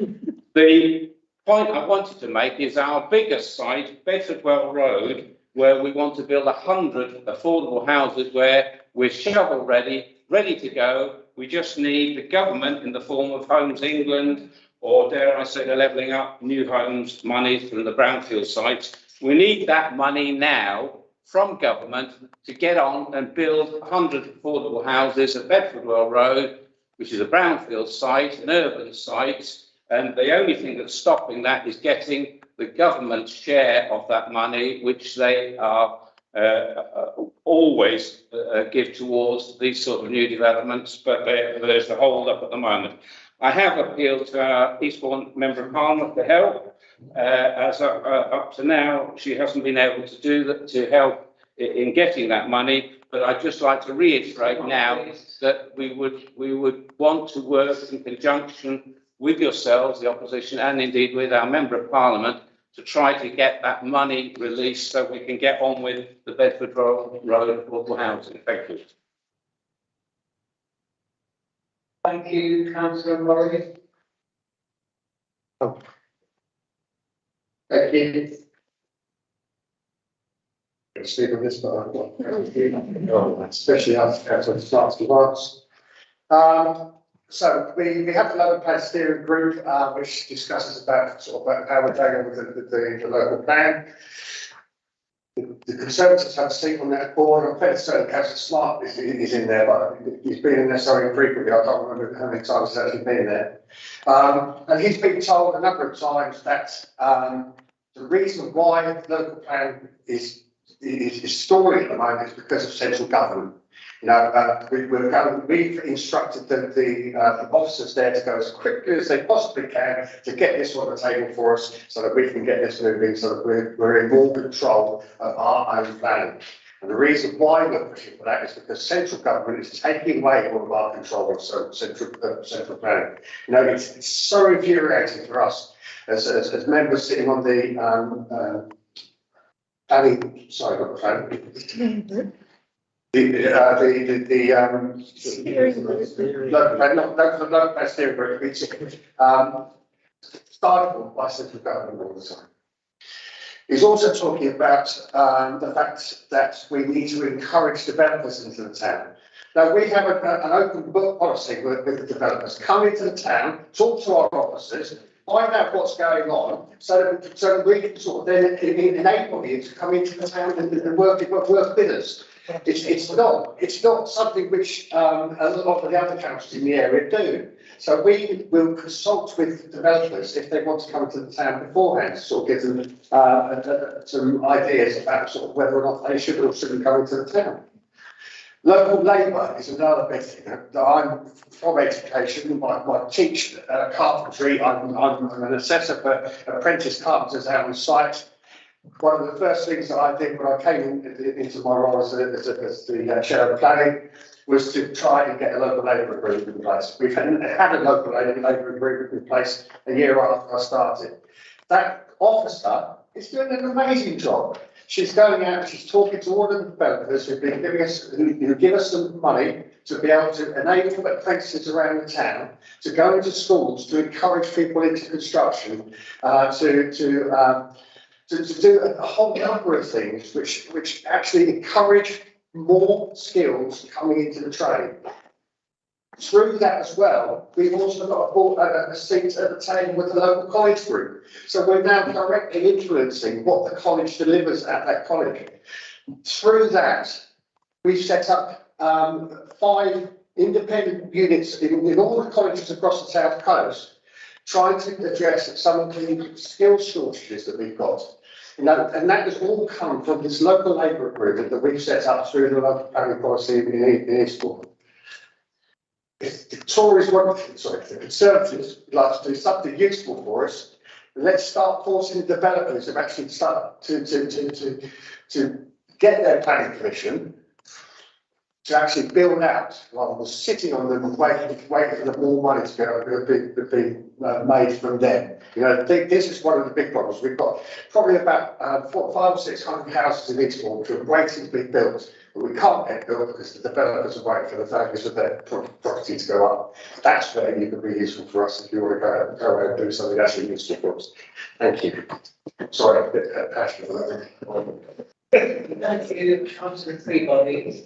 The point I wanted to make is our biggest site, Bedfordwell Road, where we want to build 100 affordable houses where we're shovel ready, ready to go. We just need the government in the form of Homes England, or dare I say the Levelling Up New Homes money from the brownfield sites. We need that money now from government to get on and build 100 affordable houses at Bedfordwell Road, which is a brownfield site, an urban site, and the only thing that's stopping that is getting the government's share of that money, which they are always give towards these sort of new developments, but there's a hold up at the moment. I have appealed to our Eastbourne Member of Parliament for help. As up to now, she hasn't been able to do that to help in getting that money. But I'd just like to reiterate now that we would want to work in conjunction with yourselves, the opposition, and indeed with our Member of Parliament, to try to get that money released so we can get on with the Bedford Road affordable housing. Thank you. Thank you, Councillor Murray. Thank you. Speak on this, but especially as it starts to advance. So we have the local plan steering group, which discusses about how we're going with the local plan. The Conservatives have a seat on that board. I'm fairly certain Councillor Smart is in there, but he's been in there so infrequently, I can't remember how many times he's actually been there. And he's been told a number of times that the reason why the local plan is stalling at the moment is because of central government. You know, we've instructed the officers there to go as quickly as they possibly can to get this on the table for us so that we can get this moving, so that we're in more control of our own planning. And the reason why we're pushing for that is because central government is taking away all of our control of central planning. You know, it's so infuriating for us as members sitting on the planning, sorry, not the planning. Local plan steering group, stifled by central government all the time. He's also talking about the fact that we need to encourage developers into the town. Now, we have an open book policy with the developers. Come into the town, talk to our officers, find out what's going on, so that we can sort of then enable you to come into the town and work with us. It's not something which a lot of the other councils in the area do. So we will consult with developers if they want to come to the town beforehand, to sort of give them some ideas about sort of whether or not they should or shouldn't come into the town. Local labour is another big thing. I'm from education, I teach carpentry, I'm an assessor for apprentice carpenters out on site. One of the first things that I did when I came into my role as the chair of planning was to try and get a local labour agreement in place. We've had a local labour agreement in place a year after I started. That officer is doing an amazing job. She's going out, she's talking to all the developers who've been giving us, who give us some money to be able to enable apprentices around the town to go into schools, to encourage people into construction, to do a whole number of things which actually encourage more skills coming into the trade. Through that as well, we've also got a seat at the table with the local college group. So we're now directly influencing what the college delivers at that college. Through that, we've set up 5 independent units in all the colleges across the South Coast, trying to address some of the skill shortages that we've got. And that has all come from this local labour agreement that we've set up through the local planning policy in Eastbourne. If the Tories want, sorry, if the Conservatives would like to do something useful for us, let's start forcing the developers to actually start to get their planning permission to actually build out, rather than sitting on them and waiting for the more money to be made from them. You know, this is one of the big problems. We've got probably about 500 or 600 houses in Eastbourne which are waiting to be built, but we can't get built because the developers are waiting for the values of their property to go up. That's where you could be useful for us if you want to go out and do something actually useful for us. Thank you. Sorry, I'm a bit passionate about that. Thank you, Councillor Freebody.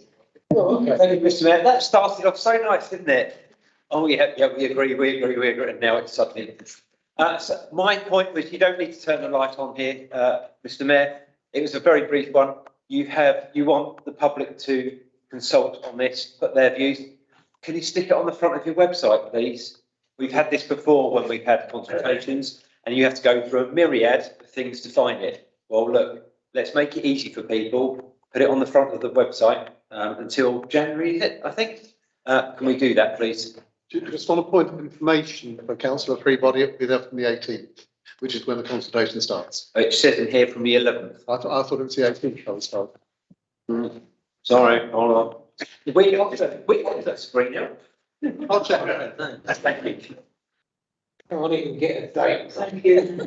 Thank you, Mr. Mayor. That started off so nice, didn't it? Oh, yeah, we agree. And now it's suddenly. So my point was you don't need to turn the light on here, Mr. Mayor. It was a very brief one. You want the public to consult on this, put their views. Can you stick it on the front of your website, please? We've had this before when we've had consultations and you have to go through a myriad of things to find it. Well, look, let's make it easy for people. Put it on the front of the website until January, is it, I think? Can we do that, please? Just on a point of information for Councillor Freebody, it'll be there from the 18th, which is when the consultation starts. It says in here from the 11th. I thought it was the 18th. I was told. Sorry, hold on. We got that screen now. I'll check it. Thank you. Can't even get a date. Thank you.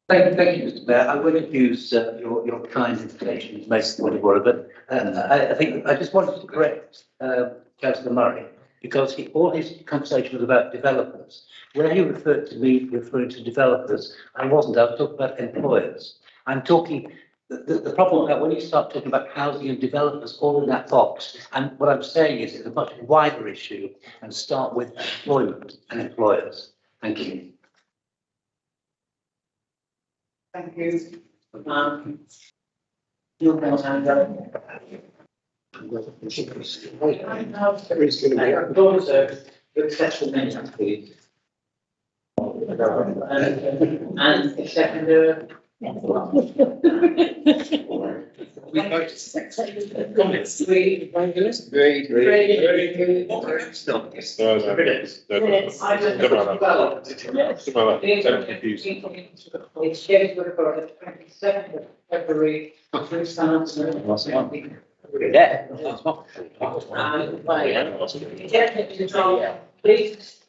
Thank you, Mr. Mayor. I wouldn't use your kind invitation to make the point of order, but I think I just wanted to correct Councillor Murray, because all his conversation was about developers. When he referred to me referring to developers, I wasn't. I was talking about employers. I'm talking. The problem about when you start talking about housing and developers all in that box, and what I'm saying is it's a much wider issue and start with employment and employers. Thank you. Thank you. Your hand up. Please. And a seconder. We vote comments. Three. It's scheduled for the 22nd of February 2000. Yeah. Please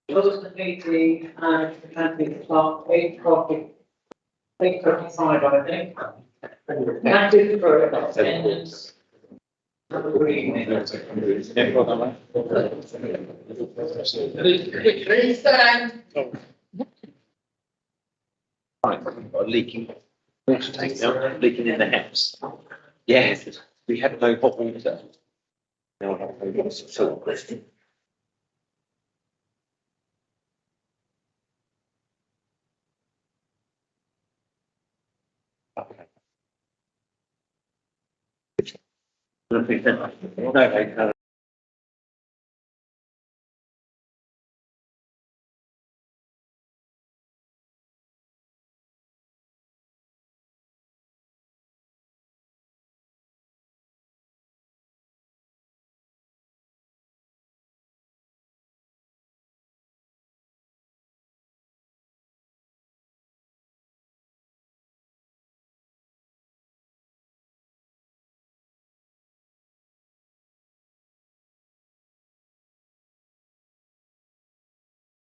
close the meeting and the clock 8:35, I think. Thank you for attendance. Please stand. Right, we've got a leaking water tank now, leaking in the house. Yes, we had no hot water. Now we have no water at all. Okay. No,